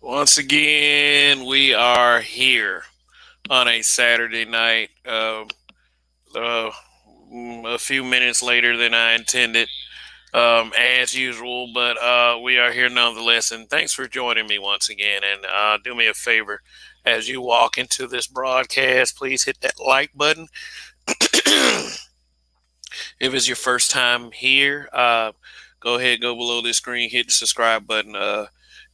Once again, we are here on a Saturday night, uh, a few minutes later than I intended, as usual, but we are here nonetheless. And thanks for joining me once again. And do me a favor as you walk into this broadcast, please hit that like button. If it's your first time here, go ahead, go below this screen, hit the subscribe button.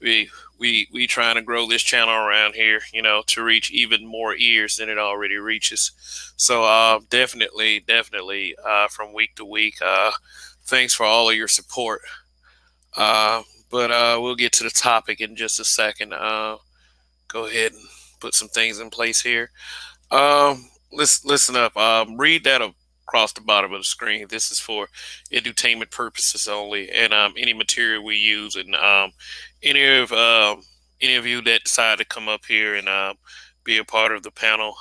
We we trying to grow this channel around here, to reach even more ears than it already reaches. So definitely, from week to week, thanks for all of your support. Uh, but we'll get to the topic in just a second. Go ahead and put some things in place here. Listen up. Read that across the bottom of the screen. This is for entertainment purposes only, and any material we use, and any of um, any of you that decide to come up here and be a part of the panel,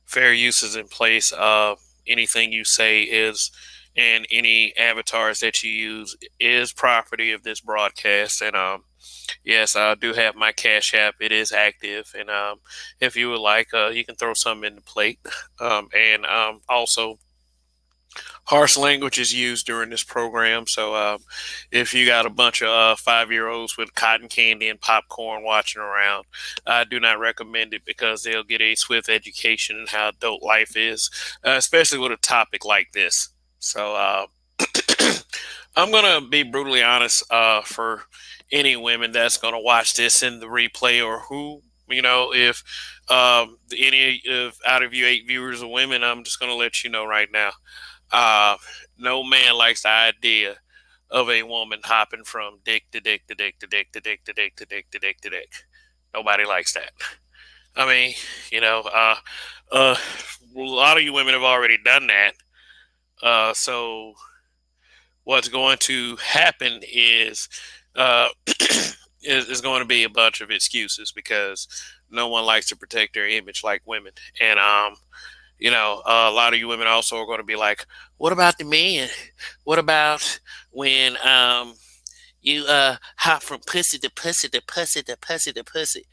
fair use is in place. Anything you say is, and any avatars that you use is property of this broadcast, and yes, I do have my Cash App. It is active, and if you would like, you can throw some in the plate. And also, harsh language is used during this program. So if you got a bunch of 5-year-olds with cotton candy and popcorn watching around, I do not recommend it because they'll get a swift education in how adult life is, especially with a topic like this. So I'm gonna be brutally honest. For any women that's gonna watch this in the replay, or who, if any of out of you 8 viewers are women, I'm just gonna let you know right now. Uh, no man likes the idea of a woman hopping from dick to dick to dick to dick to dick to dick to dick to dick to dick. Nobody likes that. I mean, you know, uh, a lot of you women have already done that. So what's going to happen is uh, is going to be a bunch of excuses because no one likes to protect their image like women. And a lot of you women also are going to be like, "What about the men? What about when you hop from pussy to pussy to pussy to pussy to pussy?"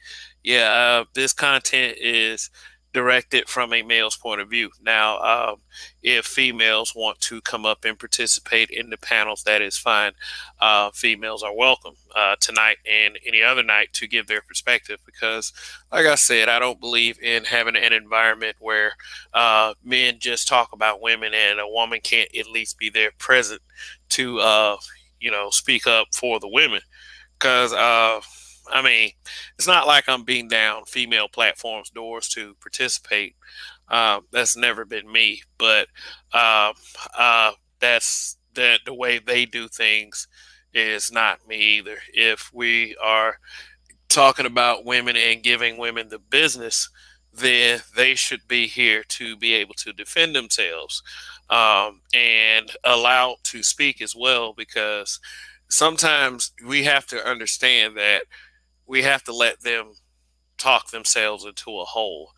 Yeah, this content is directed from a male's point of view. Now, if females want to come up and participate in the panels, that is fine. Females are welcome tonight and any other night to give their perspective because, like I said, I don't believe in having an environment where men just talk about women and a woman can't at least be there present to, speak up for the women. Because I mean, it's not like I'm beating down female platforms' doors to participate. That's never been me, but uh, that's that the way they do things is not me either. If we are talking about women and giving women the business, then they should be here to be able to defend themselves and allowed to speak as well, because sometimes we have to understand that we have to let them talk themselves into a hole.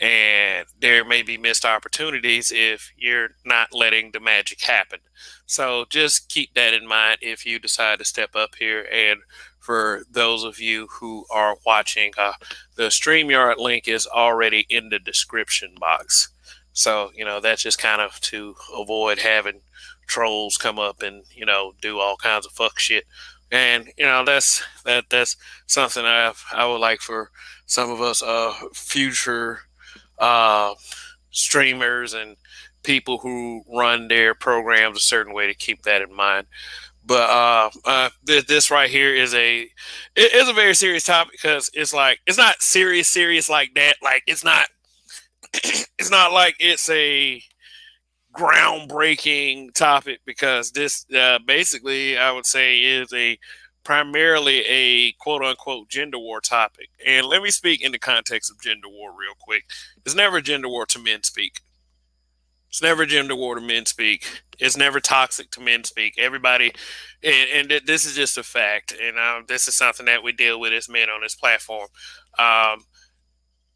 And there may be missed opportunities if you're not letting the magic happen. So just keep that in mind if you decide to step up here. And for those of you who are watching, the StreamYard link is already in the description box. So, that's just kind of to avoid having trolls come up and, do all kinds of fuck shit. And that's something I would like for some of us future uh, streamers and people who run their programs a certain way to keep that in mind. But this right here is a very serious topic because it's like it's not serious like that. Like it's not it's not like it's a groundbreaking topic because this basically I would say is a primarily a quote unquote gender war topic. And let me speak in the context of gender war real quick. It's never gender war to men speak. It's never gender war to men speak. It's never toxic to men speak. Everybody, and this is just a fact. And this is something that we deal with as men on this platform. Um,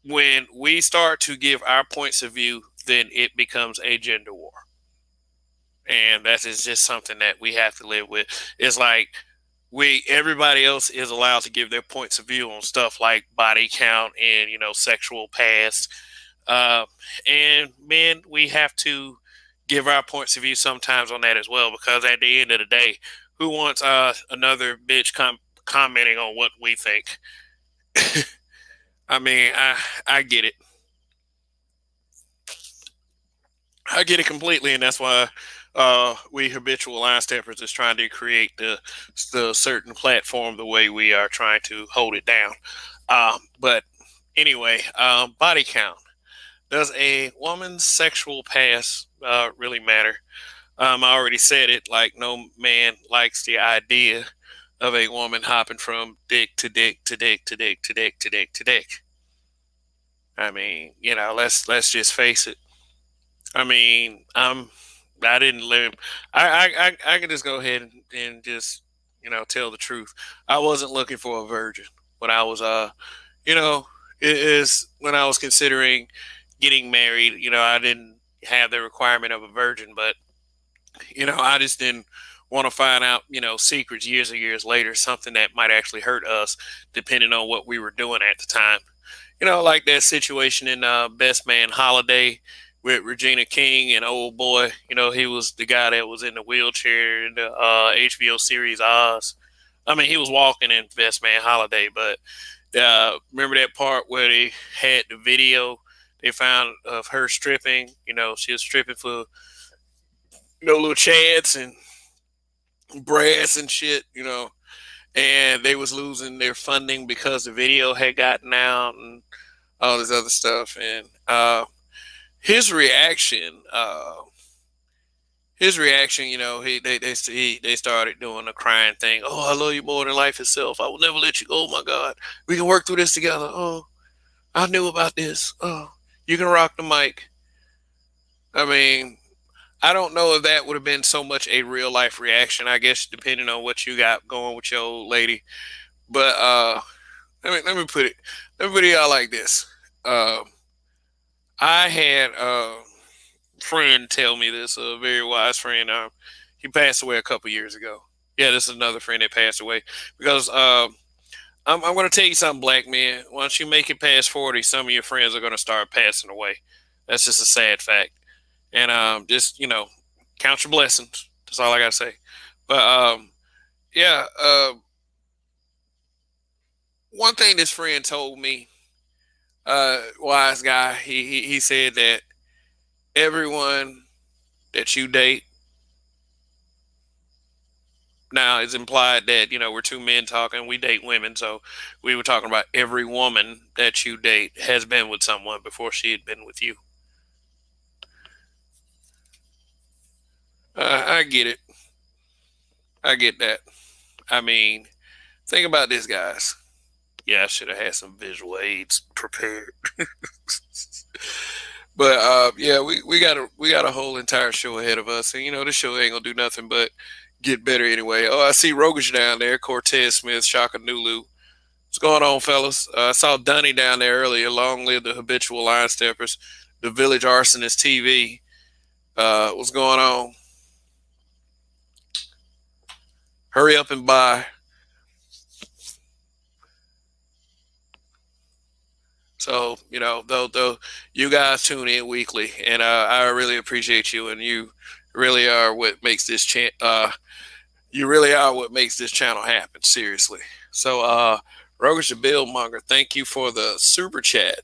when we start to give our points of view, then it becomes a gender war. And that is just something that we have to live with. It's like we everybody else is allowed to give their points of view on stuff like body count and sexual past. uh, and men, we have to give our points of view sometimes on that as well, because at the end of the day, who wants another bitch commenting on what we think? I mean, I get it. I get it completely, and that's why we habitual line steppers is trying to create the certain platform the way we are trying to hold it down. But anyway, body count. Does a woman's sexual past really matter? I already said it. Like, no man likes the idea of a woman hopping from dick to dick to dick to dick to dick to dick to dick. I mean, let's just face it. I mean, I didn't live. I can just go ahead and just tell the truth. I wasn't looking for a virgin when I was you know it is when I was considering getting married. I didn't have the requirement of a virgin, but I just didn't want to find out secrets years and years later, something that might actually hurt us, depending on what we were doing at the time. Like that situation in Best Man Holiday with Regina King and old boy. He was the guy that was in the wheelchair in the HBO series Oz. I mean, he was walking in Best Man Holiday, but remember that part where they had the video they found of her stripping? She was stripping for little chads and brass and shit. And they was losing their funding because the video had gotten out and all this other stuff. And his reaction, they started doing a crying thing. Oh, I love you more than life itself. I will never let you go. Oh my God, we can work through this together. Oh, I knew about this. Oh, you can rock the mic. I mean, I don't know if that would have been so much a real life reaction. I guess depending on what you got going with your old lady. But let me put it out like this. Uh, I had friend tell me this, a very wise friend. He passed away a couple years ago. Yeah, this is another friend that passed away because I'm going to tell you something, black man. Once you make it past 40, some of your friends are going to start passing away. That's just a sad fact. And just count your blessings. That's all I got to say. But yeah, one thing this friend told me, wise guy, he said that everyone that you date, now it's implied that we're two men talking, we date women, so we were talking about every woman that you date has been with someone before she had been with you. I get it. I get that. I mean, think about this, guys. Yeah, I should have had some visual aids prepared. But yeah, we got a whole entire show ahead of us, and this show ain't gonna do nothing but get better anyway. Oh, I see Rogish down there, Cortez Smith, Shaka Nulu. What's going on, fellas? I saw Dunny down there earlier. Long live the habitual line steppers, the Village Arsonist TV. What's going on? Hurry up and buy. So though you guys tune in weekly, and I really appreciate you, and you really are what makes this you really are what makes this channel happen. Seriously. So Rogish the Billmonger, thank you for the super chat.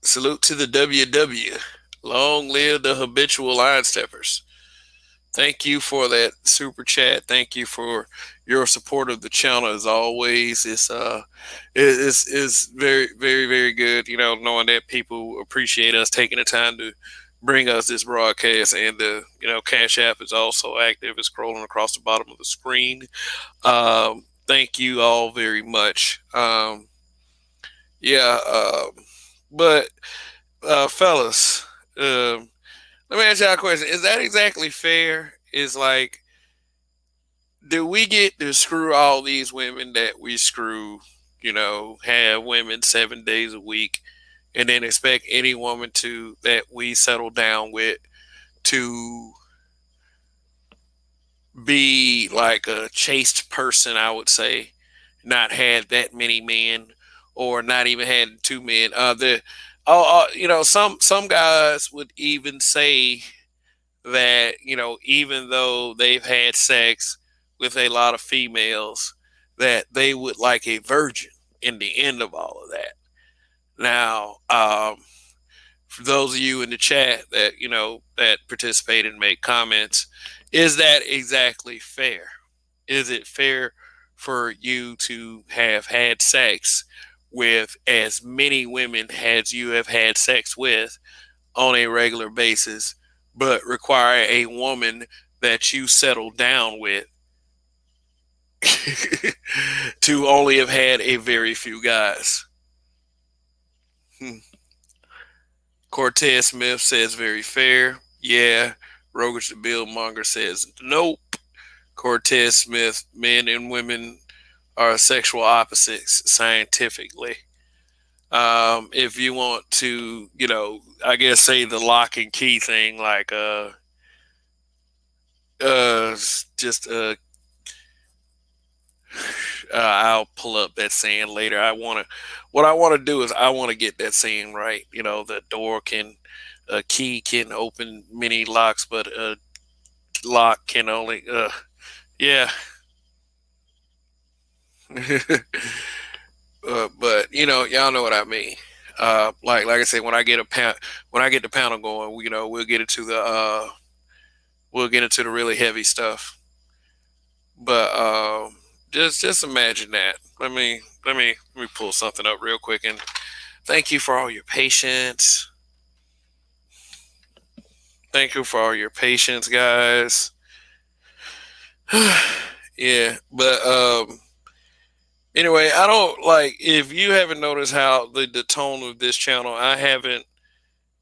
Salute to the WW. Long live the habitual line steppers. Thank you for that super chat. Thank you for your support of the channel as always. It's very very very good. Knowing that people appreciate us taking the time to bring us this broadcast, and the Cash App is also active. It's scrolling across the bottom of the screen. Thank you all very much. Yeah, but fellas, let me ask y'all a question. Is that exactly fair? Is like, do we get to screw all these women that we screw, have women 7 days a week, and then expect any woman that we settle down with to be like a chaste person, I would say, not had that many men, or not even had two men. Some guys would even say that even though they've had sex with a lot of females, that they would like a virgin in the end of all of that. Now, for those of you in the chat that that participate and make comments, is that exactly fair? Is it fair for you to have had sex with as many women as you have had sex with on a regular basis, but require a woman that you settle down with to only have had a very few guys? Hmm. Cortez Smith says very fair. Yeah. Roger the Billmonger says nope. Cortez Smith, men and women are sexual opposites scientifically. If you want to, I guess say the lock and key thing, like just I'll pull up that saying later. What I want to do is I want to get that saying right. The door can, a key can open many locks, but a lock can only, yeah. But y'all know what I mean. Like I said, when I get the panel going, we'll get into the really heavy stuff. But just imagine that. Let me pull something up real quick, and thank you for all your patience. Thank you for all your patience, guys. Yeah, but anyway, I don't like, if you haven't noticed how the tone of this channel, I haven't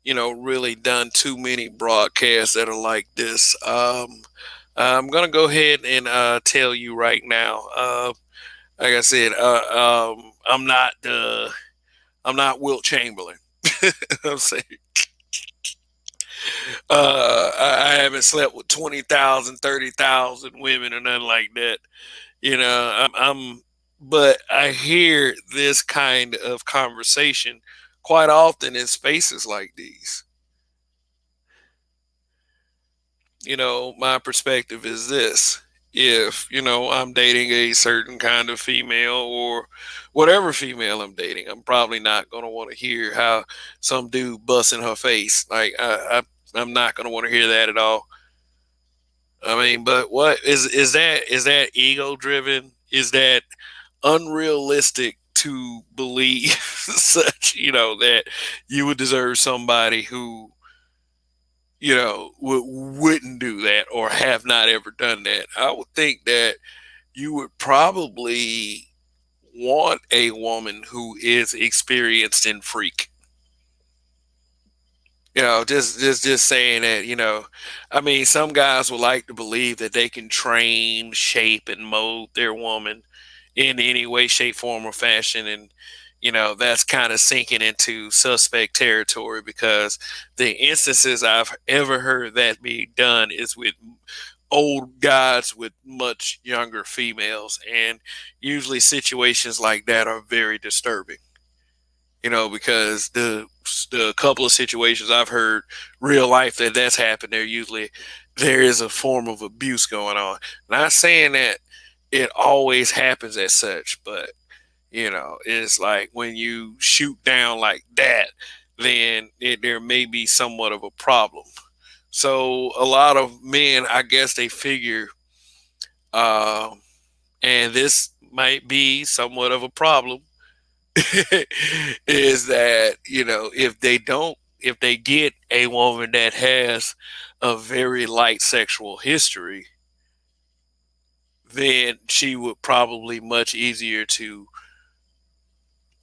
really done too many broadcasts that are like this. I'm gonna go ahead and tell you right now. Like I said, I'm not Wilt Chamberlain. I'm saying, I haven't slept with 20,000, 30,000 women or nothing like that. But I hear this kind of conversation quite often in spaces like these. My perspective is this: if I'm dating a certain kind of female, or whatever female I'm dating, I'm probably not going to want to hear how some dude busting her face. Like, I'm not going to want to hear that at all. I mean, but what is that ego driven? Is that unrealistic to believe such, that you would deserve somebody who wouldn't do that, or have not ever done that? I would think that you would probably want a woman who is experienced in freak. Just saying that. I mean, some guys would like to believe that they can train, shape, and mold their woman in any way, shape, form, or fashion, and that's kind of sinking into suspect territory, because the instances I've ever heard that be done is with old guys with much younger females, and usually situations like that are very disturbing. Because the couple of situations I've heard real life that's happened, there is a form of abuse going on. Not saying that it always happens as such, but it's like when you shoot down like that, then there may be somewhat of a problem. So a lot of men, I guess, they figure, uh, and this might be somewhat of a problem, is that if they get a woman that has a very light sexual history, then she would probably much easier to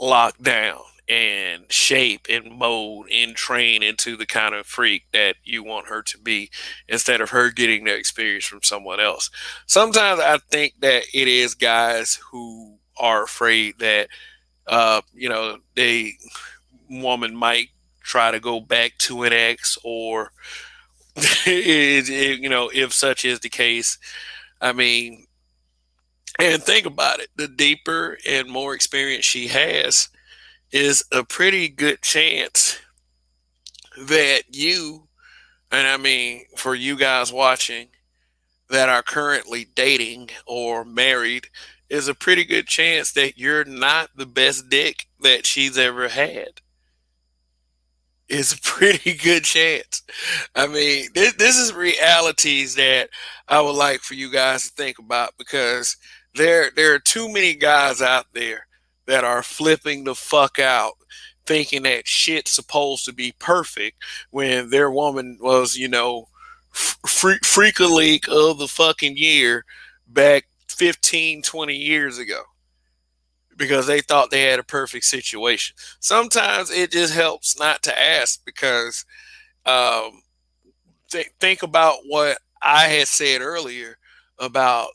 lock down and shape and mold and train into the kind of freak that you want her to be, instead of her getting the experience from someone else. Sometimes I think that it is guys who are afraid that they woman might try to go back to an ex, or if such is the case, I mean, and think about it, the deeper and more experience she has is a pretty good chance that you, and I mean, for you guys watching that are currently dating or married, is a pretty good chance that you're not the best dick that she's ever had. It's a pretty good chance. I mean, this is realities that I would like for you guys to think about, because there are too many guys out there that are flipping the fuck out, thinking that shit's supposed to be perfect when their woman was, freak a leak of the fucking year back 15, 20 years ago, because they thought they had a perfect situation. Sometimes it just helps not to ask, because um, think about what I had said earlier about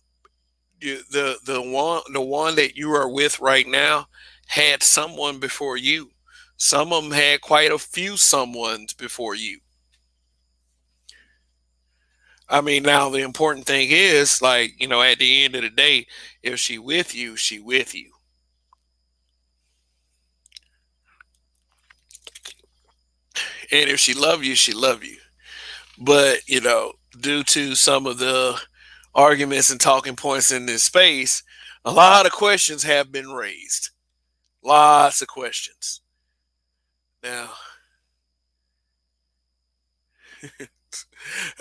the one that you are with right now had someone before you. Some of them had quite a few someones before you. I mean, now the important thing is, like, at the end of the day, if she with you, she with you. And if she love you, she love you. But, due to some of the arguments and talking points in this space, a lot of questions have been raised. Lots of questions. Now,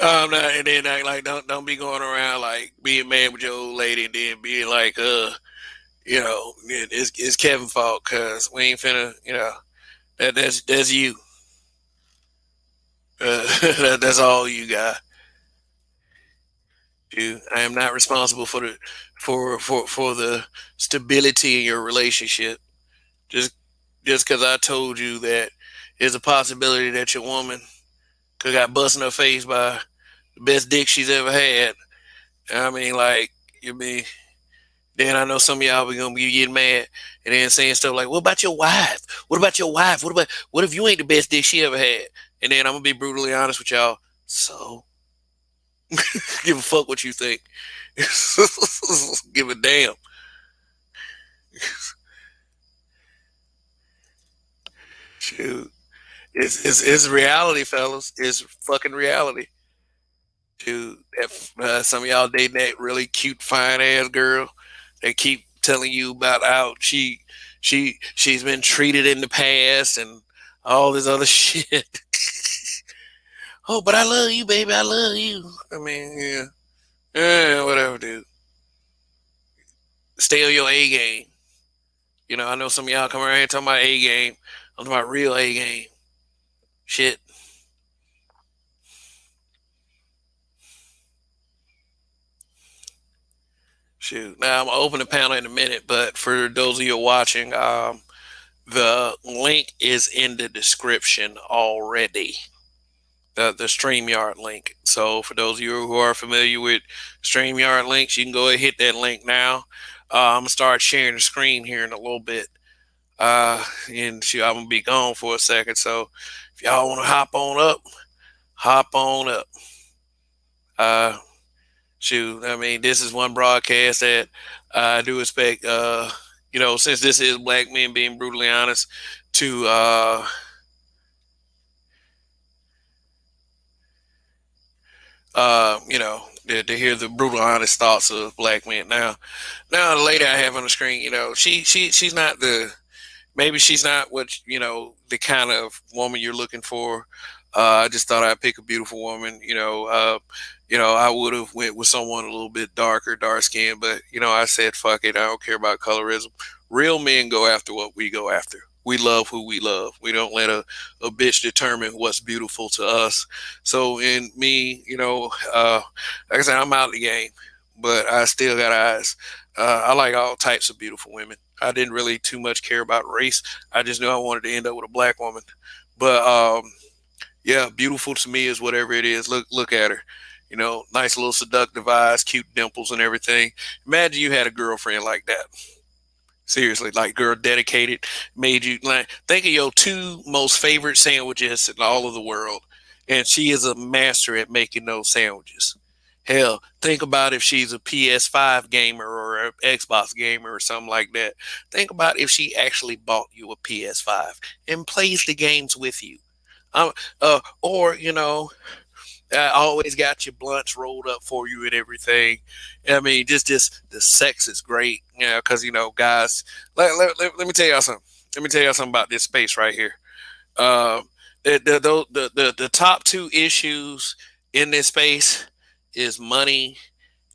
and then like don't be going around like being mad with your old lady and then being like, it's Kevin's fault because we ain't finna, that's you. That's all you got. You, I am not responsible for the for the stability in your relationship. Just just because I told you that there's a possibility that your woman could got bust in her face by the best dick she's ever had. I mean, like, you mean, then I know some of y'all be gonna be getting mad and then saying stuff like, "What about your wife? What about your wife? What if you ain't the best dick she ever had?" And then I'm gonna be brutally honest with y'all. So give a fuck what you think. Give a damn. Shoot. It's reality, fellas. It's fucking reality. Dude, if some of y'all dating that really cute, fine ass girl, they keep telling you about how she's been treated in the past and all this other shit. Oh, but I love you, baby. I love you. I mean, yeah, yeah, whatever, dude. Stay on your A game. I know some of y'all come around here talking about A game. I'm talking about real A game. Shit. Shoot. Now I'm gonna open the panel in a minute, but for those of you watching, the link is in the description already. The StreamYard link. So for those of you who are familiar with StreamYard links, you can go ahead and hit that link now. I'm gonna start sharing the screen here in a little bit. And shoot, I'm gonna be gone for a second. So if y'all wanna hop on up, hop on up. Uh, Shoot, I mean, this is one broadcast that I do expect, since this is black men being brutally honest, to, to hear the brutal honest thoughts of black men. Now the lady I have on the screen, she's not maybe she's not what, the kind of woman you're looking for. I just thought I'd pick a beautiful woman. I would have went with someone a little bit darker, dark skinned, but I said fuck it. I don't care about colorism. Real men go after what we go after. We love who we love. We don't let a bitch determine what's beautiful to us. So in me, like I said, I'm out of the game, but I still got eyes. I like all types of beautiful women. I didn't really too much care about race. I just knew I wanted to end up with a black woman. But yeah, beautiful to me is whatever it is. Look at her. Nice little seductive eyes, cute dimples and everything. Imagine you had a girlfriend like that. Seriously, like, girl dedicated, made you, like, think of your two most favorite sandwiches in all of the world, and she is a master at making those sandwiches. Hell, think about if she's a PS5 gamer or an Xbox gamer or something like that. Think about if she actually bought you a PS5 and plays the games with you. Um, or I always got your blunts rolled up for you and everything. I mean, just the sex is great, because guys. Let me tell y'all something. Let me tell y'all something about this space right here. Um, the top two issues in this space is money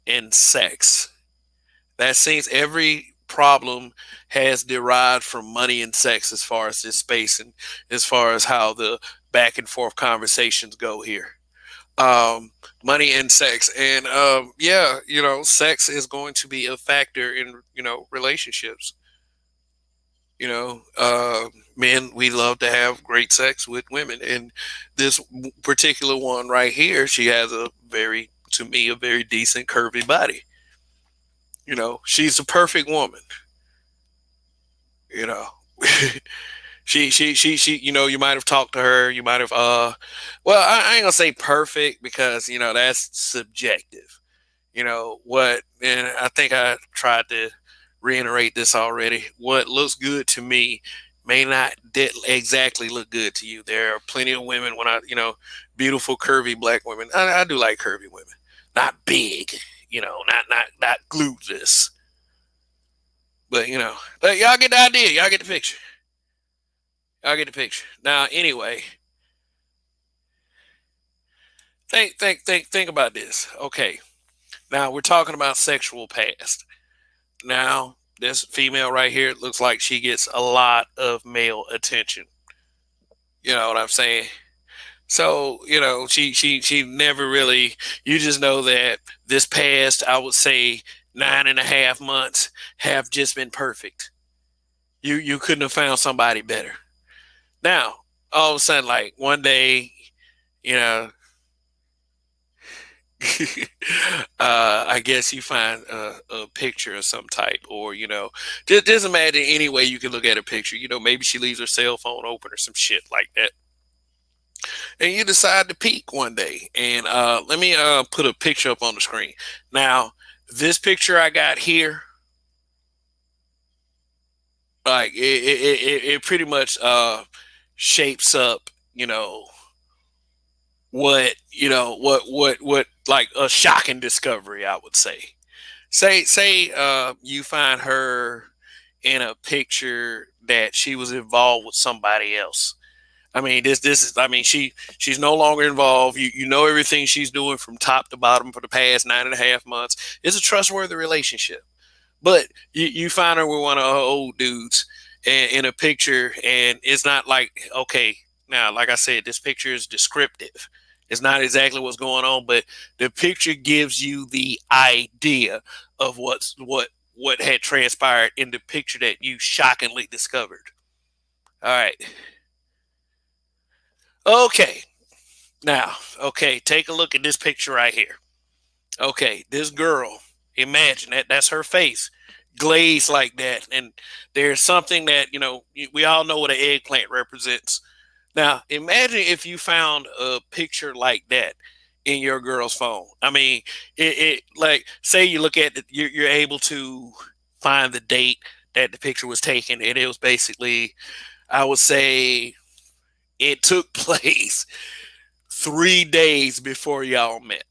and sex. That seems every problem has derived from money and sex as far as this space and as far as how the back and forth conversations go here. Money and sex, and yeah, sex is going to be a factor in relationships. Men, we love to have great sex with women, and this particular one right here, she has a very, to me, a very decent curvy body. She's a perfect woman. You know, she. You might have talked to her. You might have. Well, I ain't gonna say perfect because that's subjective. What, and I think I tried to reiterate this already. What looks good to me may not exactly look good to you. There are plenty of women beautiful curvy black women. I do like curvy women, not big. Not gluteless, but but y'all get the idea. Y'all get the picture. Y'all get the picture. Now, anyway, think about this. Okay, now we're talking about sexual past. Now, this female right here looks like she gets a lot of male attention. You know what I'm saying? So, she never really, you just know that this past, I would say, 9.5 months have just been perfect. You couldn't have found somebody better. Now, all of a sudden, like one day, you know, I guess you find a picture of some type, or just imagine any way you can look at a picture. Maybe she leaves her cell phone open or some shit like that, and you decide to peek one day. And let me put a picture up on the screen. Now, this picture I got here, like it pretty much shapes up, what like a shocking discovery, I would say. Say you find her in a picture that she was involved with somebody else. I mean, this is. I mean, she's no longer involved. You know everything she's doing from top to bottom for the past 9.5 months. It's a trustworthy relationship. But you find her with one of her old dudes and in a picture, and it's not like, okay, now like I said, this picture is descriptive. It's not exactly what's going on, but the picture gives you the idea of what had transpired in the picture that you shockingly discovered. All right. Okay. Now, okay, take a look at this picture right here. Okay, this girl, imagine that's her face, glazed like that, and there's something that we all know what an eggplant represents. Now, imagine if you found a picture like that in your girl's phone. I mean, it like, say you look at it, you're able to find the date that the picture was taken, and it was basically, I would say, it took place 3 days before y'all met.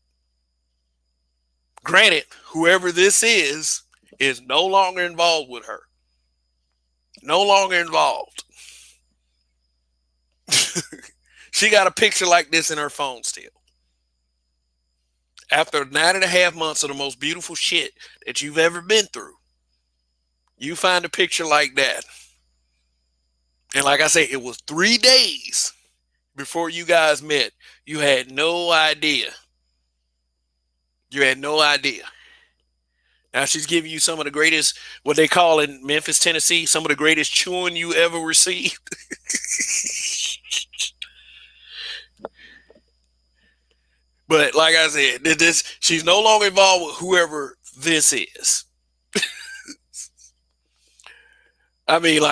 Granted, whoever this is no longer involved with her. No longer involved. She got a picture like this in her phone still. After 9.5 months of the most beautiful shit that you've ever been through, you find a picture like that. And like I say, it was 3 days before you guys met. You had no idea. You had no idea. Now she's giving you some of the greatest, what they call in Memphis, Tennessee, some of the greatest chewing you ever received. But like I said, she's no longer involved with whoever this is. I mean,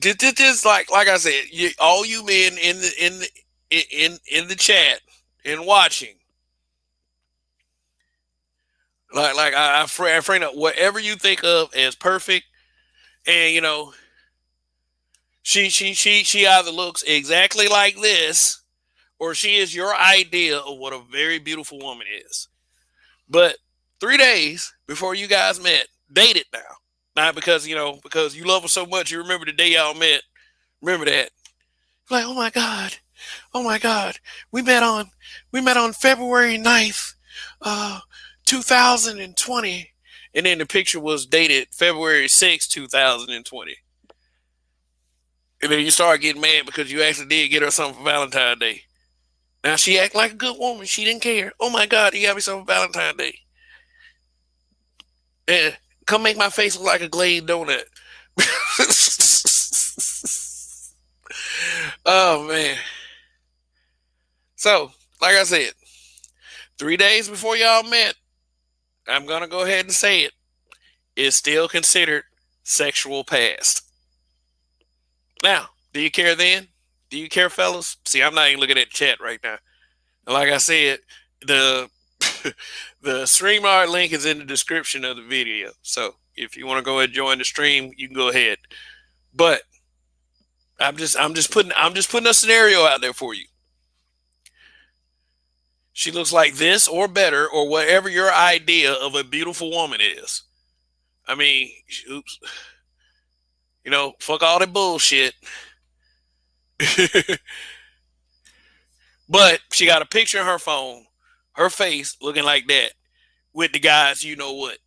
just like I said, all you men in the chat and watching, I frame up whatever you think of as perfect, and she either looks exactly like this, or she is your idea of what a very beautiful woman is. But 3 days before you guys met, date it now. Not because because you love her so much, you remember the day y'all met. Remember that. Like, oh my God, we met on February 9th, uh, 2020, and then the picture was dated February 6th, 2020. And then you start getting mad because you actually did get her something for Valentine's Day. Now she act like a good woman. She didn't care. Oh my God, you got me something for Valentine's Day. Yeah, come make my face look like a glazed donut. Oh man. So, like I said, 3 days before y'all met, I'm gonna go ahead and say it. It's still considered sexual past. Now, do you care then? Do you care, fellas? See, I'm not even looking at the chat right now. Like I said, the the StreamYard link is in the description of the video. So if you want to go ahead and join the stream, you can go ahead. But I'm just putting a scenario out there for you. She looks like this or better or whatever your idea of a beautiful woman is. I mean, oops. Fuck all that bullshit. But she got a picture in her phone, her face looking like that, with the guys, you know what,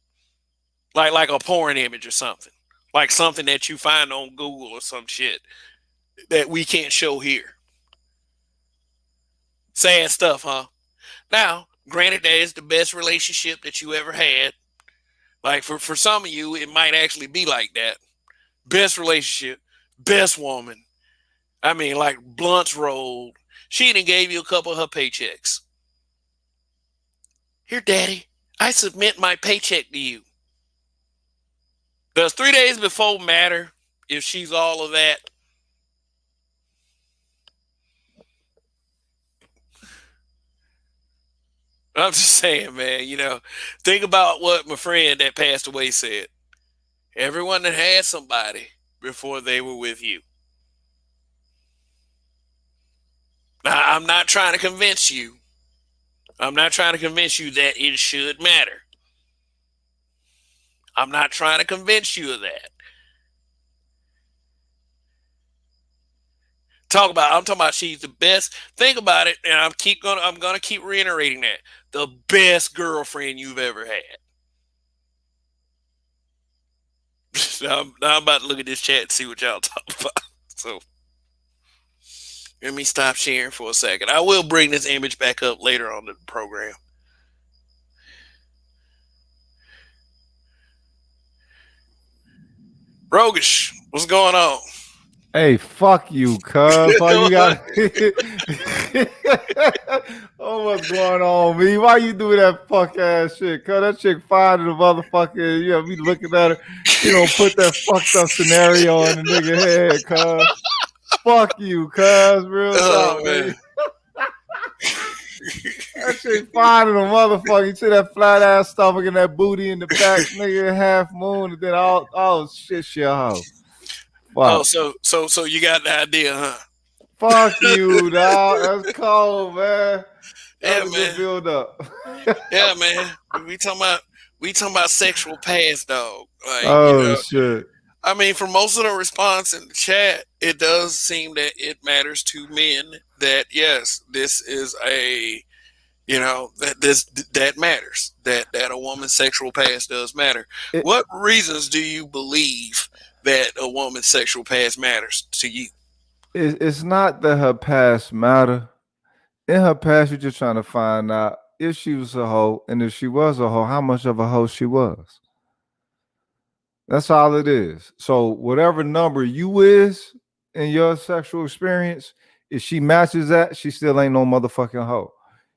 like a porn image or something, like something that you find on Google or some shit that we can't show here. Sad stuff, huh? Now, granted, that is the best relationship that you ever had. Like for some of you, it might actually be like that. Best relationship, best woman. I mean, like blunts rolled. She even gave you a couple of her paychecks. Here, Daddy, I submit my paycheck to you. Does 3 days before matter if she's all of that? I'm just saying, man, think about what my friend that passed away said. Everyone that had somebody before they were with you. Now, I'm not trying to convince you. I'm not trying to convince you that it should matter. I'm not trying to convince you of that. I'm talking about she's the best. Think about it, and I'm gonna keep reiterating that. The best girlfriend you've ever had. Now I'm about to look at this chat and see what y'all talk about. So let me stop sharing for a second. I will bring this image back up later on the program. Rogish, what's going on? Hey, fuck you, cuz. Why you got? Oh, what's going on, me? Why you do that fuck ass shit? Cuz that chick fine the motherfucker. You know, me looking at her. She don't put that fucked up scenario in the nigga head, cuz. Fuck you, cuz. Real Oh talk, man. nigga. That shit fine in the motherfucker. You see that flat ass stomach and that booty in the back, nigga, half moon, and then all shit, hoe. Oh, Fuck. so you got the idea, huh? Fuck you, dog. That's cold, man. That Yeah, was a good man. build up. Yeah, man. We talking about sexual past, dog. Like, Oh shit. I mean, for most of the response in the chat, it does seem that it matters to men that yes, this is that matters. That a woman's sexual past does matter. It, What reasons do you believe that a woman's sexual past matters to you? it's not that her past matter. In her past, you're just trying to find out if she was a hoe, and if she was a hoe, how much of a hoe she was. That's all it is. So whatever number you is in your sexual experience, if she matches that, she still ain't no motherfucking hoe.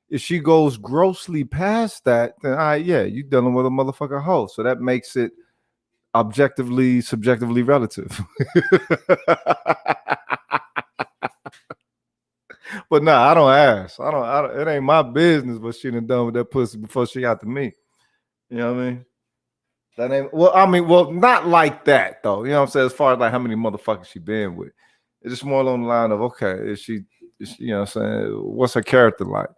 If she goes grossly past that, then yeah, you dealing with a motherfucking hoe. So that makes it objectively, subjectively relative. But nah, I don't ask. I don't. It ain't my business what she done with that pussy before she got to me. You know what I mean? That ain't well. I mean, well, not like that though. You know what I'm saying? As far as like how many motherfuckers she been with, it's just more along the line of okay, is she, you know what I'm saying? What's her character like?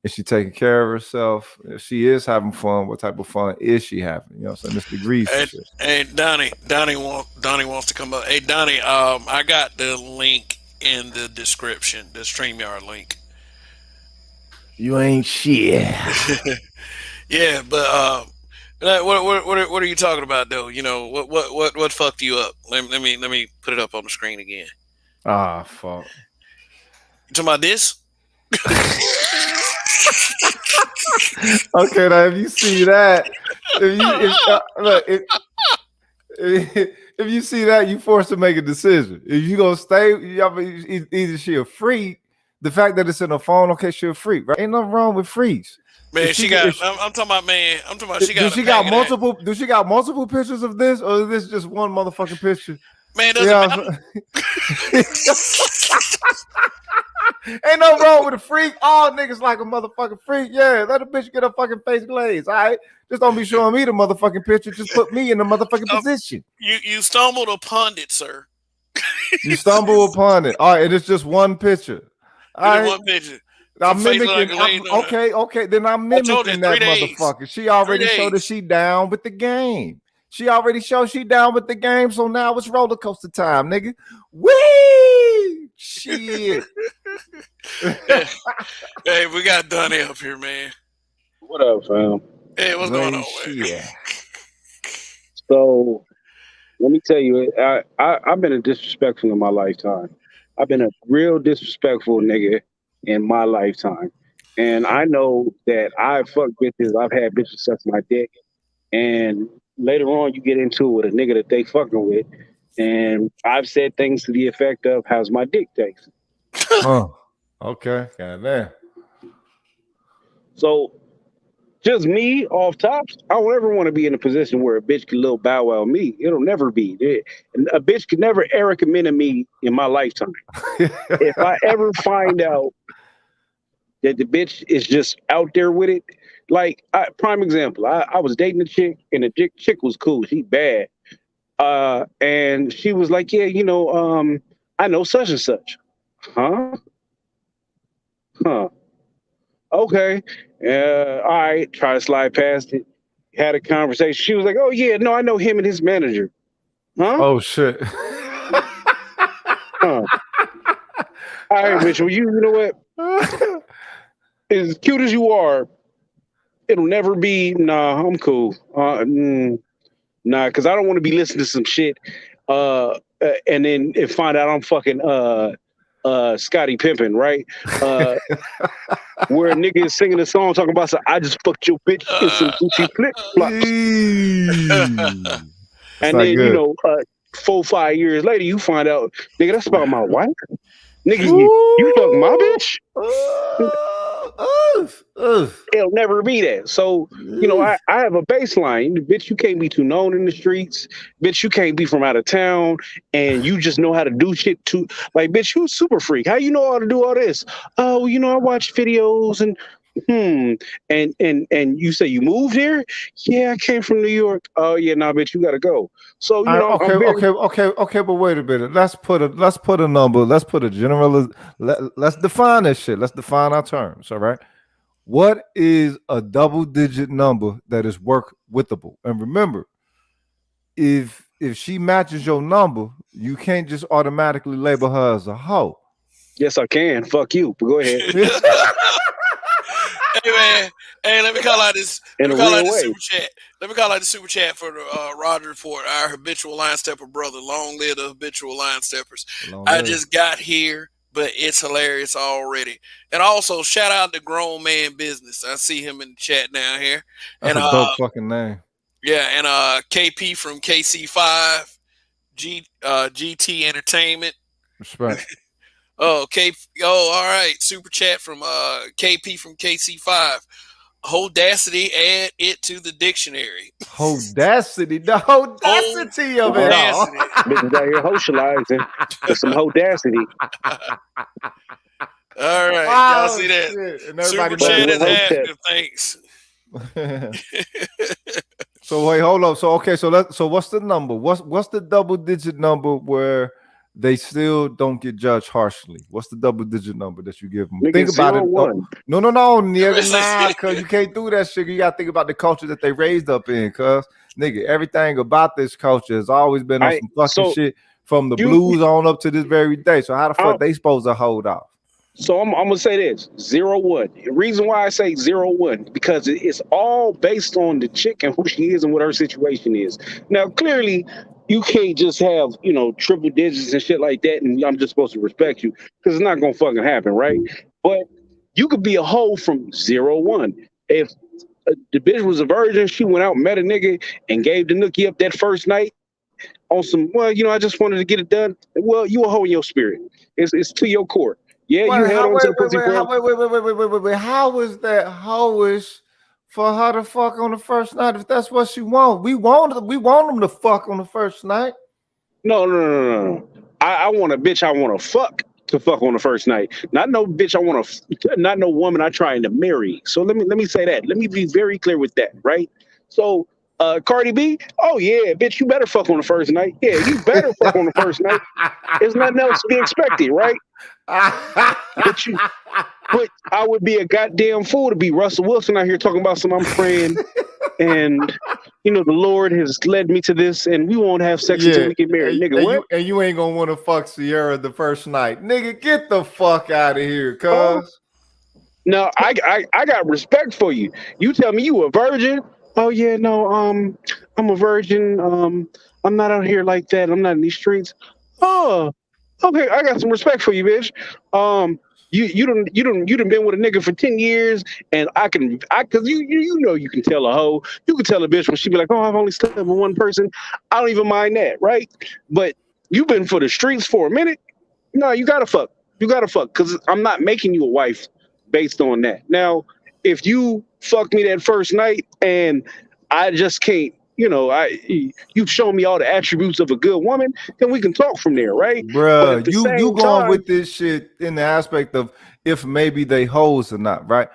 Is she taking care of herself? If she is having fun, what type of fun is she having? You know what I'm saying? It's degrees to Hey, shit. hey, Donnie wants to come up. Hey, Donnie, I got the link in the description, the StreamYard link. You ain't shit. Yeah, but what are you talking about though? You know what fucked you up? Let me put it up on the screen again. Ah, fuck. You talking about this? Okay, now if you see that, if look, if you see that, you forced to make a decision. If you gonna stay, I mean, either she a freak. The fact that it's in her phone, okay, she a freak, right? Ain't nothing wrong with freaks. If Man, she she get, got. if I'm talking about man. I'm talking about she do got a she got pack of that. multiple? Do she got multiple pictures of this, or is this just one motherfucking picture? Man, doesn't Yeah, matter. ain't no wrong with a freak. All niggas like a motherfucking freak. Yeah, let a bitch get her fucking face glazed. All right, just don't be showing me the motherfucking picture. Just put me in the motherfucking Um, position. you stumbled upon it, sir. You stumble upon it. All right, it is just one picture. It All is right, one picture. Some I'm face like mimicking. a laying on it. Okay. Then I'm I told you mimicking that 3 days. motherfucker. She 3 already showed that days. she down with the game. She already showed she down with the game. So now it's roller coaster time, nigga. Wee shit. Yeah. Hey, we got Donnie up here, man. What up, fam? Hey, what's You going ain't on, man? shit. So let me tell you, I've been a disrespectful in my lifetime. I've been a real disrespectful nigga in my lifetime, and I know that I've fucked bitches. I've had bitches suck my dick, and later on, you get into it with a nigga that they fucking with, and I've said things to the effect of, "How's my dick taste?" Huh. Okay. Goddamn. So just me off tops, I don't ever want to be in a position where a bitch can little bow wow me. It'll never be. A bitch could never Erica Mena me in my lifetime. If I ever find out that the bitch is just out there with it, like prime example, I was dating a chick and the chick was cool. She bad. And she was like, yeah, I know such and such. Huh? Huh. Okay. All right. Try to slide past it. Had a conversation. She was like, oh, yeah, no, I know him and his manager. Huh? Oh shit. Huh. All right, bitch. Well, you know what? As cute as you are, it'll never be, nah, I'm cool. Nah, because I don't want to be listening to some shit and then find out I'm fucking Scotty Pimpin', right? Uh, where a nigga is singing a song talking about, so I just fucked your bitch in some Gucci flip flops. That's And not then, good. 4, 5 years later, you find out, nigga, that's about my wife. Nigga, you fuck my Ooh. bitch? Oof. Oof. It'll never be that. So, Oof. I have a baseline. Bitch, you can't be too known in the streets. Bitch, you can't be from out of town and you just know how to do shit too. Like, bitch, you a super freak. How you know how to do all this? Oh, I watch videos and and you say you moved here? Yeah, I came from New York. Oh yeah, nah, bitch, you gotta go. So, Okay, I'm very okay. But wait a minute. Let's put a number. Let's put a general. Let's define this shit. Let's define our terms. All right. What is a double-digit number that is work withable? And remember, if she matches your number, you can't just automatically label her as a hoe. yes, I can. Fuck you. But go ahead. Hey man, hey, let me call out this. Let In me a call out real this way. super chat. Let me call out the super chat for the Roger Report, our habitual line stepper brother. Long live the habitual line steppers. Long I live. just got here, but it's hilarious already. And also shout out to Grown Man Business. I see him in the chat down here. That's And a dope fucking name. yeah, and KP from KC5, GT Entertainment. Respect. Oh, all right. Super chat from KP from KC5. Audacity, add it to the dictionary. Audacity, the audacity of it Uh-huh. all. Audacity. Bitches out here socializing with some audacity. All right. Y'all Oh see that? shit! And everybody Super Fucking chat mad. with is Hotep. asking. Thanks. So wait, hold up. So okay, so what's the number? What's the double digit number where they still don't get judged harshly? What's the double digit number that you give them? Nigga, Think about it. 0-1. No, nigga, nah, cause you can't do that shit. You gotta think about the culture that they raised up in, cuz nigga, everything about this culture has always been on some fucking shit from the blues on up to this very day. So how the fuck they supposed to hold off? So I'm gonna say this 0-1. The reason why I say 0-1 because it's all based on the chick and who she is and what her situation is. Now, clearly, you can't just have triple digits and shit like that, and I'm just supposed to respect you because it's not gonna fucking happen, right? But you could be a hoe from 0-1. If the bitch was a virgin, she went out and met a nigga and gave the nookie up that first night on some. Well, I just wanted to get it done. Well, you a hoe in your spirit. It's to your core. Yeah, you held on to the pussy for. Wait. How is that hoish for her to fuck on the first night if that's what she wants? We want them to fuck on the first night. No. I want a bitch I want to fuck on the first night. Not no bitch I want to. Not no woman I trying to marry. So let me say that. Let me be very clear with that, right? So. Cardi B, oh yeah, bitch, you better fuck on the first night. Yeah, you better fuck on the first night. There's nothing else to be expected, right? But I would be a goddamn fool to be Russell Wilson out here talking about some I'm praying, and the Lord has led me to this, and we won't have sex until we get married, nigga. What? You ain't gonna want to fuck Sierra the first night, nigga. Get the fuck out of here, cuz. No, I got respect for you. You tell me you a virgin. Oh yeah, no, I'm a virgin. I'm not out here like that. I'm not in these streets. Oh, okay, I got some respect for you, bitch. You done been with a nigga for 10 years, and cause you can tell a hoe, you can tell a bitch when she be like, oh, I've only slept with one person. I don't even mind that, right? But you've been for the streets for a minute. No, you gotta fuck. Cause I'm not making you a wife based on that. Now, if you fuck me that first night and I just can't, you've shown me all the attributes of a good woman, then we can talk from there, right? Bruh, you going with this shit in the aspect of if maybe they hoes or not, right?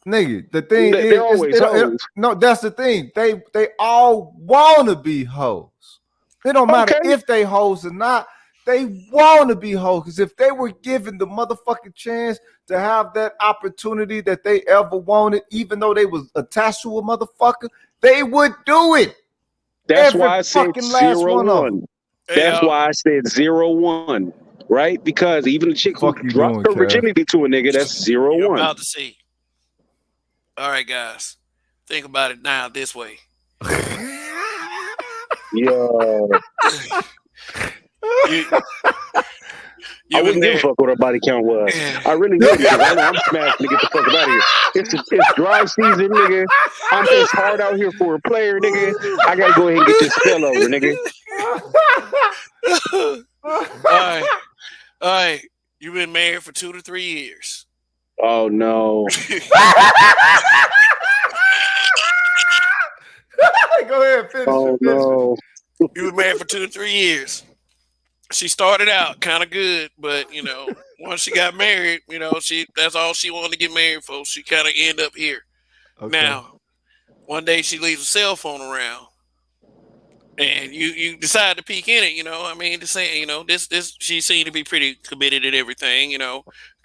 Nigga, the thing they're always hoes. No, that's the thing. They all want to be hoes. It don't matter if they hoes or not. They want to be hoes. Because if they were given the motherfucking chance to have that opportunity that they ever wanted, even though they was attached to a motherfucker, they would do it. That's why I said 0-1. That's why I said 0-1, right? Because even the chick who dropped her virginity to a nigga, that's 0-1. You're about to see. All right, guys. Think about it now this way. Yo. I wouldn't give a fuck what her body count was. I really would because I'm smashed to get the fuck out of here. It's dry season, nigga. It's hard out here for a player, nigga. I gotta go ahead and get this spell over, nigga. All right. You've been married for 2 to 3 years. Oh no. Go ahead, finish. Oh no. You were married for 2 to 3 years. She started out kind of good, but once she got married, that's all she wanted to get married for. She kind of end up here. Okay. Now, one day she leaves a cell phone around, and you decide to peek in it. Just saying, this she seemed to be pretty committed at everything.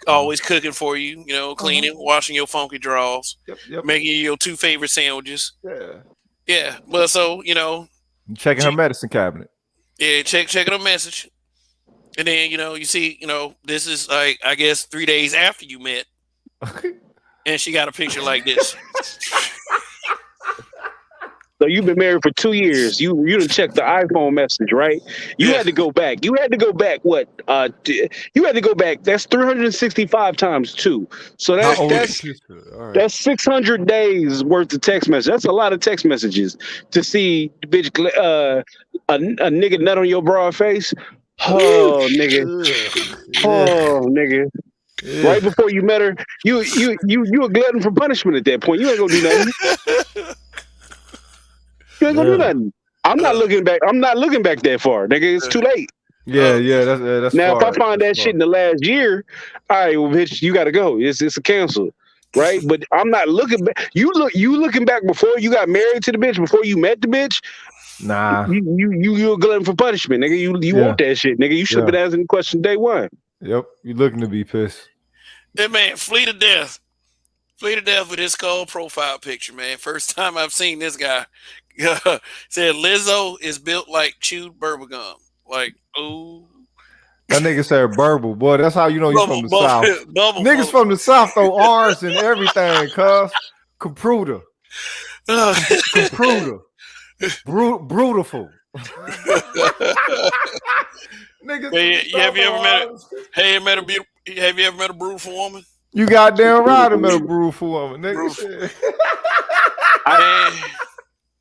Always cooking for you. Cleaning, washing your funky drawers, making your 2 favorite sandwiches. Yeah. But so checking her medicine cabinet. Yeah, checking a message. And then, you see, this is like, I guess 3 days after you met. And she got a picture like this. So you've been married for 2 years. You didn't check the iPhone message, right? You had to go back. You had to go back. What? You had to go back. That's 365 times 2. So that's 600 days worth of text messages. That's a lot of text messages to see the bitch a nigga nut on your broad face. Oh nigga. Oh nigga. Right before you met her, you a glutton for punishment at that point. You ain't gonna do nothing. You ain't gonna do nothing. I'm not looking back that far, nigga. It's too late. Yeah, that's now. If I find that shit in the last year, all right, well, bitch, you gotta go. It's a cancel. right? But I'm not looking back. You looking back before you got married to the bitch, before you met the bitch. Nah. You're a glutton for punishment, nigga. You Yeah. want that shit, nigga. You should have been asking the question day one. Yep. You looking to be pissed. That man, flee to death. Flee to death with his cold profile picture, man. First time I've seen this guy. Said Lizzo is built like chewed bubble gum. Like, ooh. That nigga said burble, boy. That's how you know you from the South. Bubble, Niggas from the South throw R's and everything, cuz. Compruder. Compruder. Brutiful. Niggas. Have you ever met a beautiful woman? You goddamn right I met a beautiful woman, nigga.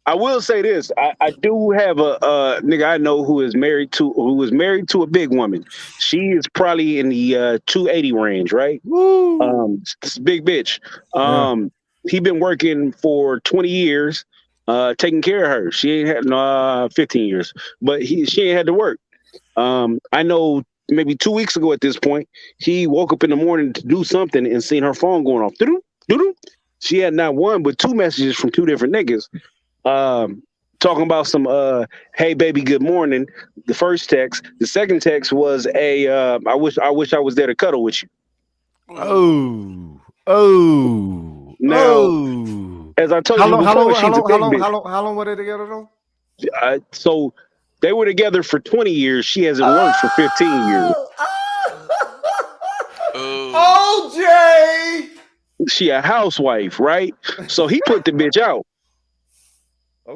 I will say this. I do have a nigga I know who was married to a big woman. She is probably in the 280 range, right? Woo. This big bitch. He been working for 20 years, taking care of her. She ain't had 15 years, but she ain't had to work. I know maybe 2 weeks ago at this point, he woke up in the morning to do something and seen her phone going off. Doo-doo, doo-doo. She had not one but two messages from two different niggas. Talking about some hey baby, good morning. The first text. The second text was I wish I was there to cuddle with you. Now, as I told you before, she's a big bitch. How long were they together though? So they were together for 20 years. She hasn't worked for 15 years. OJ! She a housewife, right? So he put the bitch out.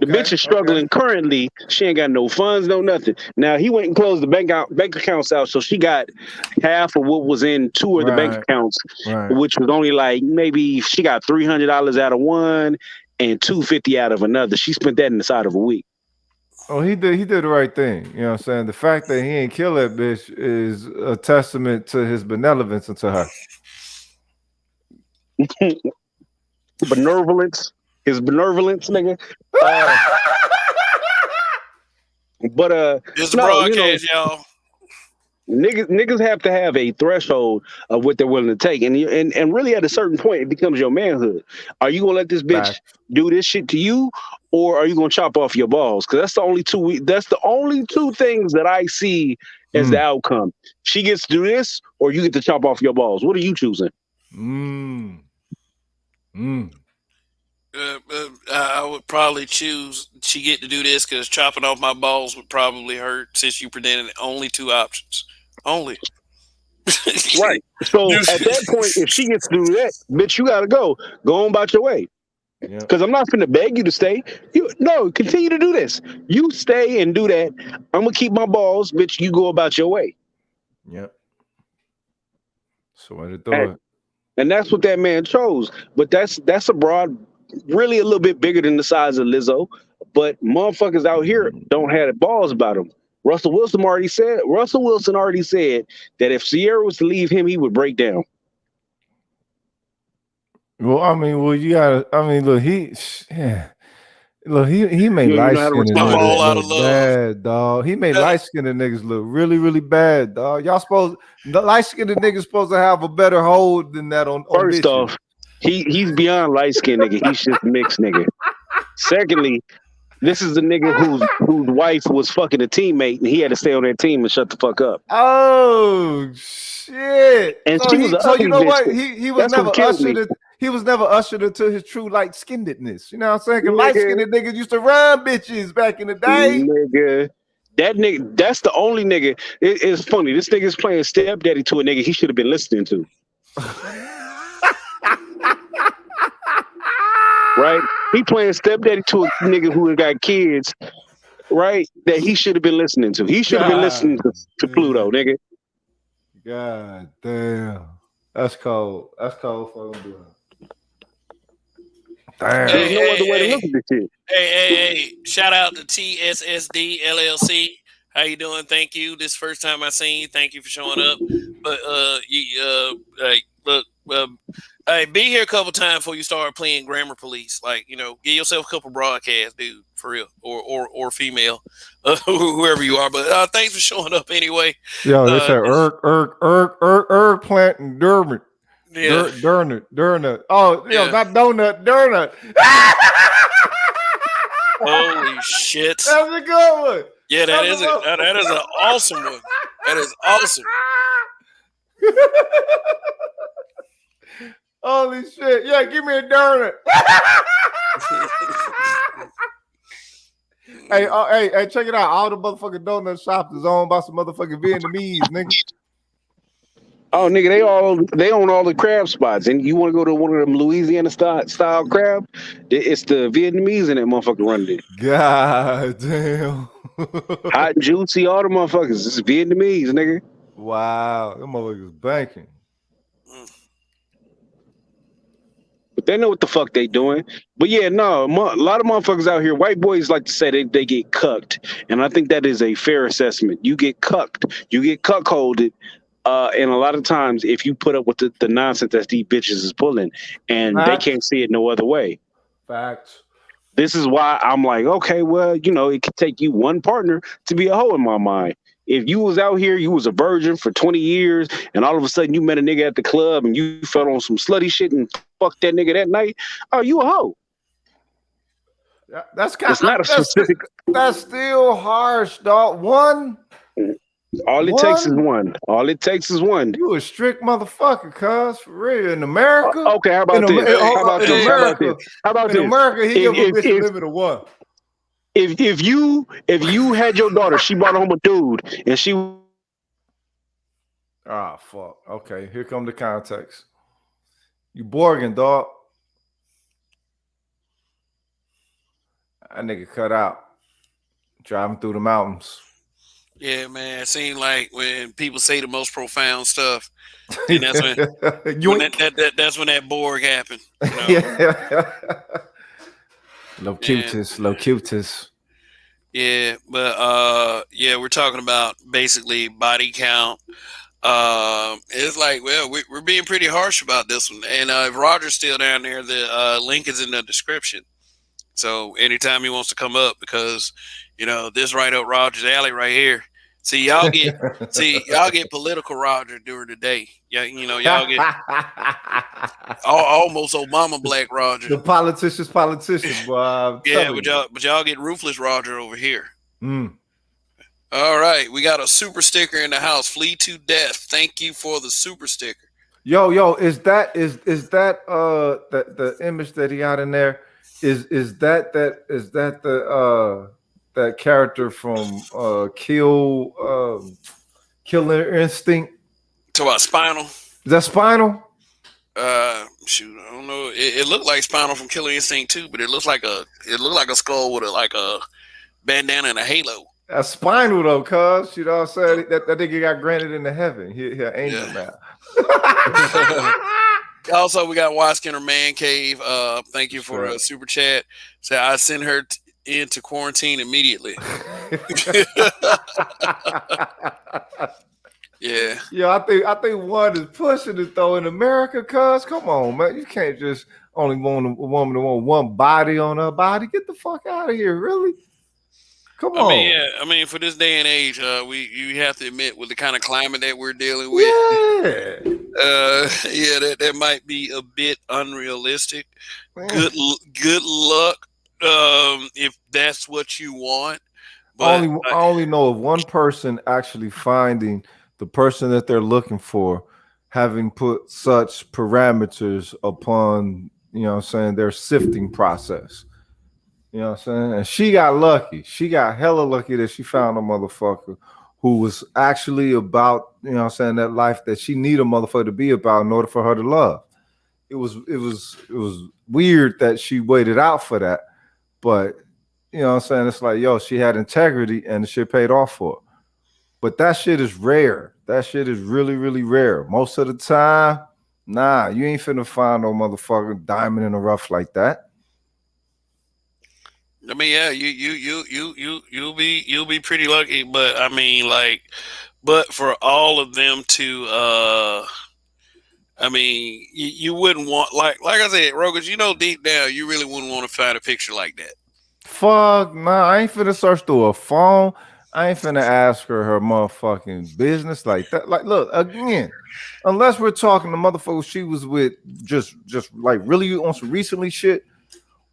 The bitch is struggling currently. She ain't got no funds, no nothing. Now he went and closed the bank accounts out, so she got half of what was in two of the bank accounts, which was only like maybe she got $300 out of one and $250 out of another. She spent that inside of a week. Oh, he did the right thing. You know what I'm saying? The fact that he ain't kill that bitch is a testament to his benevolence and to her. His benevolence, nigga. It's a broadcast, y'all. Niggas have to have a threshold of what they're willing to take, and really at a certain point, it becomes your manhood. Are you gonna let this bitch do this shit to you, or are you gonna chop off your balls? Because that's the only two things that I see as the outcome. She gets to do this, or you get to chop off your balls. What are you choosing? I would probably choose she get to do this because chopping off my balls would probably hurt, since you presented only two options. Only. Right. So at that point, if she gets to do that, bitch, you gotta go on about your way. Because I'm not finna beg you to stay. Continue to do this. You stay and do that. I'm gonna keep my balls, bitch. You go about your way. Yep. So what it do? And that's what that man chose. But that's a broad, really a little bit bigger than the size of Lizzo. But motherfuckers out here don't have the balls about them. Russell Wilson already said that if Sierra was to leave him, he would break down. Well, you gotta. Look, he made light-skinned niggas look bad, dog. He made light-skinned niggas look really, really bad, dog. Light-skinned niggas supposed to have a better hold than that on First off, he's beyond light-skinned nigga. He's just mixed nigga. Secondly, this is the nigga whose wife was fucking a teammate, and he had to stay on that team and shut the fuck up. Oh shit! And so you know what? He was never ushered. He was never ushered into his true light-skinnedness. You know what I'm saying? Light-skinned niggas used to run bitches back in the day. Nigga. That nigga, that's the only nigga. It's funny. This nigga's playing stepdaddy to a nigga he should have been listening to. Right? He playing stepdaddy to a nigga who got kids, right? That he should have been listening to. He should have been listening to Pluto, nigga. God damn. That's cold. That's cold for him doing. Damn. There's no other way to look at this shit. Hey. Shout out to TSSD LLC. How you doing? Thank you. This is the first time I seen you. Thank you for showing up. But hey, be here a couple times before you start playing Grammar Police. Like, give yourself a couple broadcasts, dude, for real, or female, whoever you are. But thanks for showing up anyway. Yo, they said plant and Dermot. Yeah. Donut. Oh, Yeah. not donut, donut. Holy shit. That's a good one. Yeah, That's a that is an awesome one. That is awesome. Holy shit. Yeah, give me a donut. Hey, check it out. All the motherfucking donut shops is owned by some motherfucking Vietnamese, nigga. Oh, nigga, they own all the crab spots, and you want to go to one of them Louisiana style crab? It's the Vietnamese in that motherfucker running it. God damn. Hot and juicy, all the motherfuckers. It's Vietnamese, nigga. Wow, them motherfuckers banking. But they know what the fuck they doing. But yeah, no, a lot of motherfuckers out here, white boys like to say they get cucked. And I think that is a fair assessment. You get cucked. You get cuckolded. And a lot of times, if you put up with the nonsense that these bitches is pulling, and they can't see it no other way. Facts. This is why I'm like, okay, well, you know, it could take you one partner to be a hoe in my mind. If you was out here, you was a virgin for 20 years, and all of a sudden you met a nigga at the club and you fell on some slutty shit and fucked that nigga that night, oh, you a hoe. That's kind. It's not a specific. That's still harsh, dog. One. All it takes is one. All it takes is one. You a strict motherfucker, cuz, for real. In America. Okay, how about this? How about this? How about this? In America, he give a bitch a limit of one. If you had your daughter, she brought home a dude, and she. Ah, fuck. Okay, here come the context. You Borgin, dog. That nigga cut out. Driving through the mountains. Yeah, man. It seems like when people say the most profound stuff, and that's when that's when that Borg happened. You know? Yeah. Locutus. Yeah, but yeah, we're talking about basically body count. It's like, well, we're being pretty harsh about this one. And if Roger's still down there, the link is in the description. So anytime he wants to come up, because you know this right up Roger's alley right here. See, y'all get political Roger during the day. Yeah, you know, y'all get almost Obama Black Roger. The politicians, yeah, but y'all get ruthless Roger over here. Mm. All right, we got a super sticker in the house. Flee to death. Thank you for the super sticker. Yo, is that the image that he got in there? Is that the that character from Killer Instinct? To our Spinal. Is that Spinal? Shoot, I don't know. It looked like Spinal from Killer Instinct too, but it looked like a skull with a bandana and a halo. That's Spinal though, cuz you know what I'm saying? That nigga got granted into heaven. He angel now. Also, we got Y Skinner Man Cave. Thank you for a super chat. Say I send her into quarantine immediately. Yeah. Yeah, I think one is pushing it though in America, cuz come on, man. You can't just only want a woman to want one body on her body. Get the fuck out of here, really? Come on. I mean, for this day and age, you have to admit with the kind of climate that we're dealing with. Yeah. That might be a bit unrealistic. Man. Good luck, if that's what you want. But I only know of one person actually finding the person that they're looking for, having put such parameters upon, you know what I'm saying, their sifting process. You know what I'm saying? And she got lucky. She got hella lucky that she found a motherfucker who was actually about, you know what I'm saying, that life that she needed a motherfucker to be about in order for her to love. It was weird that she waited out for that. But, you know what I'm saying? It's like, yo, she had integrity and the shit paid off for her. But that shit is rare. That shit is really, really rare. Most of the time, nah, you ain't finna find no motherfucking diamond in the rough like that. I mean, yeah, you'll be pretty lucky, but I mean, like, but for all of them to, I mean, you wouldn't want like I said, Rogas, you know, deep down, you really wouldn't want to find a picture like that. Fuck, nah, I ain't finna search through a phone. I ain't finna ask her motherfucking business like that. Like, look, again, unless we're talking the motherfucker she was with just like really on some recently shit,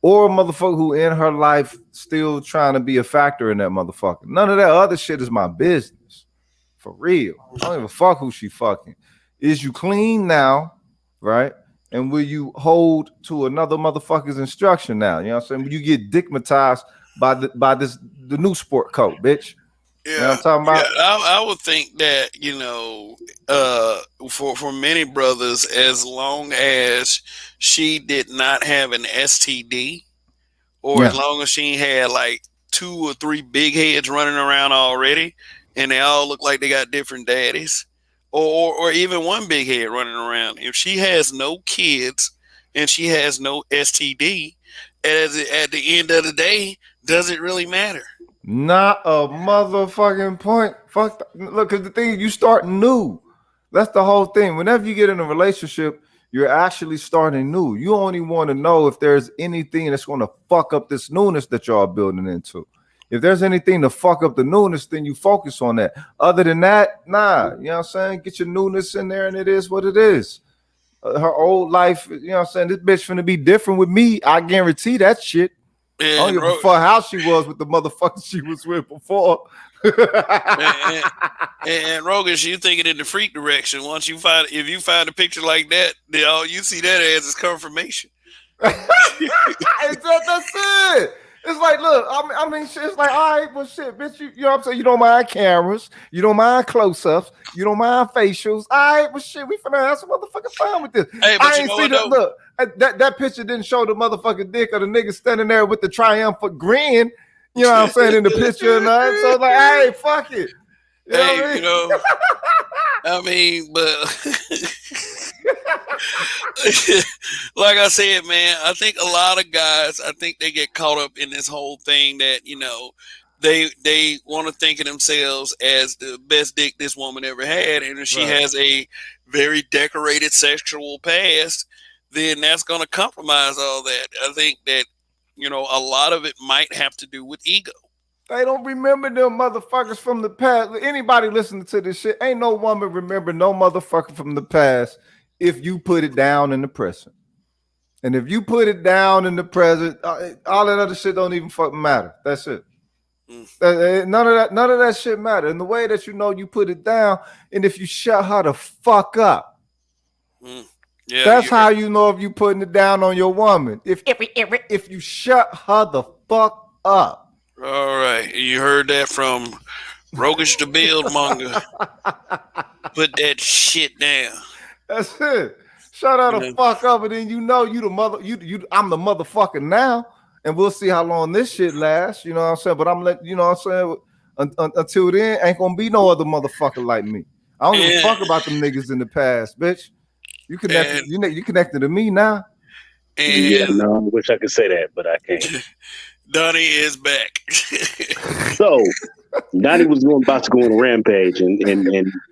or a motherfucker who in her life still trying to be a factor in that motherfucker. None of that other shit is my business. For real. I don't give a fuck who she fucking. Is you clean now, right? And will you hold to another motherfucker's instruction now? You know what I'm saying? Will you get digmatized by the new sport coat, bitch? You know what Yeah, I'm talking yeah. about? I would think that for many brothers, as long as she did not have an STD, or as Yeah. long as she had like two or three big heads running around already, and they all look like they got different daddies, or even one big head running around. If she has no kids and she has no STD, at the end of the day, does it really matter? Not a motherfucking point. Fuck. Look, because the thing is, you start new. That's the whole thing. Whenever you get in a relationship, you're actually starting new. You only want to know if there's anything that's going to fuck up this newness that y'all building into. If there's anything to fuck up the newness, then you focus on that. Other than that, nah. You know what I'm saying? Get your newness in there, and it is what it is. Her old life, you know what I'm saying? This bitch finna be different with me. I guarantee that shit. I don't And give a fuck how she was with the motherfucker she was with before. and, and Rogish, you thinking in the freak direction. Once you find, if you find a picture like that, then all you see that as is confirmation. That's it. It's like, look, I mean, shit, it's like, all right, well, shit, bitch, you know what I'm saying? You don't mind cameras, you don't mind close-ups, you don't mind facials. All right, well, shit, we finna have some motherfucking fun with this. Hey, but I you ain't know see what that. though? Look, that picture didn't show the motherfucking dick of the nigga standing there with the triumphant grin. You know what I'm saying in the picture and nothing. So it's like, hey, fuck it. You know what Hey, I mean? I mean, but like I said, man, I think a lot of guys, I think they get caught up in this whole thing that they want to think of themselves as the best dick this woman ever had, and if she Right. has a very decorated sexual past, then that's going to compromise all that. I think that a lot of it might have to do with ego. They don't remember them motherfuckers from the past. Anybody listening to this shit, ain't no woman remember no motherfucker from the past if you put it down in the present. And if you put it down in the present, all that other shit don't even fucking matter. That's it. Mm, None of that shit matter. And the way that you know you put it down, and if you shut her the fuck up, mm. Yeah, that's you heard. how you know if you putting it down on your woman. If you shut her the fuck up. All right, you heard that from Rogish the Build Monger. Put that shit down. That's it. Shut her You the know? fuck up, and then you know you the mother. You. I'm the motherfucker now, and we'll see how long this shit lasts. You know what I'm saying? But I'm letting you know what I'm saying. Until then, ain't gonna be no other motherfucker like me. I don't give a And fuck about them niggas in the past, bitch. You connected. and You connected to me now. Yeah, and no, I wish I could say that, but I can't. Donnie is back. So Donnie was about to go on a rampage, and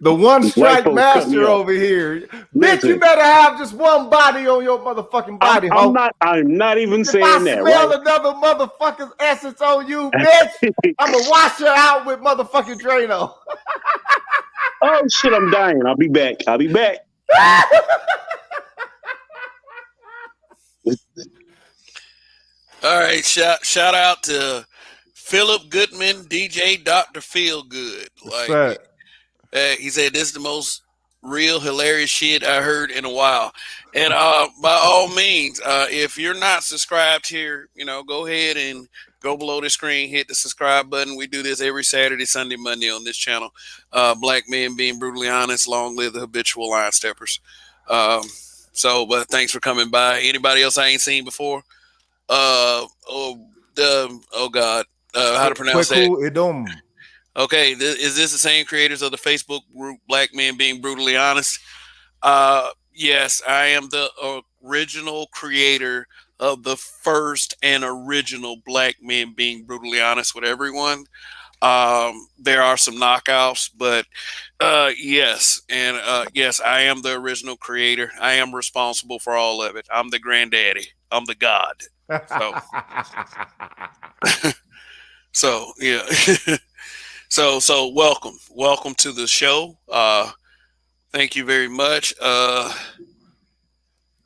The one white strike folks cut me master off. over here, bitch. You Listen, better have just one body on your motherfucking I'm body, I'm ho. not I'm not even If I saying that, right? smell another motherfucker's essence on you, bitch, I'm gonna wash her out with motherfucking Drano. Oh shit, I'm dying. I'll be back. I'll be back. All right, shout out to Philip Goodman, DJ Doctor Feelgood. Like Sad. he said, this is the most real hilarious shit I heard in a while. And by all means, if you're not subscribed here, go ahead and go below the screen, hit the subscribe button. We do this every Saturday, Sunday, Monday on this channel. Black men being brutally honest. Long live the habitual line steppers. But thanks for coming by. Anybody else I ain't seen before? Oh God, how to pronounce that? Kweku Idom. Okay, is this the same creators of the Facebook group Black Men Being Brutally Honest? Yes, I am the original creator of the first and original Black Men Being Brutally Honest with everyone. There are some knockouts, but yes, and yes, I am the original creator. I am responsible for all of it. I'm the granddaddy. I'm the god. So, so yeah. So welcome to the show. Thank you very much.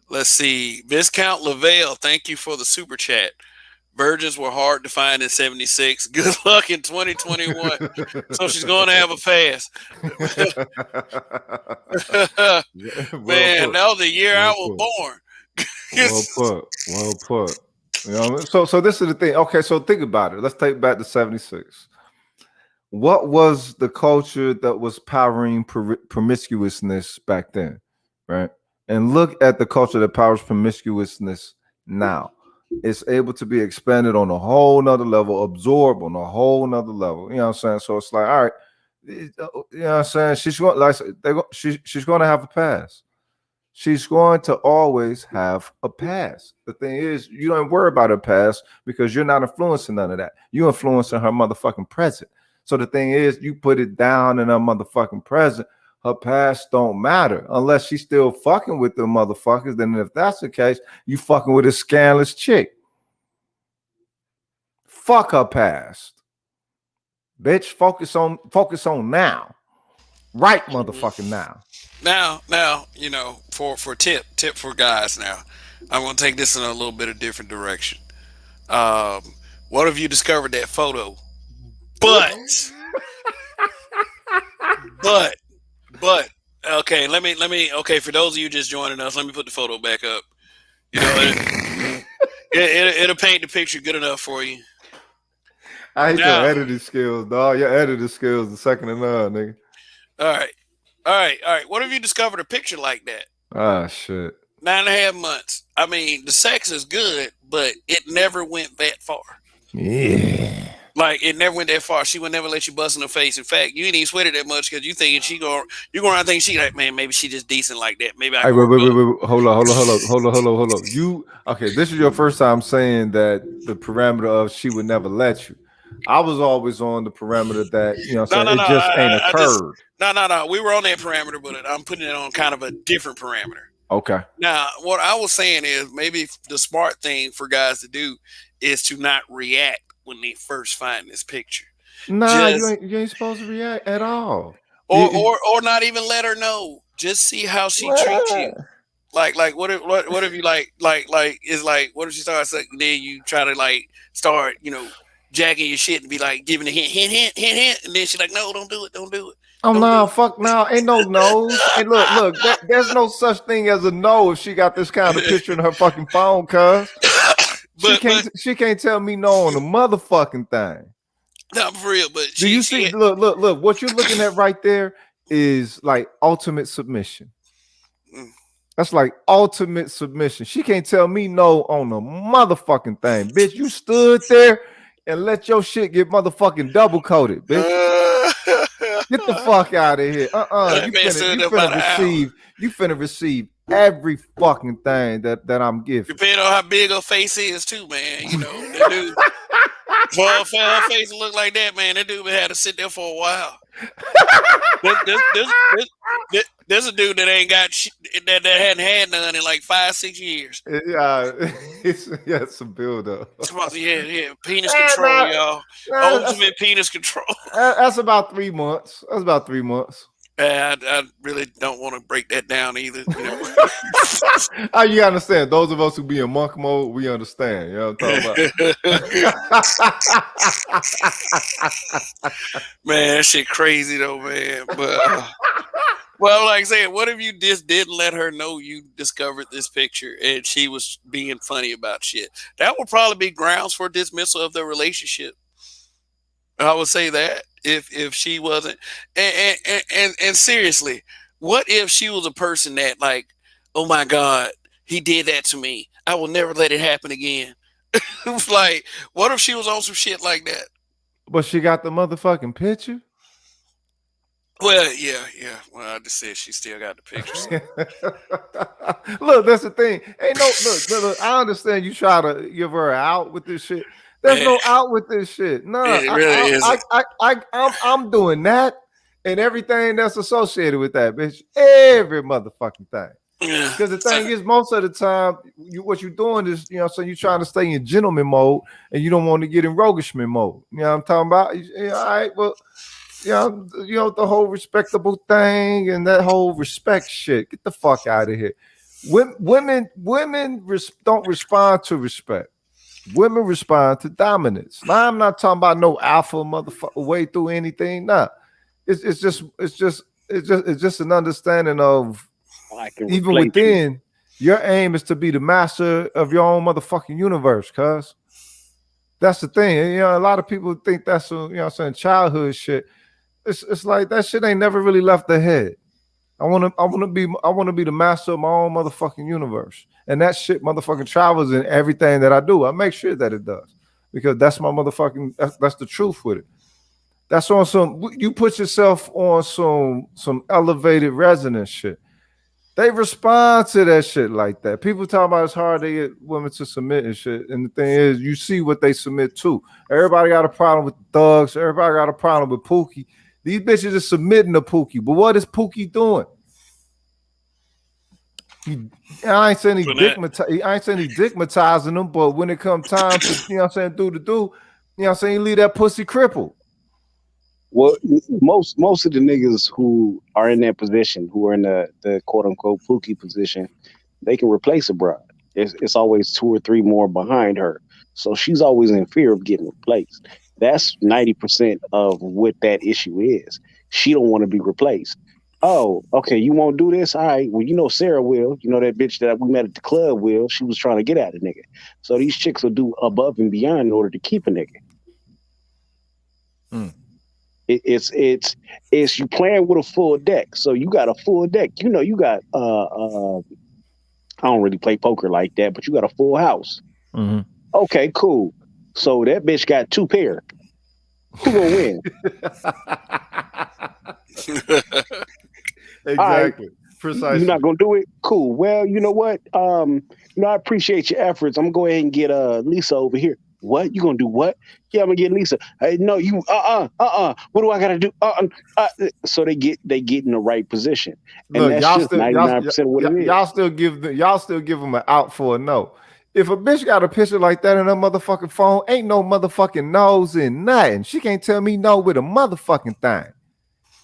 Let's see, Viscount Lavelle, thank you for the super chat. Virgins were hard to find in '76. Good luck in 2021. So she's going to have a fast. Well Man, put. that was the year I Well was put. born. Well put. Well put. You know, so this is the thing. Okay, so think about it. Let's take back to 76. What was the culture that was powering promiscuousness back then, right? And look at the culture that powers promiscuousness now. It's able to be expanded on a whole nother level, absorbed on a whole nother level. You know what I'm saying? So it's like, all right, you know what I'm saying? She's going like she's going to have a pass. She's going to always have a past. The thing is, you don't worry about her past because you're not influencing none of that. You're influencing her motherfucking present. So the thing is, you put it down in her motherfucking present. Her past don't matter unless she's still fucking with the motherfuckers. Then if that's the case, you fucking with a scandalous chick. Fuck her past, bitch. Focus on now, right, motherfucking now. Now, for tip for guys. Now, I'm gonna take this in a little bit of different direction. Um, what if you discovered that photo? But, but, but. Okay, Okay, for those of you just joining us, let me put the photo back up. You know, it'll paint the picture good enough for you. I hate your Now, editing skills, dog. Your editing skills the second to none, nigga. all right. What if you discovered a picture like that? Ah, shit. 9.5 months. I mean, the sex is good, but it never went that far. Yeah. Like it never went that far. She would never let you bust in her face. In fact, you ain't even sweat it that much because you thinking you going around thinking she like, man, maybe she just decent like that. Maybe I Hey, can work on. wait. Hold on. You okay? This is your first time saying that the parameter of she would never let you. I was always on the parameter that No, no, it no. just ain't I just occurred. no. We were on that parameter, but I'm putting it on kind of a different parameter. Okay. Now, what I was saying is maybe the smart thing for guys to do is to not react when they first find this picture. Nah, Just you ain't supposed to react at all. or not even let her know. Just see how she treats you. Like what if you like is like what if she starts sucking then you try to like start jacking your shit and be like giving a hint and then she's like no don't do it Oh don't do no, it. fuck no, ain't no no's. And look, there's no such thing as a no if she got this kind of picture in her fucking phone, cuz. but She can't tell me no on the motherfucking thing. not for real. But Do you see? Look. What you're looking at right there is like ultimate submission. Mm. That's like ultimate submission. She can't tell me no on the motherfucking thing, bitch. You stood there and let your shit get motherfucking double coated, bitch. Get the fuck out of here. That man stood there about an hour. You finna receive every fucking thing that I'm giving. Depending on how big her face is too, man. That dude for her face to look like that, man, that dude had to sit there for a while. There's a dude that ain't got that hadn't had none in like 5-6 years. Yeah, it's a build up. Yeah, penis control, y'all. Ultimate penis control. That's about 3 months. I really don't want to break that down either. Oh, you understand. Those of us who be in monk mode, we understand. You know what I'm talking about? Man, that shit crazy though, man. But well, like I said, what if you just didn't let her know you discovered this picture and she was being funny about shit? That would probably be grounds for dismissal of the relationship. I would say that if she wasn't, and seriously, what if she was a person that like, oh my god, he did that to me. I will never let it happen again. Like, what if she was on some shit like that? But she got the motherfucking picture. Well, yeah. Well, I just said she still got the pictures. Look, that's the thing. Ain't no look. I understand you try to give her out with this shit. There's no out with this shit. No, it really isn't. I'm doing that and everything that's associated with that, bitch. Every motherfucking thing. Yeah. Because the thing is, most of the time, what you're doing is, so you're trying to stay in gentleman mode and you don't want to get in roguishman mode. You know what I'm talking about? All right, well, the whole respectable thing and that whole respect shit. Get the fuck out of here. Women don't respond to respect. Women respond to dominance. Now I'm not talking about no alpha motherfucker way through anything. Nah, it's just an understanding of I can even replace you. within your aim is to be the master of your own motherfucking universe, cuz. That's the thing. A lot of people think that's saying childhood shit. It's like that shit ain't never really left their head. I wanna be the master of my own motherfucking universe. And that shit motherfucking travels in everything that I do. I make sure that it does. Because that's my motherfucking that's the truth with it. That's on some you put yourself on some elevated resonance shit. They respond to that shit like that. People talk about it's hard to get women to submit and shit. And the thing is, you see what they submit to. Everybody got a problem with thugs. Everybody got a problem with Pookie. These bitches are submitting to Pookie. But what is Pookie doing? I ain't saying he dickmatizing them, but when it comes time to, do the do, he leave that pussy crippled. Well, most of the niggas who are in that position, who are in the quote unquote Pookie position, they can replace a bride. It's always 2 or 3 more behind her, so she's always in fear of getting replaced. That's 90% of what that issue is. She don't want to be replaced. Oh, okay, you won't do this? All right. Well, Sarah will. That bitch that we met at the club will. She was trying to get at a nigga. So these chicks will do above and beyond in order to keep a nigga. Mm. It's you playing with a full deck. So you got a full deck. You got I don't really play poker like that, but you got a full house. Mm-hmm. Okay, cool. So that bitch got 2 pair. Who gonna win? Exactly. Right. Precisely. You're not gonna do it? Cool. Well, you know what? I appreciate your efforts. I'm gonna go ahead and get Lisa over here. What? You gonna do what? Yeah, I'm gonna get Lisa. Hey, no, you what do I gotta do? So they get in the right position. And Look, that's y'all just still 99% of what it is. y'all still give them an out for a no. If a bitch got a picture like that in her motherfucking phone, ain't no motherfucking no's in nothing. She can't tell me no with a motherfucking thing.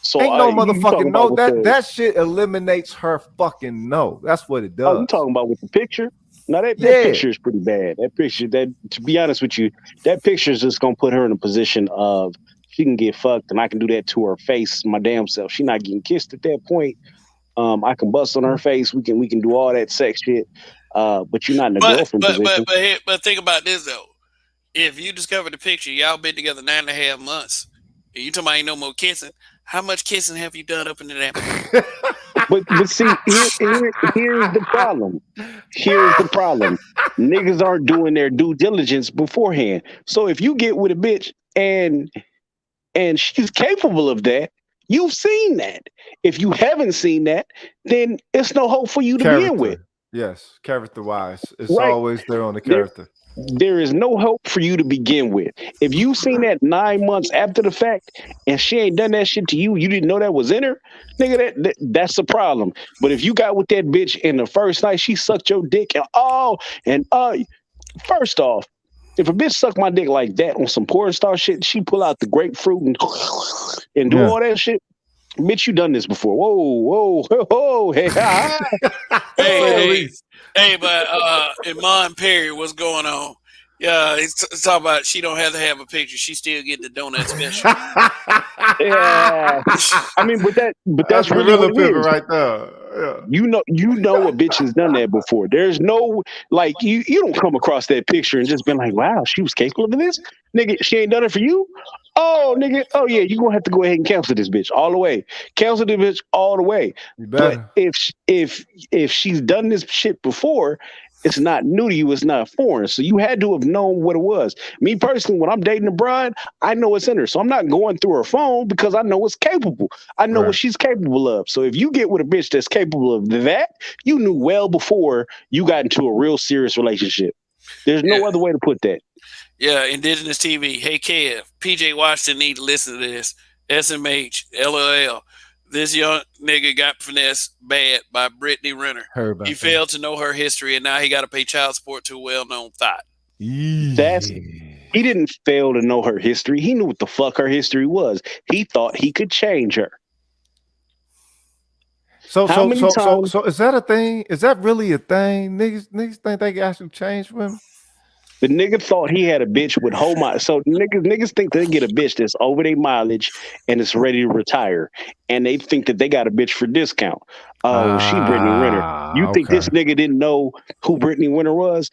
So ain't no you motherfucking no. about That shit eliminates her fucking no. That's what it does. you talking about with the picture? Now that picture is pretty bad. That picture, to be honest with you, that picture is just gonna put her in a position of she can get fucked, and I can do that to her face, my damn self. She not getting kissed at that point. I can bust on her face. We can do all that sex shit. But you're not in a girlfriend position. But think about this though. If you discover the picture, y'all been together 9.5 months, and you talking about ain't no more kissing. How much kissing have you done up into that point? But see, here's the problem. Here's the problem. Niggas aren't doing their due diligence beforehand. So if you get with a bitch and she's capable of that, you've seen that. If you haven't seen that, then it's no hope for you to begin with. Yes, character wise. It's right. always there on the character. There is no hope for you to begin with. If you seen that 9 months after the fact and she ain't done that shit to you, you didn't know that was in her, nigga, that's the problem. But if you got with that bitch in the first night, she sucked your dick and first off, if a bitch suck my dick like that on some porn star shit, she pull out the grapefruit and do all that shit. Bitch, you done this before. Whoa, hey, but Iman Perry, what's going on? Yeah, he's talking about she don't have to have a picture. She still get the donut special. Yeah, I mean, but that's really what it is right there. Yeah. You know a bitch has done that before. There's no you don't come across that picture and just been like, wow, she was capable of this, nigga. She ain't done it for you. Oh, nigga. Oh yeah, you gonna have to go ahead and cancel this bitch all the way. Cancel this bitch all the way. But if she's done this shit before, it's not new to you. It's not foreign. So you had to have known what it was. Me personally, when I'm dating a bride, I know it's in her. So I'm not going through her phone because I know it's capable. I know what she's capable of. So if you get with a bitch that's capable of that, you knew well before you got into a real serious relationship. There's no other way to put that. Yeah, Indigenous TV. Hey, Kev, PJ Washington need to listen to this. SMH, LOL. This young nigga got finessed bad by Brittany Renner. Heard He about that. failed to know her history, and now he got to pay child support to a well-known thought. That's Yeah. He didn't fail to know her history. He knew what the fuck her history was. He thought he could change her. So How so many so so times so is that a thing? Is that really a thing? Niggas think they can actually change women? the nigga thought he had a bitch with whole mileage? So niggas think they get a bitch that's over their mileage and is ready to retire, and they think that they got a bitch for discount. Oh, she Brittany Renner. You think Okay. this nigga didn't know who Brittany Renner was?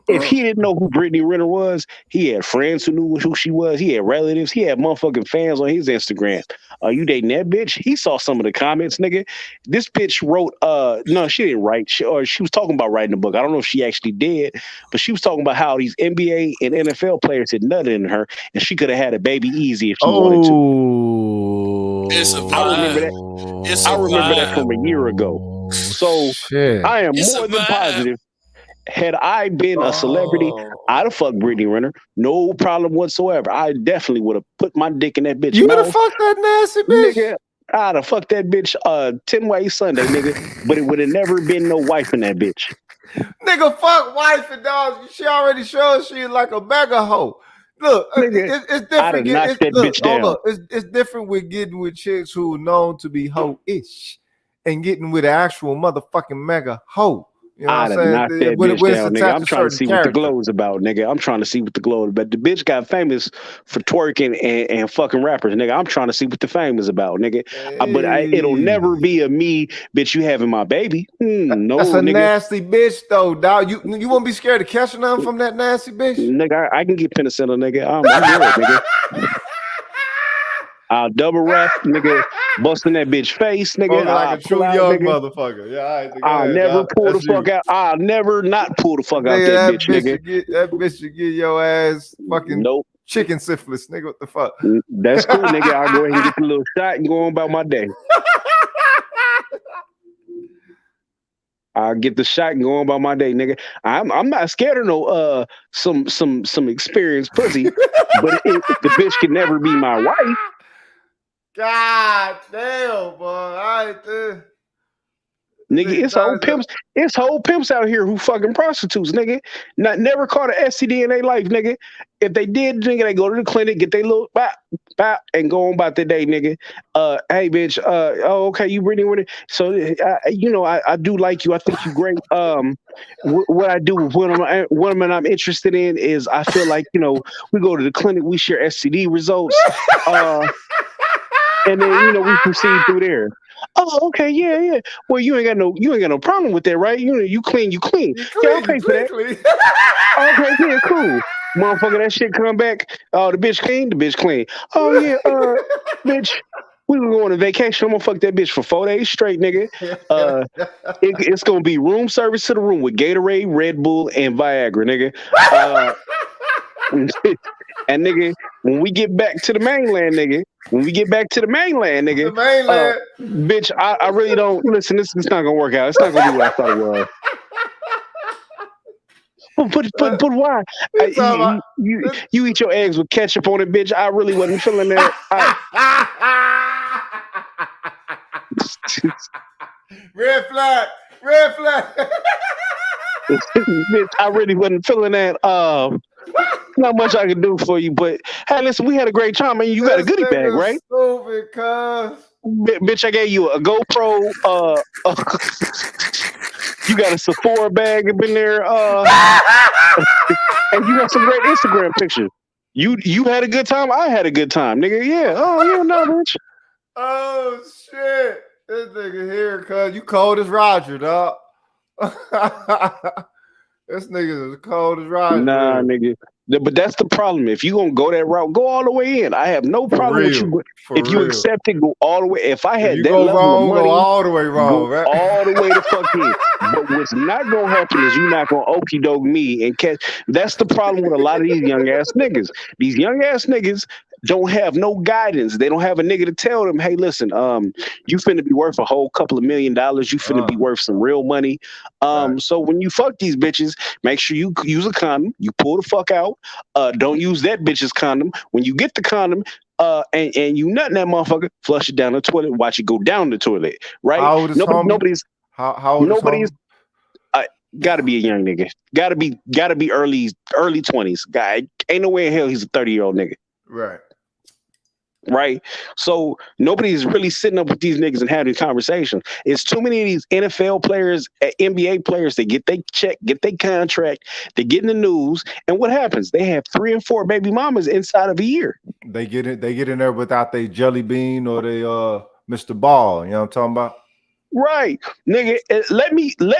If he didn't know who Brittany Renner was, he had friends who knew who she was. He had relatives. He had motherfucking fans on his Instagram. Are you dating that bitch? He saw some of the comments, nigga. This bitch wrote, no, she didn't write. She was talking about writing a book. I don't know if she actually did, but she was talking about how these NBA and NFL players had nutted in her, and she could have had a baby easy if she wanted to. It's a I remember vibe. that. It's a I remember that vibe. from a year ago. So Shit. I am It's a more than vibe. positive. Had I been a celebrity, I'd have fucked Brittany Renner. No problem whatsoever. I definitely would have put my dick in that bitch You would have mouth. fucked that nasty bitch? Nigga, I'd have fucked that bitch 10 ways Sunday, nigga. But it would have never been no wife in that bitch. Nigga, fuck wife and dogs. She already showed she like a mega hoe. Look, Nigga, it's I'd different. have knocked that Look, bitch hold down. up. It's different with getting with chicks who are known to be hoe-ish and getting with an actual motherfucking mega hoe. You know I'd what have I'm knocked saying? that When bitch it's down, nigga. attached I'm to trying to certain see what the character. glow is about, nigga. I'm trying to see what the glow is about. The bitch got famous for twerking and fucking rappers, nigga. I'm trying to see what the fame is about, nigga. It'll never be a me, bitch, you having my baby. No, That's a nigga. nasty bitch, though, dog. You won't be scared to catch nothing from that nasty bitch? Nigga, I can get penicillin, nigga. I'm good, nigga. I'll double rap, nigga, busting that bitch face, nigga. Spoken like I'll a pull true out, young nigga. motherfucker. Yeah, all right, go I'll ahead, never dog. pull the That's fuck you. out. I'll never not pull the fuck out Nigga, that bitch, nigga. that bitch should get your ass fucking Nope. chicken syphilis, nigga. What the fuck? That's cool, nigga. I'll go ahead and get the little shot and go on about my day. I'll get the shot and go on about my day, nigga. I'm not scared of no some experienced pussy, but the bitch can never be my wife. God damn, boy. All right, there. Nigga, it's whole pimps out here who fucking prostitutes, nigga. Never caught an STD in their life, nigga. If they did, nigga, they go to the clinic, get their little bop, bop, and go on about their day, nigga. Hey, bitch. Oh, okay, you Brittany with it. So, I do like you. I think you great. What I do with women I'm interested in is I feel like we go to the clinic, we share STD results, and then we proceed through there. Oh, okay, yeah. Well, you ain't got no problem with that, right? You clean. You Yeah, I'll clean, pay for that. Okay, yeah, cool. Motherfucker, that shit come back. Oh, the bitch clean. Oh yeah, bitch. We were going on vacation. I'm gonna fuck that bitch for 4 days straight, nigga. It's gonna be room service to the room with Gatorade, Red Bull, and Viagra, nigga. And nigga, when we get back to the mainland, nigga, The mainland. bitch, I really don't listen. This is not gonna work out. It's not gonna be what I thought it was. But why? You talking about- You eat your eggs with ketchup on it, bitch. I really wasn't feeling that. Red flag. Bitch, I really wasn't feeling that. Not much I can do for you, but hey, listen, we had a great time, and you got a goodie bag, right? Stupid, cuz. Bitch, I gave you a GoPro. You got a Sephora bag up in there, and you got some great Instagram pictures. You had a good time. I had a good time, nigga. Yeah. Oh yeah, no, bitch. Oh shit. This nigga here, cuz you cold as Roger, dog. This nigga is cold as Roger. Nah, nigga. But that's the problem. If you gonna go that route, go all the way in. I have no problem with you. If you accept it, go all the way. If I had that level of money, go all the way wrong, right? All the way to fuck in. But what's not gonna happen is you're not gonna okey doke me and catch. That's the problem with a lot of these young ass niggas. These young ass niggas don't have no guidance. They don't have a nigga to tell them, hey, listen, you finna be worth a whole couple of $1 million. You finna be worth some real money. So when you fuck these bitches, make sure you use a condom. You pull the fuck out. Don't use that bitch's condom. When you get the condom, and you nut in that motherfucker, flush it down the toilet, watch it go down the toilet, right? How old is homie? Nobody's How old is nobody's homie? got to be a young nigga. Got to be early 20s. Guy, ain't no way in hell he's a 30-year-old nigga, Right. right? So nobody's really sitting up with these niggas and having conversations. It's too many of these NFL players, NBA players, they get their check, get their contract, they get in the news, and what happens? They have 3 and 4 baby mamas inside of a year. They get in there without they jelly bean or they Mr. Ball. You know what I'm talking about? Right, nigga. Let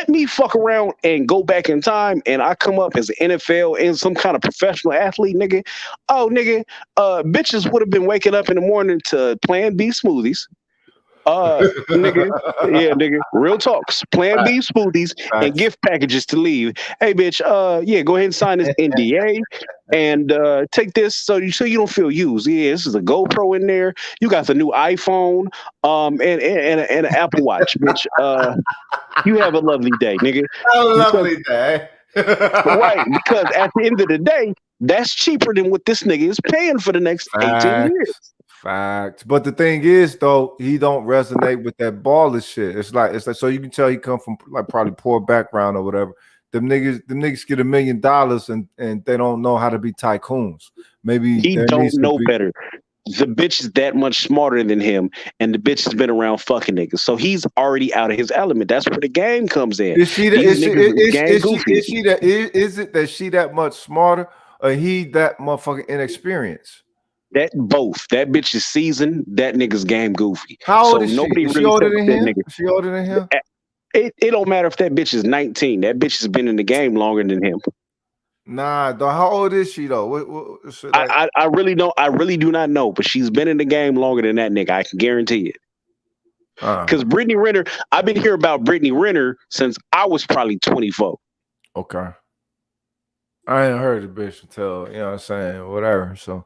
me fuck around and go back in time, and I come up as an NFL and some kind of professional athlete, nigga. Oh, nigga, bitches would have been waking up in the morning to Plan B smoothies. Nigga, yeah, nigga. Real talks. Plan B smoothies and Facts. gift packages to leave. Hey, bitch. Yeah, go ahead and sign this NDA and take this so you don't feel used. Yeah, this is a GoPro in there. You got the new iPhone, and an Apple Watch, bitch. You have a lovely day, nigga. Have a Because, lovely day. right, because at the end of the day, that's cheaper than what this nigga is paying for the next 18 years. Facts. But the thing is, though, he don't resonate with that baller shit. It's like so you can tell he come from like probably poor background or whatever. Them niggas get $1 million and they don't know how to be tycoons. Maybe He there don't needs to know be better. The bitch is that much smarter than him, and the bitch has been around fucking niggas, so he's already out of his element. That's where the game comes in. Is she that These is she niggas is gang is she goofy. is she that is it that she that much smarter or he that motherfucking inexperienced? That both. That bitch is seasoned. That nigga's game goofy. How So old is she? nobody Is she really older fucks than that him? nigga. Is she older than him? It don't matter if that bitch is 19. That bitch has been in the game longer than him. Nah, though. How old is she though? Like, I really don't. I really do not know, but she's been in the game longer than that nigga. I can guarantee it. Because Brittany Renner, I've been hearing about Brittany Renner since I was probably 24. Okay. I ain't heard the bitch until, you know what I'm saying, whatever. So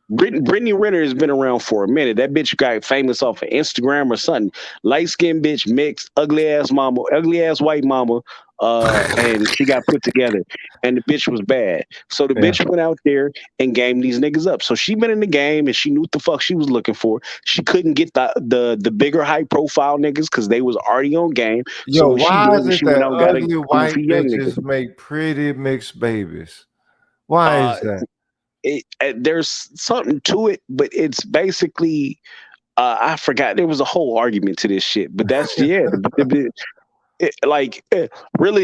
Brittany Renner has been around for a minute. That bitch got famous off of Instagram or something. Light skinned bitch, mixed, ugly ass mama, ugly ass white mama, and she got put together. And the bitch was bad. So the yeah. bitch went out there and gamed these niggas up. So she been in the game and she knew what the fuck she was looking for. She couldn't get the bigger high profile niggas because they was already on game. Yo, So what she why did is was it she went that out and got a ugly white goofy young nigga. bitches make pretty mixed babies? Why is that? There's something to it, but it's basically I forgot there was a whole argument to this shit, but that's really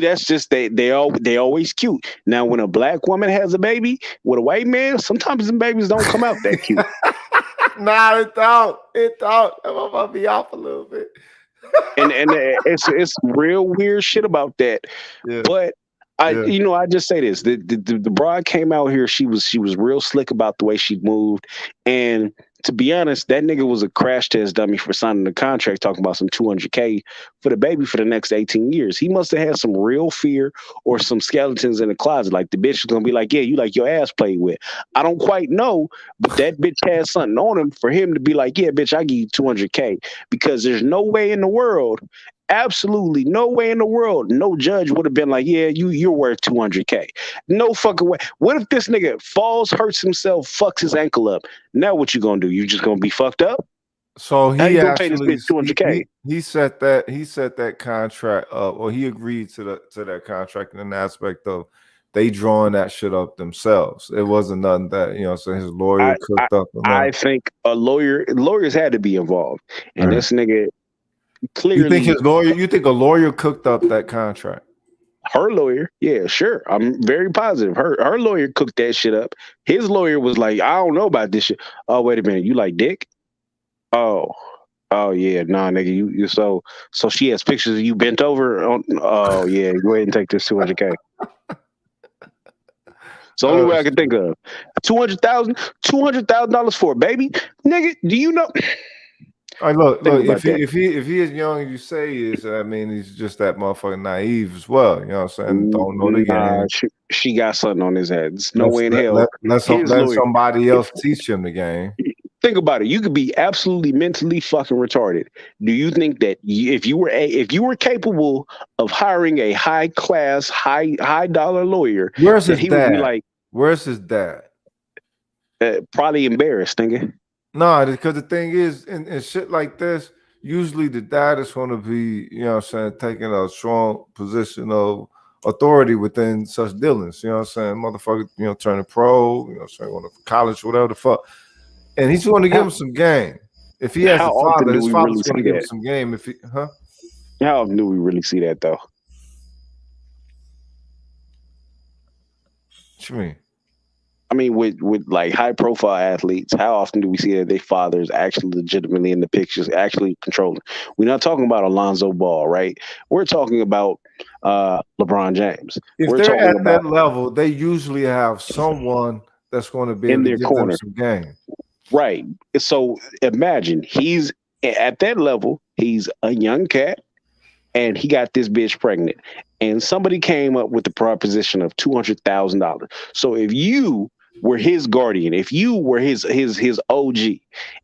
that's just they always cute. Now when a black woman has a baby with a white man, sometimes them babies don't come out that cute. Nah, it don't. I'm gonna be off a little bit. and it's real weird shit about that. Yeah. But I just say this: the broad came out here. She was real slick about the way she moved, and to be honest, that nigga was a crash test dummy for signing the contract, talking about some $200K for the baby for the next 18 years. He must have had some real fear or some skeletons in the closet. Like the bitch is gonna be like, yeah, you like your ass played with. I don't quite know, but that bitch has something on him for him to be like, yeah, bitch, I give you $200K, because there's no way in the world. Absolutely no way in the world no judge would have been like, yeah, you're worth $200K. No fucking way. What if this nigga falls, hurts himself, fucks his ankle up? Now what you gonna do? You just gonna be fucked up? So How he you gonna pay this actually bitch $200K? he set that contract up, or he agreed to that contract in an aspect of they drawing that shit up themselves. It wasn't nothing that, you know, so his lawyer cooked up. I think lawyers had to be involved, and this nigga clearly. You think a lawyer cooked up that contract? Her lawyer, yeah, sure. I'm very positive. Her lawyer cooked that shit up. His lawyer was like, I don't know about this shit. Oh, wait a minute, you like dick? Oh yeah, nah, nigga, you so she has pictures of you bent over on. Oh yeah, go ahead and take this $200K. It's the only way I can think of. $200,000 for a baby, nigga. Do you know? All right, look. If he is young as you say he is, I mean, he's just that motherfucking naive as well. You know what I'm saying? Don't know the game. She got something on his head. There's no way in hell. Let somebody else teach him the game. Think about it. You could be absolutely mentally fucking retarded. Do you think that if you were capable of hiring a high class, high dollar lawyer, where's his dad? Would be like, where's his dad? Probably embarrassed, nigga. No, because the thing is, in shit like this, usually the dad is going to be, you know what I'm saying, taking a strong position of authority within such dealings. You know what I'm saying? Motherfucker, you know, turning pro, you know what I'm saying, going to college, whatever the fuck. And he's going to give How him some game. If he has how a often father, do his we father's really going to see give him that? some game. If he, huh? How often do we really see that though? What you mean? I mean, with like high profile athletes, how often do we see that their fathers actually legitimately in the pictures, actually controlling? We're not talking about Alonzo Ball, right? We're talking about LeBron James. If We're they're talking at that about level, they usually have someone that's going to be in able to their give them corner, some game. right? So imagine he's at that level. He's a young cat, and he got this bitch pregnant. And somebody came up with the proposition of $200,000. So if you were his guardian, if you were his OG,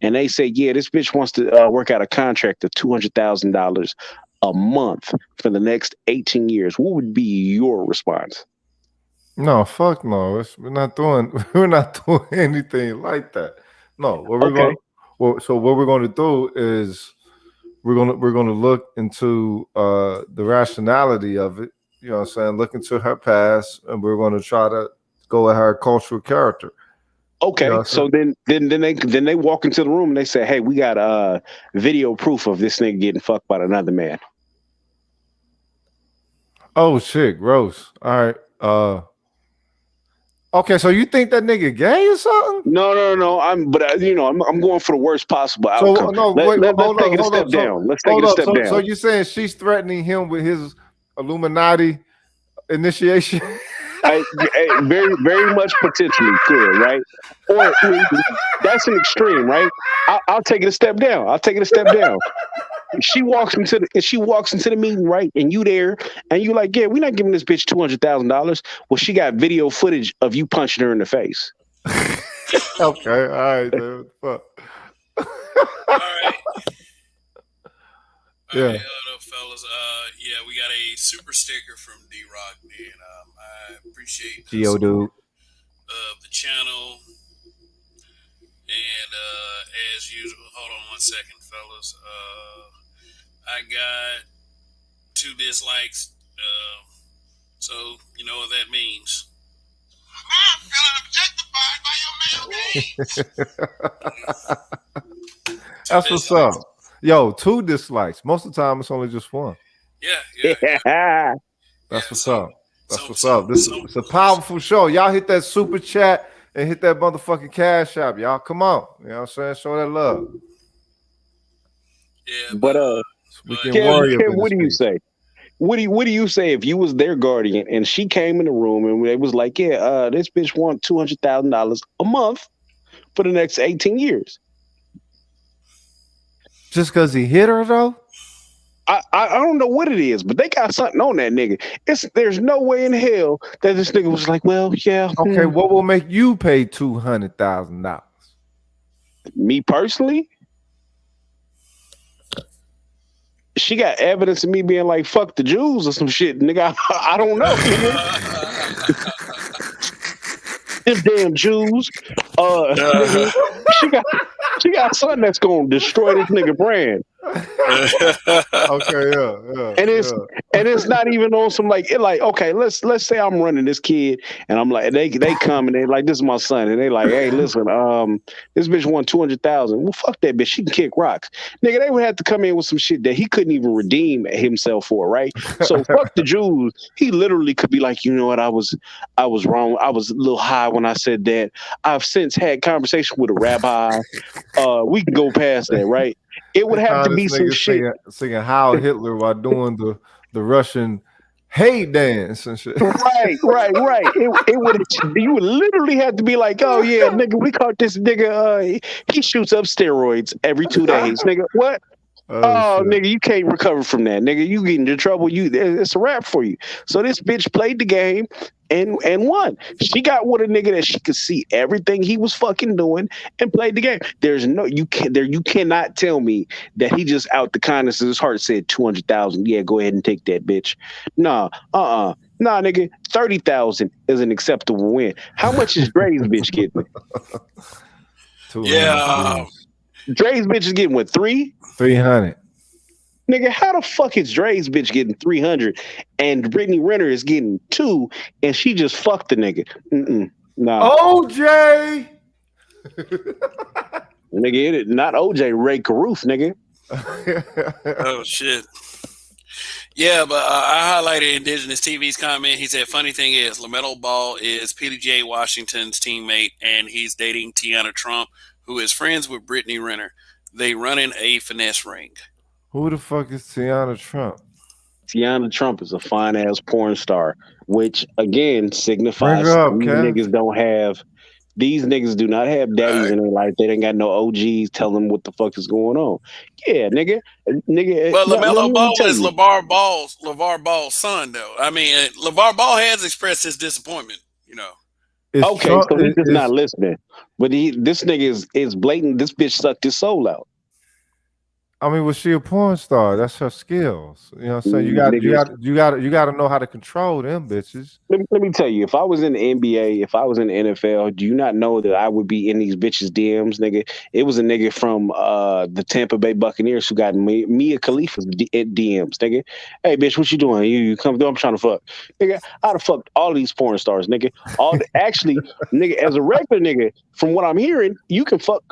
and they say, yeah, this bitch wants to work out a contract of $200,000 a month for the next 18 years, what would be your response? No, fuck no. We're not doing we're not doing anything like that. No, what we're going Okay, so what we're going to do is we're going to look into the rationality of it. You know what I'm saying? Look into her past, and we're going to try to go at her cultural character. You know okay. what I'm So saying? then they walk into the room and they say, hey, we got video proof of this nigga getting fucked by another man. Oh shit, gross. All right. Okay, so you think that nigga gay or something? No, no, no. I'm going for the worst possible So outcome. no, Let, wait, let let's hold take up, it a hold up. step So down. Let's take it hold a up. step So down. you saying she's threatening him with his Illuminati initiation? Very, very much potentially could, right? Or that's an extreme, right? I'll take it a step down. I'll take it a step down. She walks into the meeting, right? And you there, and you like, yeah, we're not giving this bitch $200,000. Well, she got video footage of you punching her in the face. Okay, all right, dude. Fuck. All right. All Yeah. right, fellas. Yeah, we got a super sticker from D Rock, man. I appreciate the Geo dude. support of the channel, and as usual, hold on one second, fellas. I got 2 dislikes, so you know what that means. I'm feeling objectified by your male gaze. Two That's what's up. dislikes. Yo, 2 dislikes. Most of the time, it's only just one. Yeah, yeah, yeah, Yeah. yeah. That's what's So, up. That's so, what's so, up. This is so. it's a powerful show. Y'all hit that super chat and hit that motherfucking cash app. Y'all come on. You know what I'm saying? Show that love. Yeah, but But So go we ahead, can Kev, worry up Kev, in what this do you piece. say? What do you say if you was their guardian and she came in the room and they was like, yeah, this bitch want $200,000 a month for the next 18 years? Just because he hit her though? I don't know what it is, but they got something on that nigga. There's no way in hell that this nigga was like, well, yeah, Okay, what will make you pay $200,000? me personally, she got evidence of me being like, fuck the Jews or some shit, nigga. I don't know, nigga. Them damn Jews. Nigga, she got she got something that's gonna destroy this nigga brand. Okay, And it's yeah. and it's not even on some like it like okay let's say I'm running this kid and I'm like they come and they like this is my son and they like hey listen this bitch won 200,000. Well, fuck that bitch, she can kick rocks, nigga. They would have to come in with some shit that he couldn't even redeem himself for, right? So fuck the Jews. He literally could be like, you know what, I was wrong, I was a little high when I said that. I've since had conversation with a rabbi. We can go past that, right? It They would have to found this be some nigga shit. singing Heil Hitler while doing the Russian hate dance and shit. Right. It would you would literally have to be like, oh yeah, nigga, we caught this nigga. He shoots up steroids every 2 days, nigga. What? Oh Oh, shit. nigga, you can't recover from that, nigga. You get into trouble. It's a wrap for you. So this bitch played the game and won. She got with a nigga that she could see everything he was fucking doing and played the game. There's no you cannot tell me that he just out the kindness of his heart said 200,000. Yeah, go ahead and take that, bitch. Nah, nah, nigga. 30,000 is an acceptable win. How much is Dre's bitch getting? 200 yeah, G's. Dre's bitch is getting what, 300. Nigga, how the fuck is Dre's bitch getting 300 and Brittany Renner is getting 2 and she just fucked the nigga? Nah. OJ. Nigga, not OJ, Ray Caruth, nigga. Oh shit. Yeah, but I highlighted Indigenous TV's comment. He said, funny thing is, LaMelo Ball is PJ Washington's teammate, and he's dating Tiana Trump, who is friends with Brittany Renner. They run in a finesse ring. Who the fuck is Tiana Trump? Tiana Trump is a fine ass porn star, which again signifies Bring her up, these Kev. niggas don't have. These niggas do not have daddies in their life. They ain't got no OGs telling them what the fuck is going on. Yeah, nigga. But LaMelo Ball is you. LeVar Ball's son, though. I mean, LeVar Ball has expressed his disappointment, you know. Okay, so he's just not listening. But this nigga is blatant. This bitch sucked his soul out. I mean, was she a porn star? That's her skills. You know what I'm saying? You got to know how to control them bitches. Let me tell you, if I was in the NBA, if I was in the NFL, do you not know that I would be in these bitches' DMs, nigga? It was a nigga from the Tampa Bay Buccaneers who got Mia Khalifa's DMs, nigga. Hey, bitch, what you doing? You come through? I'm trying to fuck, nigga. I'd have fucked all these porn stars, nigga. Actually, nigga, as a regular nigga, from what I'm hearing, you can fuck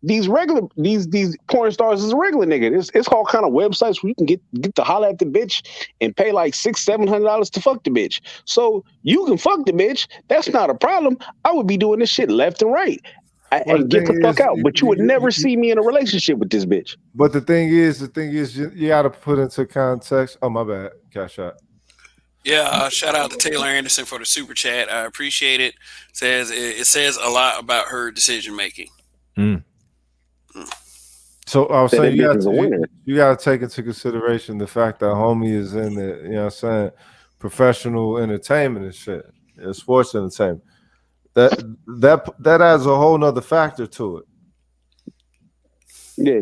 these porn stars is a regular nigga. It's all kind of websites where you can get to holler at the bitch and pay like $600-700 to fuck the bitch. So you can fuck the bitch. That's not a problem. I would be doing this shit left and right. And get the fuck out. But you would never see me in a relationship with this bitch. But the thing is, you got to put into context. Oh, my bad. Cash out. Yeah, shout out to Taylor Anderson for the super chat. I appreciate it. It says a lot about her decision making. So I was saying you got to take into consideration the fact that homie is in the, you know what I'm saying, professional entertainment and shit, sports entertainment. That adds a whole nother factor to it. Yeah,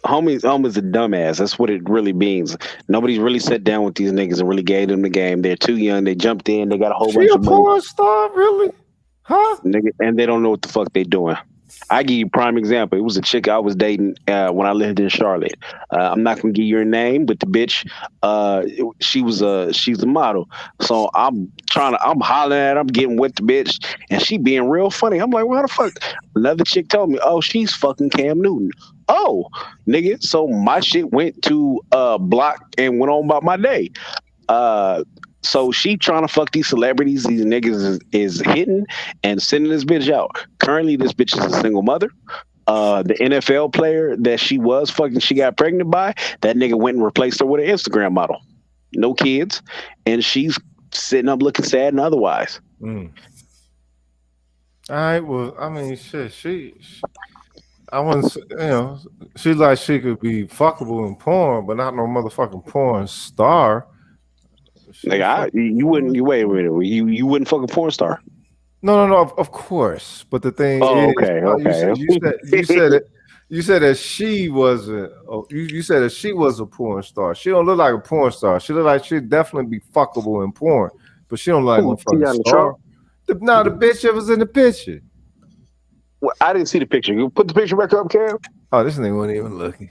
homie's a dumbass. That's what it really means. Nobody's really sat down with these niggas and really gave them the game. They're too young. They jumped in. They got a whole bunch of money. Porn star, really? Huh? Nigga, and they don't know what the fuck they doing. I give you a prime example. It was a chick I was dating when I lived in Charlotte. I'm not gonna give you her name, but the bitch, she's a model. So I'm hollering at her, I'm getting with the bitch, and she being real funny. I'm like, what the fuck? Another chick told me, oh, she's fucking Cam Newton. Oh, nigga. So my shit went to block and went on about my day. So she trying to fuck these celebrities. These niggas is hitting and sending this bitch out. Currently, this bitch is a single mother. The NFL player that she was fucking, she got pregnant by, that nigga went and replaced her with an Instagram model. No kids. And she's sitting up looking sad and otherwise. All right. Well, I mean, shit, I wouldn't say, you know, she like she could be fuckable in porn, but not no motherfucking porn star. Like you wouldn't. Wait a minute. You wouldn't fuck a porn star? No. Of course. But the thing is, okay. You said that she wasn't. You said that she was a porn star. She don't look like a porn star. She look like she'd definitely be fuckable in porn, but she don't look like no fucking star. The bitch that was in the picture. Well, I didn't see the picture. You put the picture back up, Cam. Oh, this nigga wasn't even looking.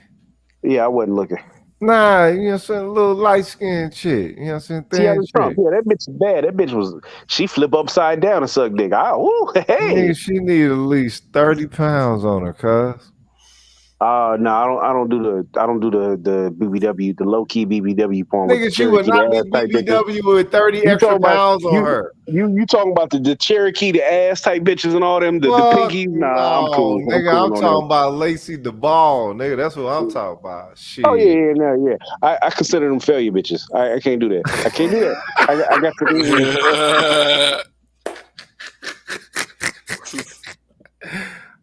Yeah, I wasn't looking. Nah, you know what I'm saying? A little light-skinned chick. You know what I'm saying? Yeah, that bitch is bad. That bitch she flip upside down and suck dick. Hey. Nigga, she need at least 30 pounds on her, cuz. No, I don't do the BBW, the low key BBW porn. Nigga, she would not be BBW with 30 extra pounds on her. You talking about the Cherokee, the ass type bitches and all them, the piggies? Nah, I'm cool. Nigga, I'm talking about Lacey Duvall. Nigga, that's what I'm talking about. Shit. Oh yeah. I consider them failure bitches. I can't do that. I can't do that. I got to.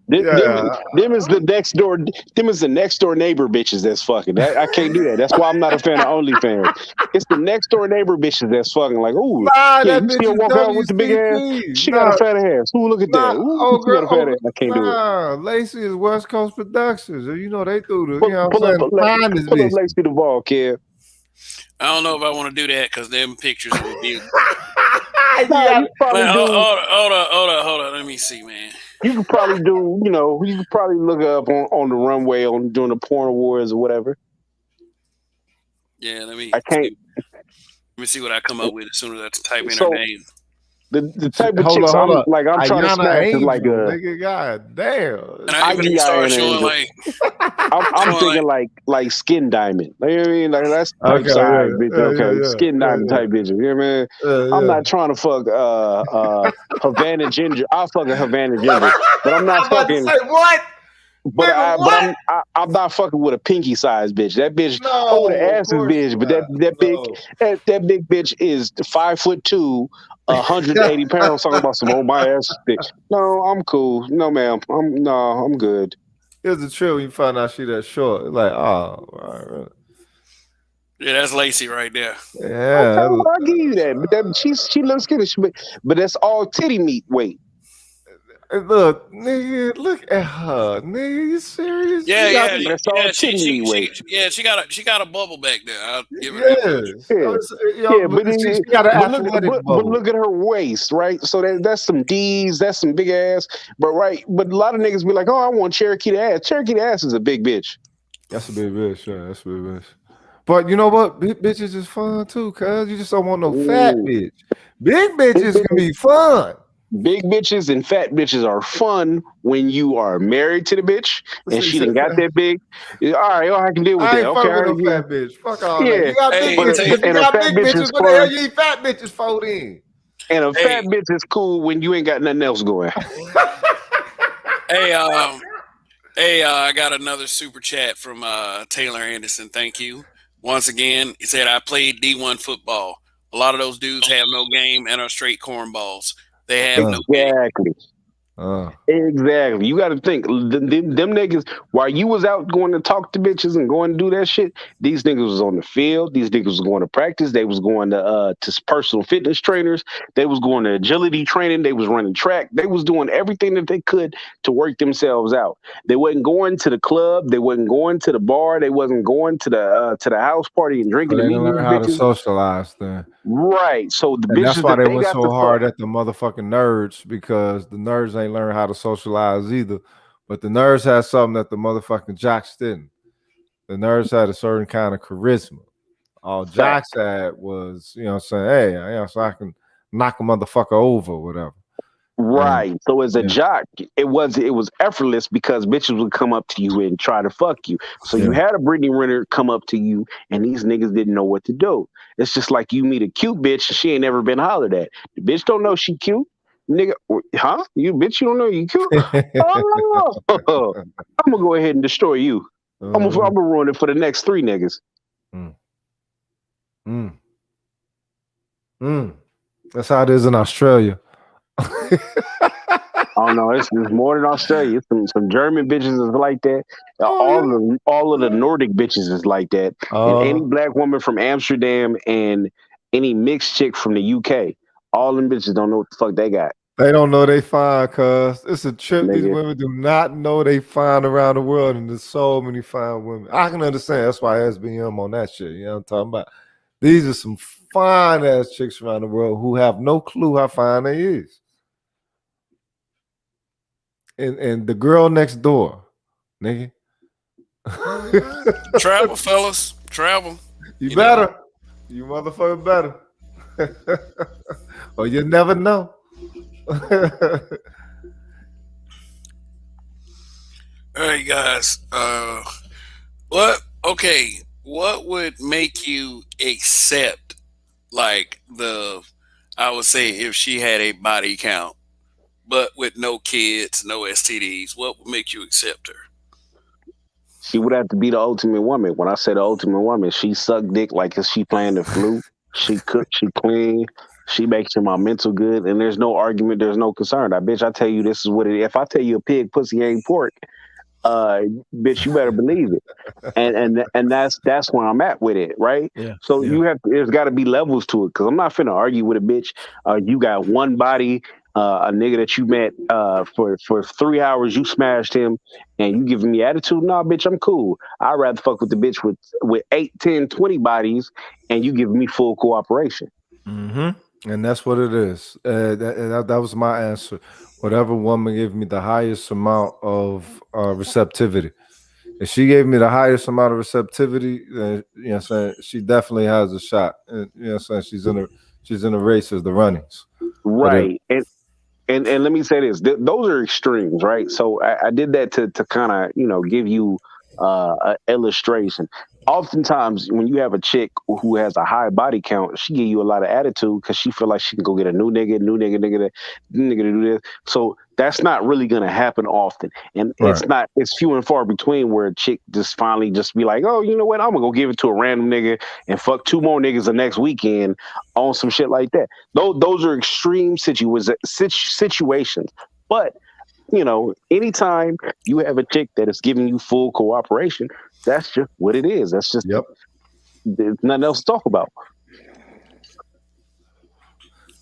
Them is the next door. Them is the next door neighbor bitches that's fucking. I can't do that. That's why I'm not a fan of OnlyFans. It's the next door neighbor bitches that's fucking. Like, ooh, you still walk out with the big ass. She got a fat ass. Ooh, look at that. Ooh, she got a fat ass. I can't do it. Lacey is West Coast Productions. You know they do the. You know what I'm saying? Pull up Lacey Duvall, kid. I don't know if I want to do that because them pictures will be. Hold on. Let me see, man. You could probably do, you could probably look her up on the runway on during the porn awards or whatever. Yeah, I can't. let me see what I come up with as soon as I type in her So name. the type of Hold chicks on, hold on. I'm trying to Ayana smash is like Angel, a nigga. God damn. And I even need to start Ayana showing Angel. like I'm showing thinking like like skin diamond. You know what I mean? Like that's the type Okay, size, yeah, bitch. yeah, yeah, Okay, yeah, skin yeah, diamond yeah, type bitch. You know what I mean? I'm yeah, not trying to fuck Havana Ginger. I'll fuck a Havana yeah. Ginger, but I'm not I'm about to fucking. say what? Nigga, But what? I'm not fucking with a pinky size bitch. That bitch, oh, the No, of ass is course big, but not. No. that big bitch is 5'2", 180 pounds. Talking about some, oh, my ass is big. No, I'm cool. No, ma'am. I'm good. Here's the trick when you find out she that short. Like, oh, all right. yeah, that's Lacey right there. Okay, Yeah. well, I'll give you that. But she looks good. But that's all titty meat weight. Look, nigga, look at her. Nigga, you serious? Yeah, You got yeah, That's all yeah. titty meat weight. She got a bubble back there. I'll give her that much. yes. Yeah. Yo, But she got an look athletic but bubble. look at her waist, right? So that's some D's, that's some big ass. But a lot of niggas be like, oh, I want Cherokee the ass. Cherokee the ass is a big bitch. That's a big bitch, yeah. That's a big bitch. But you know what? Big bitches is fun too, cuz you just don't want no fat Ooh. bitch. Big Big bitches can bitches, be fun. big bitches and fat bitches are fun when you are married to the bitch and She she said, done got that big. All right, I can deal with I that. ain't Okay, fucking all with no right, yeah. fat bitch. Fuck all that. Yeah. You got big Hey, But bitches. If you and a got fat big bitch is bitches, what the hell fun. you eat fat bitches for then? And a fat hey, bitch is cool when you ain't got nothing else going. hey, I got another super chat from Taylor Anderson. Thank you once again. He said I played D1 football. A lot of those dudes have no game and are straight cornballs. They have no game. Exactly. Uh, Exactly. You got to think them niggas. While you was out going to talk to bitches and going to do that shit, these niggas was on the field. These niggas was going to practice. They was going to personal fitness trainers. They was going to agility training. They was running track. They was doing everything that they could to work themselves out. They wasn't going to the club. They wasn't going to the bar. They wasn't going to the house party and so drinking they and didn't meeting learn these how to bitches. socialize then. Right. So the And that's bitches why that they they went got to so fuck. hard at the motherfucking nerds because the nerds ain't learned how to socialize either. But the nerds had something that the motherfucking jocks didn't. The nerds had a certain kind of charisma. All Fact. jocks had was, you know, saying, hey, so I can knock a motherfucker over or whatever. And Right. So as a yeah, jock, it was effortless because bitches would come up to you and try to fuck you. So you yeah. had a Brittany Renner come up to you, and these niggas didn't know what to do. It's just like you meet a cute bitch and she ain't never been hollered at. The bitch don't know she cute. Nigga, huh? You bitch, you don't know you cute? Oh, I'm gonna go ahead and destroy you. I'm gonna ruin it for the next three niggas. Mm, mm, mm. That's how it is in Australia. Oh no, it's more than Australia. It's some German bitches is like that. Oh yeah. All of the Nordic bitches is like that. And any black woman from Amsterdam and any mixed chick from the UK, all them bitches don't know what the fuck they got, They don't know they fine, cuz it's a trip. These nigga. women do not know they fine around the world, and there's so many fine women. I can understand. That's why SBM on that shit. You know what I'm talking about? These are some fine ass chicks around the world who have no clue how fine they is. And the girl next door, nigga. Travel, fellas, travel. You You know. better. You motherfucker better. Or you never know. All right, guys. What? Okay. What would make you accept, like I would say, if she had a body count, but with no kids, no STDs, what would make you accept her? She would have to be the ultimate woman. When I say the ultimate woman, she suck dick like if she playing the flute. She cook, she clean, she makes sure my mental good, and there's no argument, there's no concern. I tell you this is what it is. If I tell you a pig pussy ain't pork, uh, bitch, you better believe it. And that's where I'm at with it, right? Yeah, So yeah. there's got to be levels to it because I'm not finna argue with a bitch. You got one body, a nigga that you met for 3 hours, you smashed him, and you giving me attitude. Nah, bitch, I'm cool. I'd rather fuck with the bitch with 8, 10, 20 bodies, and you giving me full cooperation. Mm-hmm. And that's what it is. That was my answer. whatever woman gave me the highest amount of receptivity. If she gave me the highest amount of receptivity, then you know what I'm saying, she definitely has a shot. And, you know what I'm saying, she's in the race as the runnings. But if Right. And let me say this: those are extremes, right? So I did that to kind of give you an illustration. Oftentimes, when you have a chick who has a high body count, she give you a lot of attitude because she feel like she can go get a new nigga to do this. So that's not really gonna happen often, and right. it's few and far between where a chick just finally just be like, oh, you know what, I'm gonna go give it to a random nigga and fuck two more niggas the next weekend on some shit like that. Those are extreme situations. But anytime you have a chick that is giving you full cooperation, that's just what it is. That's just Yep. there's nothing else to talk about.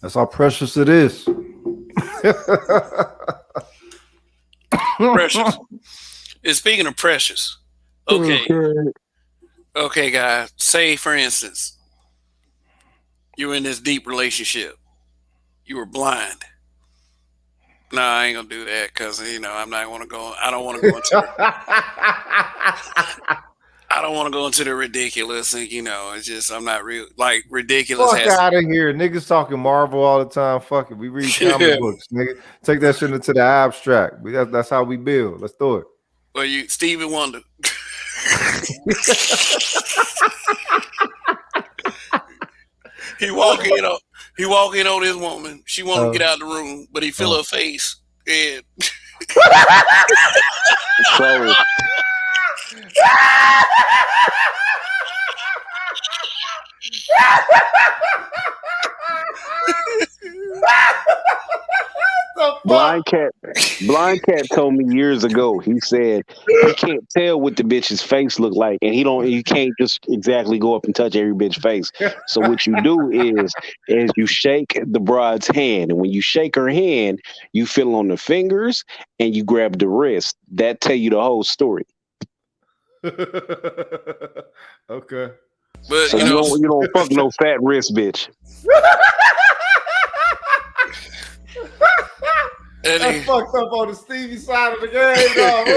That's how precious it is. Precious. And speaking of precious, okay, guys. Say for instance, you're in this deep relationship. You were blind. No, I ain't gonna do that because I'm not want to go. I don't want to go into. I don't want to go into the ridiculous, and it's just I'm not real like ridiculous. Fuck out of here. Niggas talking Marvel all the time. Fuck it. We read comic books, nigga. Take that shit into the abstract. That's how we build. Let's do it. Well, you Stevie Wonder. He walk in on this woman. She want to get out of the room, but he feel her face and. So Blind Cat told me years ago. He said he can't tell what the bitch's face look like, and you can't just exactly go up and touch every bitch face. So what you do is you shake the bride's hand, and when you shake her hand, you feel on the fingers and you grab the wrist. That tell you the whole story. Okay. But so you don't fuck no fat wrist bitch. That's fucked up on the Stevie side of the game, dog.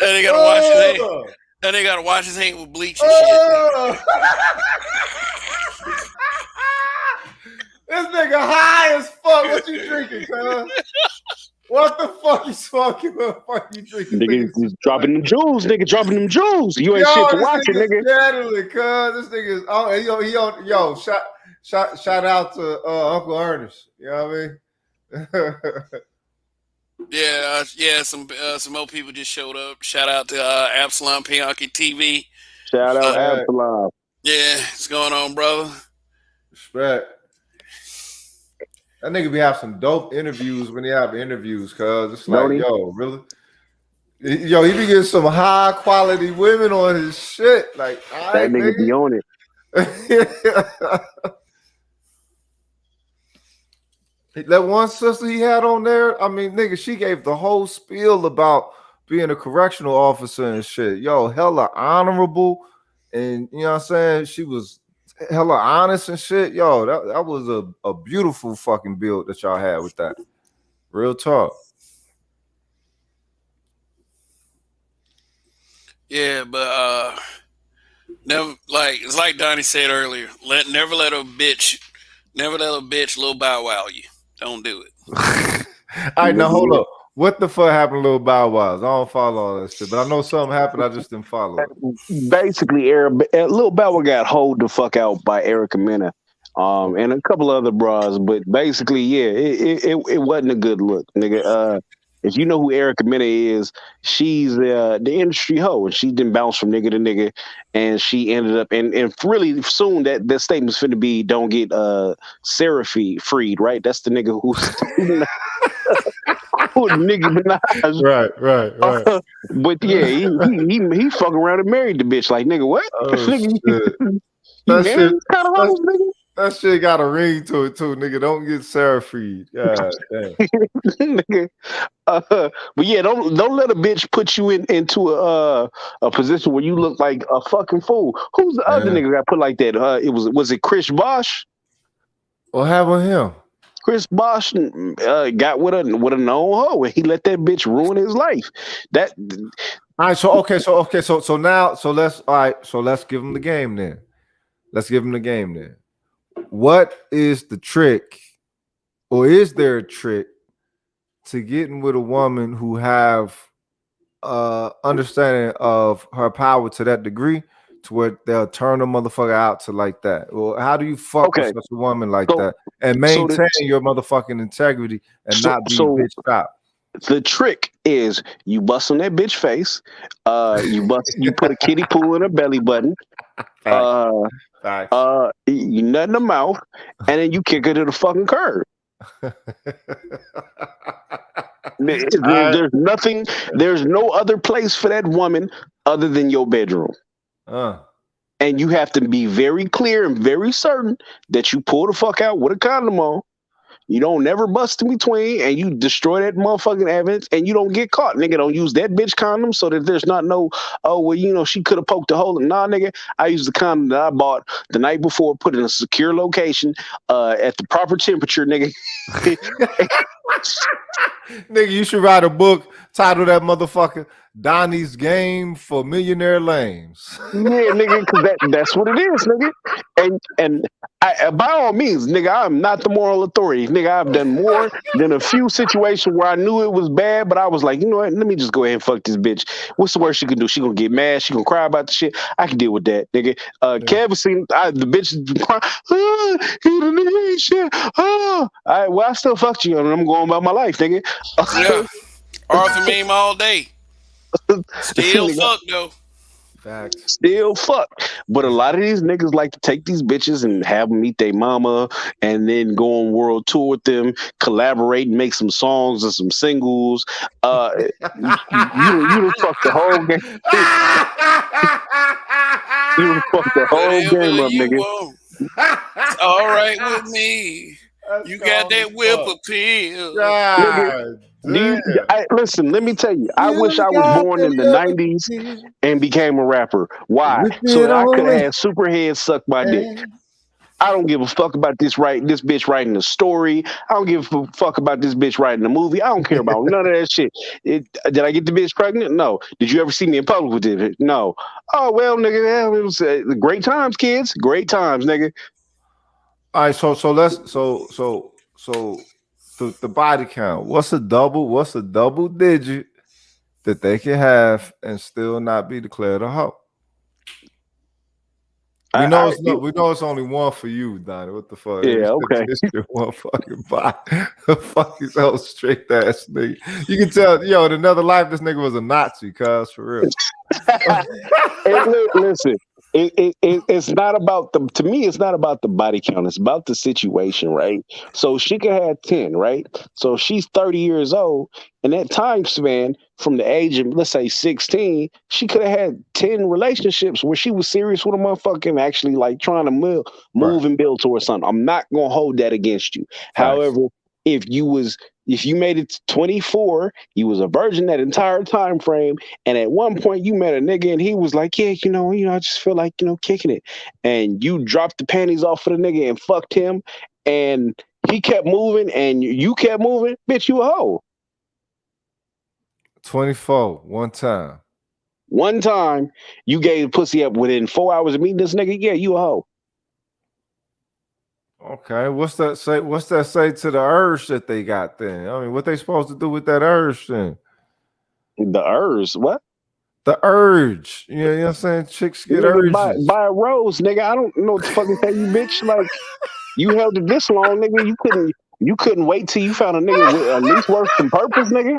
And he gotta wash his hand. And they gotta wash his hand with bleach and shit. This nigga high as fuck. What you drinking, cuz? What the fuck you smoking? What the fuck you drinking? Nigga dropping them jewels, nigga. Dropping them jewels. You ain't shit to watch it, nigga. Steadily, cuz. This nigga is shout out to Uncle Ernest. You know what I mean? Yeah. Some more people just showed up. Shout out to Absalom Pianki TV. Shout out Absalom. Yeah, what's going on, brother? Respect. That nigga be have some dope interviews when he have interviews, cuz it's like, yo, really? Yo, he be getting some high quality women on his shit. Like, that nigga be on it. That one sister he had on there, I mean, nigga, she gave the whole spiel about being a correctional officer and shit. Yo, hella honorable. And you know what I'm saying? She was hella honest and shit. Yo, that was a beautiful fucking build that y'all had with that. Real talk. Yeah, but never it's like Donnie said earlier. Never let a bitch little bow wow you. Don't do it. All right, now hold up. What the fuck happened to Lil Bow Wows? I don't follow all that shit, but I know something happened. I just didn't follow it. Basically, Lil Bow Wow got hold the fuck out by Erica Mena, and a couple other bras. But basically, yeah, it wasn't a good look, nigga. If you know who Erica Mena is, she's the industry hoe, and she didn't bounce from nigga to nigga, and she ended up and really soon that statement's finna be don't get Sarah freed, right? That's the nigga who's who Nicki Minaj. Right. But yeah, he fucking around and married the bitch. Like, nigga, what? Oh, shit. That shit got a ring to it too, nigga. Don't get Sarah freed. God damn. Nigga. But yeah, don't let a bitch put you into a position where you look like a fucking fool. Who's the other nigga got put like that? Was it Chris Bosh? What happened with him? Chris Bosh got with a known hoe, and he let that bitch ruin his life. That All right, so now, so let's give him the game then. Let's give him the game then. What is the trick, or is there a trick to getting with a woman who have understanding of her power to that degree to where they'll turn a motherfucker out to like that? Well, how do you fuck with okay. such a woman like So that and so maintain your motherfucking integrity and so not be so bitched out? the trick is you bust on that bitch face. You put a kiddie pool in her belly button. Facts. Uh, Facts. you nut in the mouth, and then you kick her to the fucking curb. There's nothing. There's no other place for that woman other than your bedroom. And you have to be very clear and very certain that you pull the fuck out with a condom on. You don't never bust in between, and you destroy that motherfucking evidence, and you don't get caught. Nigga, don't use that bitch condom so that there's not no, oh, well, you know, she could have poked a hole in. Nah, nigga, I used the condom that I bought the night before, put it in a secure location, at the proper temperature, nigga. Nigga, you should write a book titled that motherfucker Donnie's Game for Millionaire Lames. Yeah, nigga, because that's what it is, nigga. And I, by all means, nigga, I'm not the moral authority. Nigga, I've done more than a few situations where I knew it was bad, but I was like, you know what? Let me just go ahead and fuck this bitch. What's the worst she can do? She gonna get mad. She gonna cry about the shit. I can deal with that, nigga. Kev seen the bitch cry. He the nigga ain't shit. All right, well, I still fucked you, and I'm going about my life, nigga. Yeah. Arthur meme all day. Still fuck though. Facts. Still fuck. But a lot of these niggas like to take these bitches and have them meet their mama and then go on world tour with them, collaborate and make some songs and some singles. You done fucked the whole game. You done fucked the whole game up, nigga. It's all right with me. That's You got that whip appeal. Nigga, listen, let me tell you, I wish I was born in the 90s and became a rapper. Why? So that I could have had Superhead suck my dick. I don't give a fuck about this bitch writing a story. I don't give a fuck about this bitch writing a movie. I don't care about none of that shit. Did I get the bitch pregnant? No. Did you ever see me in public with it? No. Oh, well, nigga, it was great times, kids. Great times, nigga. All right, so the body count. What's a double digit that they can have and still not be declared a hoe? We know it's only one for you, Donnie. What the fuck? Yeah, okay. It's your one fucking body. The fuck is old straight ass nigga. You can tell, yo, in another life, this nigga was a Nazi, cuz for real. Listen. It's not about to me, it's not about the body count. It's about the situation, right? So she could have 10, right? So she's 30 years old. In that time span, from the age of, let's say, 16, she could have had 10 relationships where she was serious with a motherfucker and actually like trying to move and build towards something. I'm not going to hold that against you. Nice. However, if you made it to 24, you was a virgin that entire time frame, and at one point you met a nigga and he was like, yeah, you know, I just feel like, kicking it. And you dropped the panties off for the nigga and fucked him, and he kept moving and you kept moving, bitch, you a hoe. 24, one time. One time you gave pussy up within 4 hours of meeting this nigga, yeah, you a hoe. Okay, what's that say to the urge that they got then? I mean, what they supposed to do with that urge then? The urge, what? The urge. You know what I'm saying? Chicks get urges. Buy a rose, nigga. I don't know what the fuck to tell you, bitch. Like, you held it this long, nigga. You couldn't wait till you found a nigga with at least worth some purpose, nigga.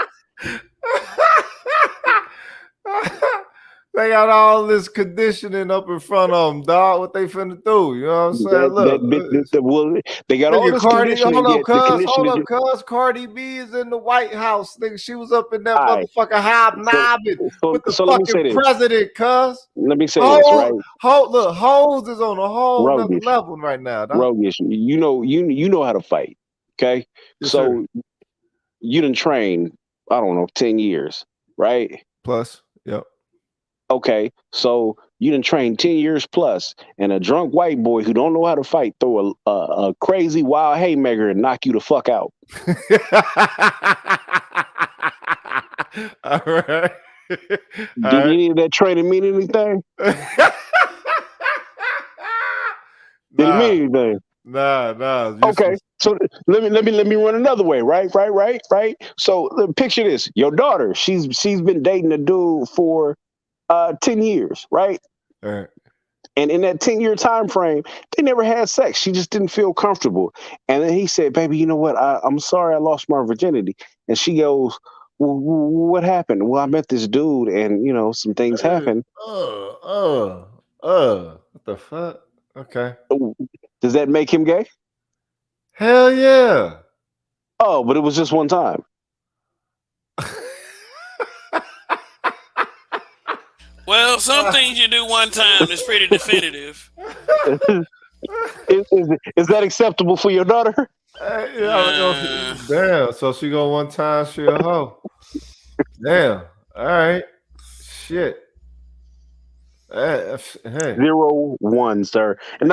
They got all this conditioning up in front of them, dog. What they finna do? You know what I'm saying? They got all this conditioning. Hold up, cuz. Cardi B is in the White House, nigga. She was up in that motherfucker hobnobbing with the fucking president, cuz. Let me say this, right? Look, Hoes is on a whole nother level right now, dog. Roguish, you know how to fight, okay? Yes, so sir. You done trained, I don't know, 10 years, right? Plus, yep. Okay, so You done trained 10 years plus, and a drunk white boy who don't know how to fight throw a crazy wild haymaker and knock you the fuck out. All right. All Did right. any of that training mean anything? Did it Nah, mean anything? nah. Okay, so let me run another way. Right. So picture this: your daughter, she's been dating a dude for 10 years, right? All right. And in that 10-year time frame, they never had sex. She just didn't feel comfortable. And then he said, "Baby, you know what? I'm sorry, I lost my virginity." And she goes, well, "What happened?" "Well, I met this dude, and some things Hey, happened." what the fuck? Okay. Does that make him gay? Hell yeah. Oh, but it was just one time. Well, some things you do one time is pretty definitive. Is that acceptable for your daughter? Uh, Damn. So she go one time, she a hoe. Damn. All right. Shit. Hey. 0-1, sir. And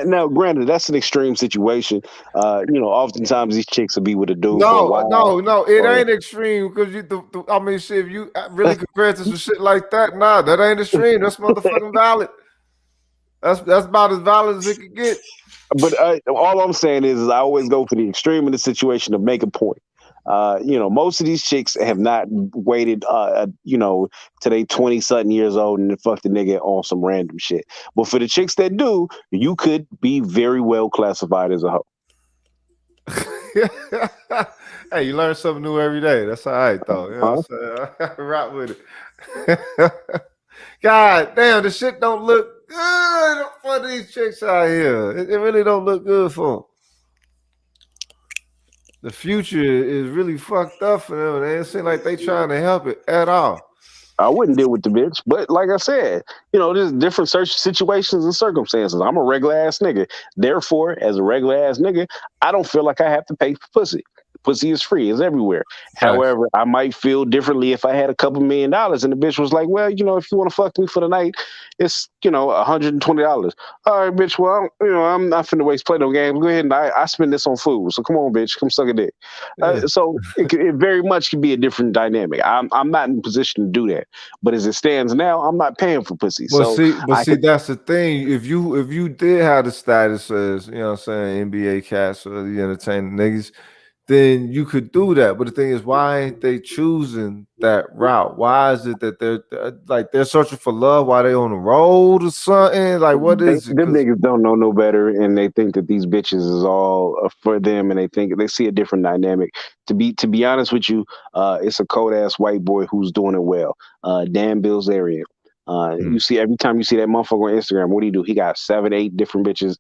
now, granted, that's an extreme situation. Oftentimes these chicks will be with a dude for a while. No. It Or ain't extreme because I mean, shit. If you really compare it to some shit like that, nah, that ain't extreme. That's motherfucking valid. That's about as valid as it could get. But all I'm saying is I always go for the extreme in the situation to make a point. Most of these chicks have not waited, till they 20-something years old and fuck the nigga on some random shit. But for the chicks that do, you could be very well classified as a hoe. Hey, you learn something new every day. That's all right, though. You know Huh? what I'm saying? Rock with it. God damn, the shit don't look good for these chicks out here. It really don't look good for them. The future is really fucked up for them. They ain't seem like they trying to help it at all. I wouldn't deal with the bitch, but like I said, there's different search situations and circumstances. I'm a regular ass nigga. Therefore, as a regular ass nigga, I don't feel like I have to pay for pussy. Pussy is free, it's everywhere. Facts. However, I might feel differently if I had a couple $1,000,000 and the bitch was like, "Well, if you want to fuck me for the night, it's $120." All right, bitch. Well, I'm not finna waste play no games. Go ahead and I spend this on food. So come on, bitch, come suck a dick. Yeah. So it very much could be a different dynamic. I'm not in a position to do that, but as it stands now, I'm not paying for pussy. But So I see, that's the thing. If you did have the status as, what I'm saying, NBA cats or the entertainment niggas, then you could do that. But the thing is, why ain't they choosing that route? Why is it that they're searching for love while they on the road or something? Like, what is it? them niggas don't know no better, and they think that these bitches is all for them, and they see a different dynamic. To be honest with you, it's a cold ass white boy who's doing it well. Dan Bilzerian. You see, every time you see that motherfucker on Instagram, what do? He got 7, 8 different bitches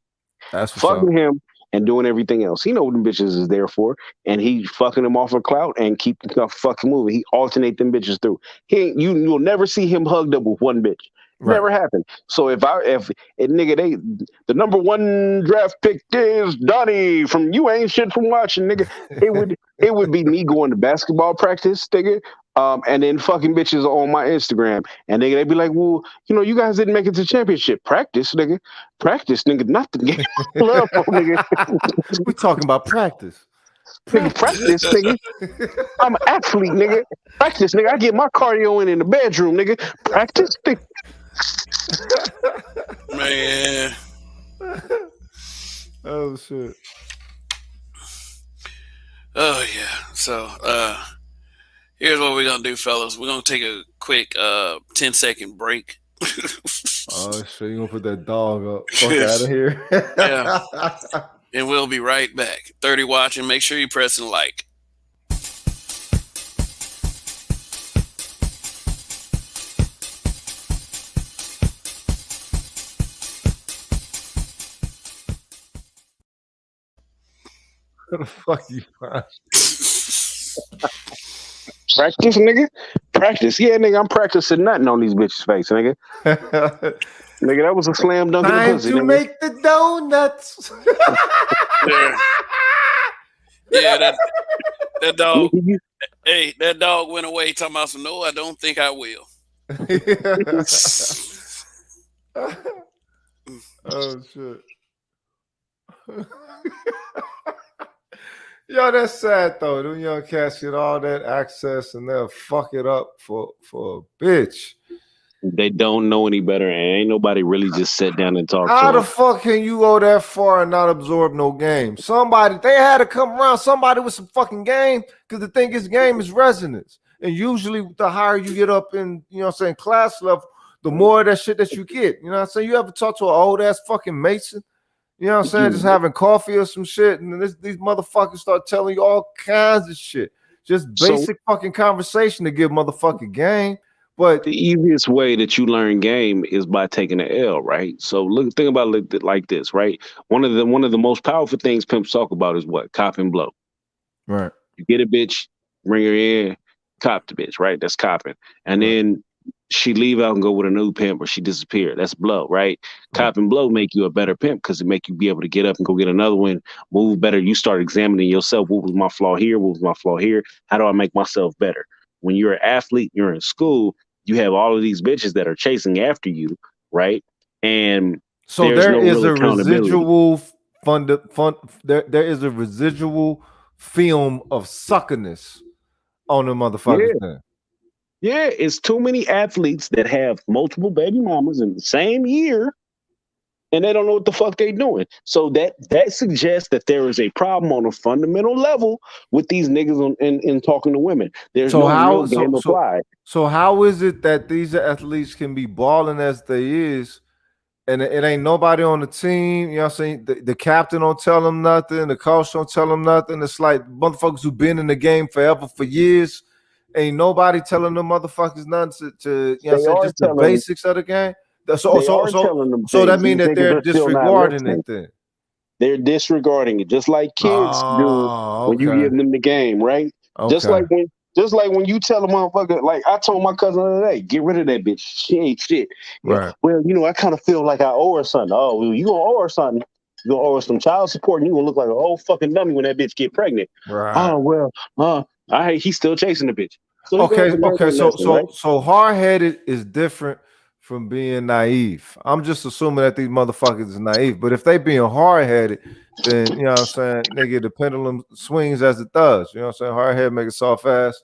That's what's up. fucking him and doing everything else. He know what them bitches is there for, and he fucking them off a clout and keep the fucking moving. He alternate them bitches through. You'll never see him hugged up with one bitch. Right. Never happened. So if nigga, the number 1 draft pick is Donnie from You Ain't Shit From Watching, nigga. It would be me going to basketball practice, nigga. And then fucking bitches on my Instagram, and they'd be like, "Well, you guys didn't make it to championship practice, nigga. Practice, nigga, not the game. Love, nigga. We talking about practice. Nigga, practice, nigga. I'm an athlete, nigga. Practice, nigga. I get my cardio in the bedroom, nigga. Practice, nigga." man. Oh shit. Oh yeah. So here's what we're gonna do, fellas. We're gonna take a quick 10-second break. Oh shit, you gonna put that dog up. Fuck out of here. Yeah. And we'll be right back. 30 watching. Make sure you pressing like. What the fuck you find? Practice, nigga. Practice. Yeah, nigga, I'm practicing nothing on these bitches' face, nigga. Nigga, that was a slam dunk in the Time pussy, to nigga. make the donuts. Yeah, that dog. Hey, that dog went away talking about some. No, I don't think I will. Oh shit. Yo, that's sad though. Them young cats get all that access and they'll fuck it up for a bitch. They don't know any better, and ain't nobody really just sat down and talked to How the them. fuck can you go that far and not absorb no game? Somebody, they had to come around somebody with some fucking game, because the thing is, game is resonance. And usually the higher you get up in, you know what I'm saying, class level, the more of that shit that you get. You know what I'm saying? You ever talk to an old ass fucking Mason? You know what I'm saying? Just having coffee or some shit, and these motherfuckers start telling you all kinds of shit. Just basic fucking conversation to give motherfucking game. But the easiest way that you learn game is by taking an L, right? So think about it like this, right? One of the most powerful things pimps talk about is what? Cop and blow. Right. You get a bitch, bring her in, cop the bitch, right? That's copping. And then she leave out and go with a new pimp, or she disappear. That's blow, right? Cop and blow make you a better pimp because it make you be able to get up and go get another one, move better. You start examining yourself. What was my flaw here? What was my flaw here? How do I make myself better? When you're an athlete, you're in school, you have all of these bitches that are chasing after you, right? And so there's there no is real a accountability. residual there is a residual film of suckiness on the motherfuckers. Yeah, it's too many athletes that have multiple baby mamas in the same year, and they don't know what the fuck they doing. So that suggests that there is a problem on a fundamental level with these niggas in talking to women. There's no real game applied. So how is it that these athletes can be balling as they is, and it ain't nobody on the team? You know what I'm saying? The captain don't tell them nothing. The coach don't tell them nothing. It's like motherfuckers who've been in the game forever, for years. Ain't nobody telling them motherfuckers nothing to you know what I'm saying, just the basics of the game. So that means that they're disregarding it then. They're disregarding it, just like kids do when you give them the game, right? Okay. Just like when you tell a motherfucker, like I told my cousin the other day, get rid of that bitch. She ain't shit. Right. Well, I kind of feel like I owe her something. Oh, well, you gonna owe her something. You gonna owe her some child support, and you gonna look like an old fucking dummy when that bitch get pregnant. Right. Oh well, he's still chasing the bitch. So so hard-headed is different from being naive. I'm just assuming that these motherfuckers is naive. But if they being hard-headed, then you know what I'm saying, nigga, the pendulum swings as it does. You know what I'm saying? Hard-headed make it soft ass.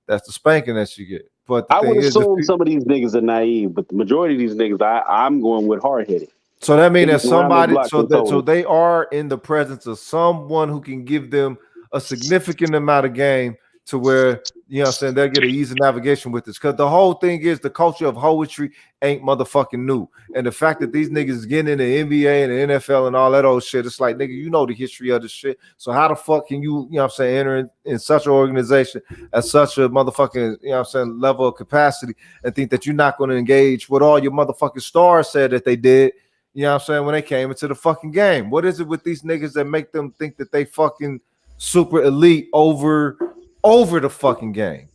That's the spanking that you get. But I would assume some of these niggas are naive, but the majority of these niggas, I'm going with hard-headed. So that means that somebody, so they are in the presence of someone who can give them a significant amount of game to where, you know what I'm saying, they'll get an easy navigation with this. Because the whole thing is the culture of hoetry ain't motherfucking new. And the fact that these niggas is getting in the NBA and the NFL and all that old shit, it's like, nigga, you know the history of this shit. So how the fuck can you know what I'm saying, enter in such an organization at such a motherfucking, you know what I'm saying, level of capacity and think that you're not going to engage what all your motherfucking stars said that they did, you know what I'm saying, when they came into the fucking game? What is it with these niggas that make them think that they fucking super elite over the fucking game?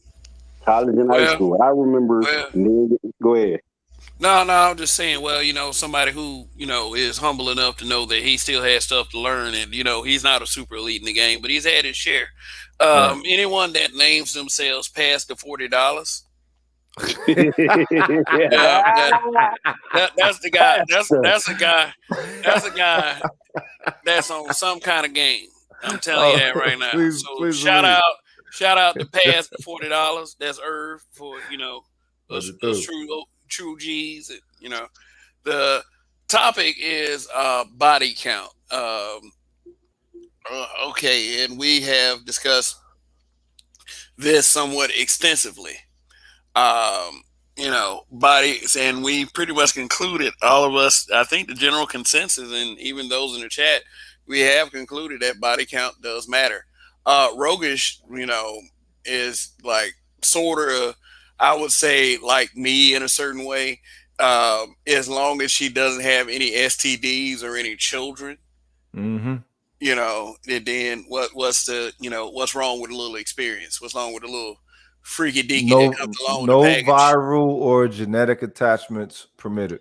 College and high school. I remember. Go ahead. No, I'm just saying, somebody who, is humble enough to know that he still has stuff to learn, and, he's not a super elite in the game, but he's had his share. Anyone that names themselves past the $40, that's the guy. That's a guy. That's a guy that's on some kind of game. I'm telling you that right now. Please shout out to past the $40. That's Irv for us true G's. The topic is body count. Okay, and we have discussed this somewhat extensively. Bodies, and we pretty much concluded, all of us, I think the general consensus, and even those in the chat, we have concluded that body count does matter. Roguish, is like sort of, I would say, like me in a certain way, as long as she doesn't have any STDs or any children. Mm-hmm. Then what's wrong with a little experience? What's wrong with a little freaky deaky that comes along with the package? No viral or genetic attachments permitted.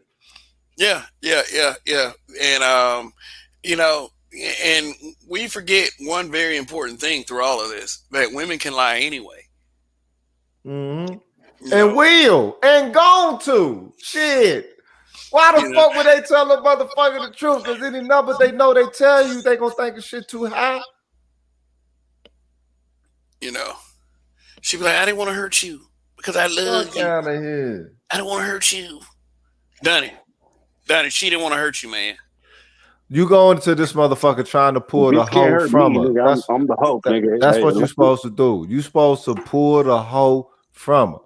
Yeah. And and we forget one very important thing through all of this, that women can lie anyway. Mm-hmm. And will and gone to shit. Why the You know, fuck would they tell the motherfucker the truth? Because any number they know they tell you, they gonna think of shit too high. you know. She'd be like, I didn't want to hurt you because I love Fuck you. out of here. I don't want to hurt you. Donnie, Donnie, she didn't want to hurt you, man. You go into this motherfucker trying to pull the Bitch can't hoe hurt from me, her. nigga. I'm the hope, nigga. That's Hey, what you're supposed to do. You supposed to pull the hoe from her.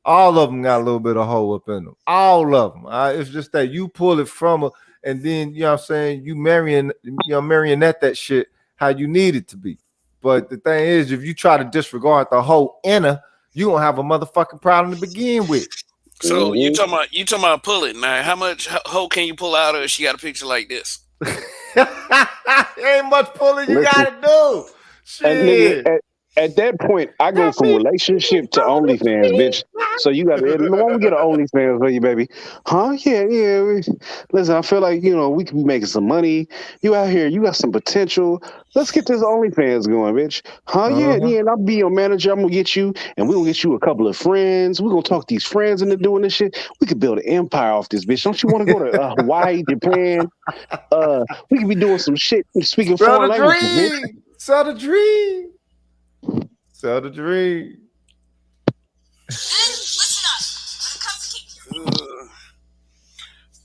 All of them got a little bit of hoe up in them. All of them. It's just that you pull it from her, and then you know what I'm saying. You marionette that shit how you need it to be. But the thing is, if you try to disregard the whole inner, you gonna have a motherfucking problem to begin with. So you talking about pull it now? How much hoe can you pull out of her? She got a picture like this. Ain't much pulling you listen, gotta do. and nigga, Shit. at that point, I go That from relationship to OnlyFans, bitch. So you got to when we get an OnlyFans for you, baby. Huh? Yeah, yeah. Listen, I feel like we can be making some money. You out here, you got some potential. Let's get this OnlyFans going, bitch. Huh? Yeah, Uh-huh. yeah. And I'll be your manager. I'm gonna get you, and we're gonna get you a couple of friends. We're gonna talk these friends into doing this shit. We could build an empire off this bitch. Don't you want to go to Hawaii, Japan? We could be doing some shit, speaking Sell foreign the languages, bitch. dream. Sell the dream. Sell the dream.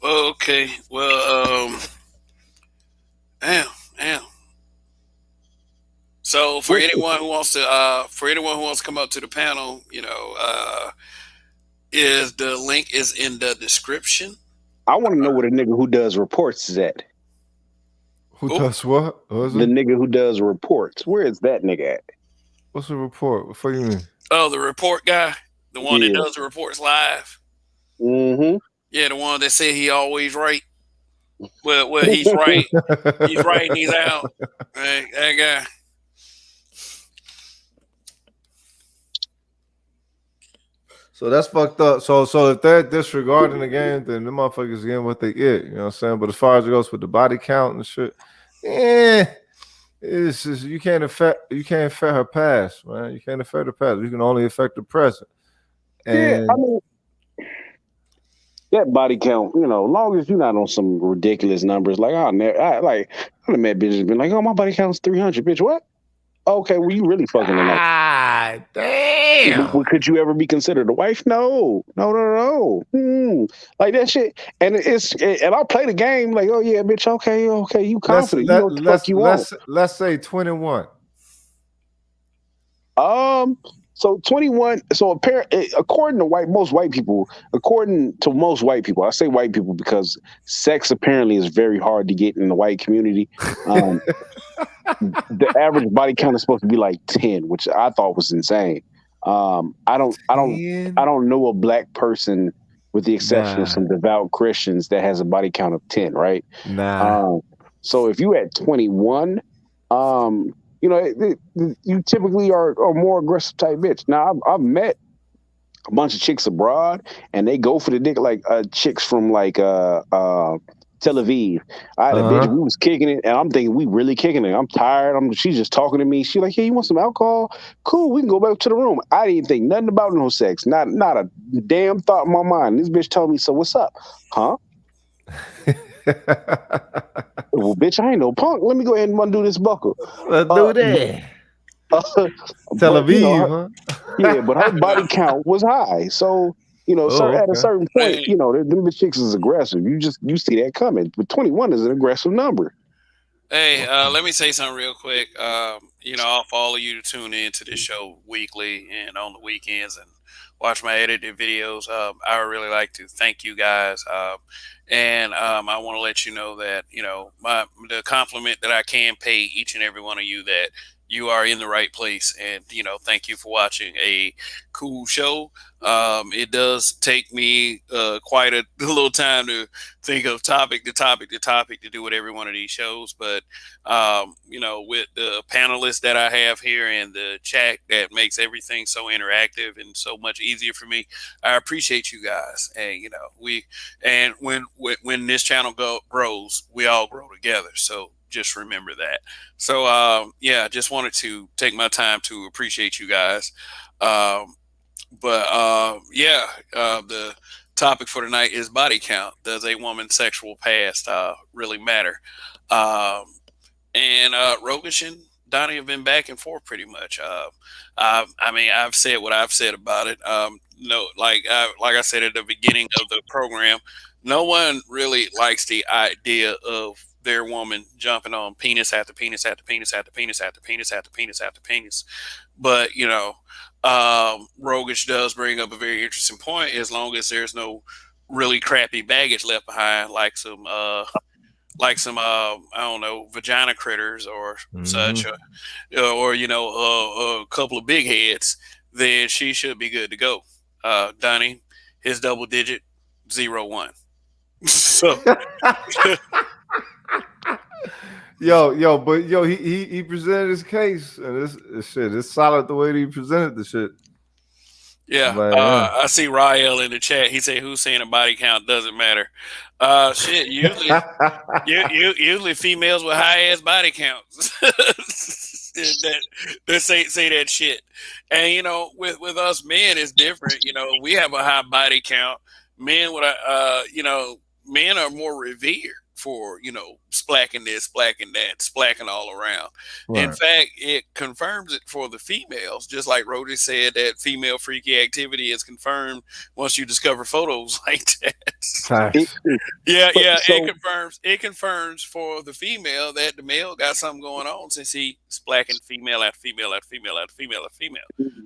Okay. Well, damn, damn. So for anyone who wants to come up to the panel, is the link is in the description. I want to know what a nigga who does reports is at. Who does what? The nigga who does reports. Where is that nigga at? What's a report? What do you mean? Oh, the report guy, the one that Yeah. does the reports live. Mm-hmm. Yeah, the one that said he always right. Well, he's right. He's right and he's out. Right, that guy. So that's fucked up. So if they're disregarding the game, then the motherfuckers getting what they get. You know what I'm saying? But as far as it goes with the body count and shit, it's just you can't affect her past, man. You can't affect her past. You can only affect the present. And Yeah, I mean that body count, as long as you're not on some ridiculous numbers, like I've met bitches been like, oh, my body count's 300, bitch. What? Okay, well, you really fucking tonight. ah, damn. Could you ever be considered a wife? No. Like that shit. And and I'll play the game like, oh yeah, bitch. Okay, you confident? You know what the fuck you want? Let's say 21. So 21. So according to most white people, I say white people because sex apparently is very hard to get in the white community. The average body count is supposed to be like 10, which I thought was insane. I don't know a black person, with the exception of some devout Christians, that has a body count of 10, right? Nah. So if you at 21, you typically are a more aggressive type bitch. Now I've met a bunch of chicks abroad, and they go for the dick like chicks from like Tel Aviv. I had a bitch, we was kicking it, and I'm thinking we really kicking it. I'm tired. She's just talking to me. She's like, "Hey, you want some alcohol? Cool, we can go back to the room." I didn't think nothing about no sex. Not a damn thought in my mind. This bitch told me, "So what's up?" Huh? Well, bitch, I ain't no punk. Let me go ahead and undo this buckle. Let's do that. Tel Aviv, huh? Yeah, but her body count was high. So, at a certain point, them chicks is aggressive. You see that coming. But 21 is an aggressive number. Hey, let me say something real quick. I'll follow you to tune in to this show weekly and on the weekends and watch my edited videos. I would really like to thank you guys. And I want to let you know that, the compliment that I can pay each and every one of you, that you are in the right place. And, thank you for watching a cool show. It does take me quite a little time to think of topic to do with every one of these shows. But, with the panelists that I have here and the chat that makes everything so interactive and so much easier for me, I appreciate you guys. And when this channel grows, we all grow together. So just remember that. So, just wanted to take my time to appreciate you guys. The topic for tonight is body count. Does a woman's sexual past really matter? Um, and Rogish and Donnie have been back and forth pretty much. I mean, I've said what I've said about it. No, like I said at the beginning of the program, no one really likes the idea of their woman jumping on penis after penis after penis after penis after penis after penis after penis. But Rogish does bring up a very interesting point. As long as there's no really crappy baggage left behind, like some I don't know, vagina critters or such, or a couple of big heads, then she should be good to go. Donnie, his double digit 0-1. So but he presented his case, and this shit, it's solid the way that he presented the shit. yeah, Man. I see Rael in the chat. He said, "Who's saying a body count doesn't matter?" Shit, usually females with high ass body counts that say that shit. And with us men, it's different. We have a high body count. Men with men are more revered for splacking this, splacking that, splacking all around. Right. In fact, it confirms it for the females, just like Rody said that female freaky activity is confirmed once you discover photos like that. Yeah. It confirms for the female that the male got something going on since he splacking female after female after female after female after female.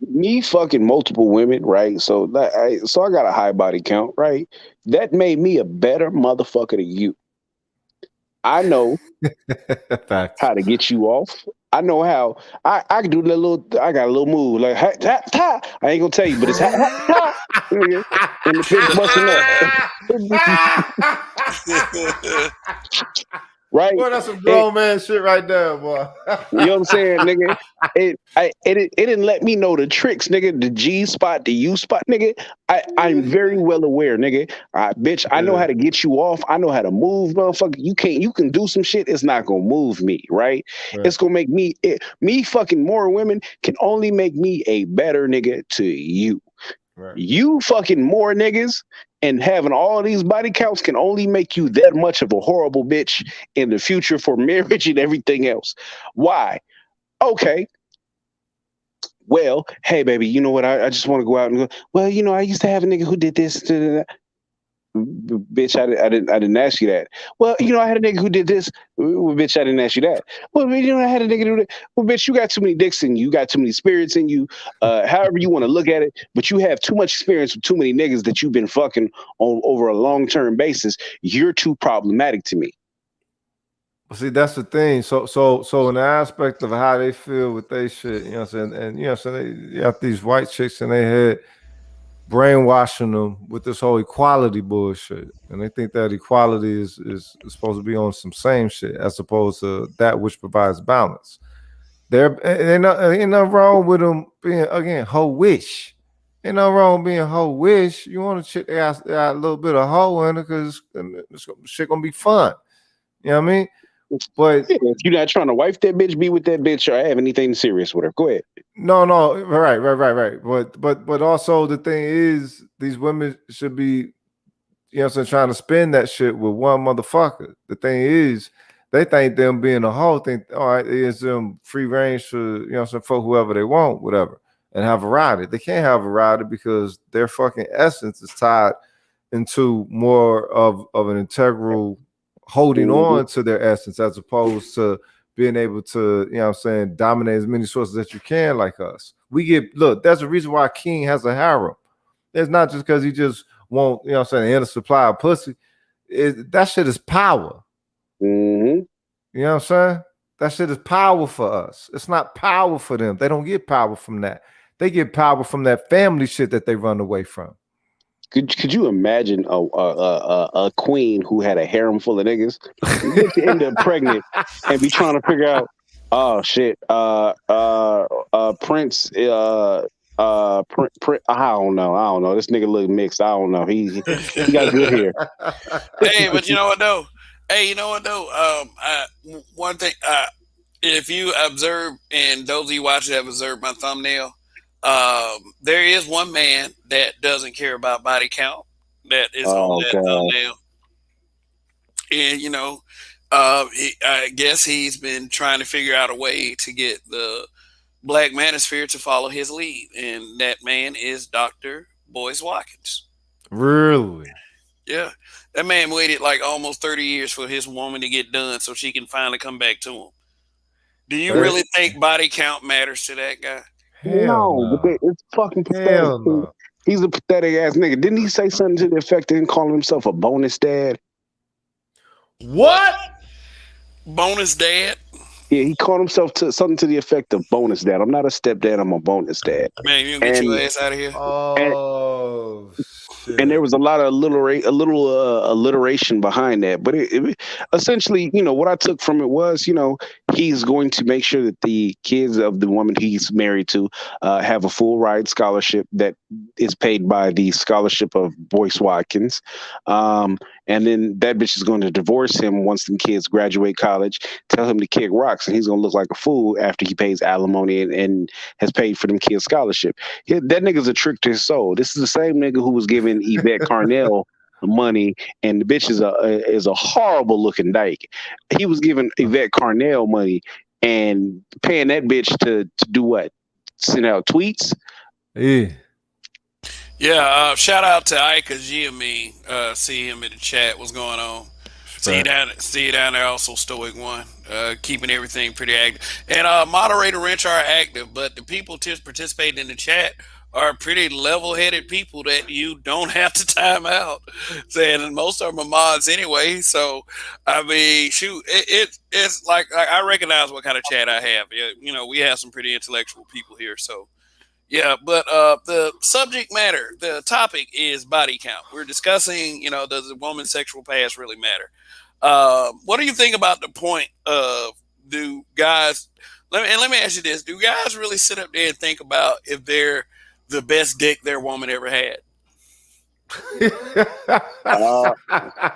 Me fucking multiple women, right? So I got a high body count, right? That made me a better motherfucker than you. I know how to get you off. I know how I can do the little. I got a little move like ha, ta, ta. I ain't gonna tell you, but it's ha, ha, ta. And the bitch busting up. Right? Boy, that's some grown man shit right there, boy. You know what I'm saying, nigga? It didn't let me know the tricks, nigga. The G spot, the U spot, nigga. I'm very well aware, nigga. Bitch, I know how to get you off. I know how to move, motherfucker. You can do some shit. It's not gonna move me, right? It's gonna make me fucking more women can only make me a better nigga to you. Right. You fucking more niggas and having all these body counts can only make you that much of a horrible bitch in the future for marriage and everything else. Why? Okay. Well, hey, baby, you know what? I just want to go out and go, well, I used to have a nigga who did this. Bitch, I didn't ask you that. Well, I had a nigga who did this. Well, bitch, I didn't ask you that. Well, I had a nigga do that. Well, bitch, you got too many dicks in you. You got too many spirits in you. However you want to look at it, but you have too much experience with too many niggas that you've been fucking on over a long-term basis. You're too problematic to me. See, that's the thing. So in the aspect of how they feel with they shit, you know what I'm saying? And so they got these white chicks in their head brainwashing them with this whole equality bullshit, and they think that equality is supposed to be on some same shit as opposed to that which provides balance. Ain't nothing wrong with them being again hoe wish. Ain't nothing wrong with being hoe wish. You want a chick that got a little bit of hoe in it because shit gonna be fun. You know what I mean? But if you're not trying to wife that bitch, be with that bitch, or have anything serious with her, go ahead. No, right. But also the thing is, these women should be, trying to spin that shit with one motherfucker. The thing is, they think them being a hoe, think all right, it's them free range for for whoever they want, whatever, and have variety. They can't have variety because their fucking essence is tied into more of an integral holding on to their essence as opposed to being able to, dominate as many sources as you can like us. There's a reason why King has a harem. It's not just because he just won't, end a supply of pussy. That shit is power. Mm-hmm. You know what I'm saying? That shit is power for us. It's not power for them. They don't get power from that. They get power from that family shit that they run away from. Could you imagine a queen who had a harem full of niggas? You end up pregnant and be trying to figure out, oh shit, Prince, I don't know. This nigga look mixed. I don't know. He got good hair. Hey, but you know what though? One thing, if you observe, and those of you watching have observed my thumbnail, there is one man that doesn't care about body count. that is on Oh that God. thumbnail. And I guess he's been trying to figure out a way to get the Black Manosphere to follow his lead, and that man is Doctor Boyce Watkins. Really? Yeah, that man waited like almost 30 years for his woman to get done so she can finally come back to him. Do you But really think body count matters to that guy? hell No, but no. it's fucking pathetic. Hell no. He's a pathetic ass nigga. Didn't he say something to the effect of him calling himself a bonus dad? What? Bonus dad? Yeah, he called himself to something to the effect of bonus dad. I'm not a stepdad. I'm a bonus dad. Man, you gonna get your And ass out of here. and Oh and there shit. was a lot of alliteration behind that. But essentially, what I took from it was, he's going to make sure that the kids of the woman he's married to have a full ride scholarship that is paid by the scholarship of Boyce Watkins. And then that bitch is going to divorce him once the kids graduate college, tell him to kick rocks, and he's going to look like a fool after he pays alimony and has paid for them kids' scholarship. That nigga's a trick to his soul. This is the same nigga who was giving Yvette Carnell money, and the bitch is a horrible looking dyke. He was giving Yvette Carnell money and paying that bitch to do what? Send out tweets? Yeah. Yeah, shout out to Ika Giamine. See him in the chat. What's going on? See you down there. Also, Stoic One, keeping everything pretty active. And moderator Wrench are active, but the people participating in the chat are pretty level-headed people that you don't have to time out. Saying most of them are mods anyway. So I mean, shoot, it's like I recognize what kind of chat I have. We have some pretty intellectual people here. So. Yeah, but the subject matter, the topic is body count. We're discussing, does the woman's sexual past really matter? What do you think about the point of do guys? Let me ask you this: do guys really sit up there and think about if they're the best dick their woman ever had? Uh, I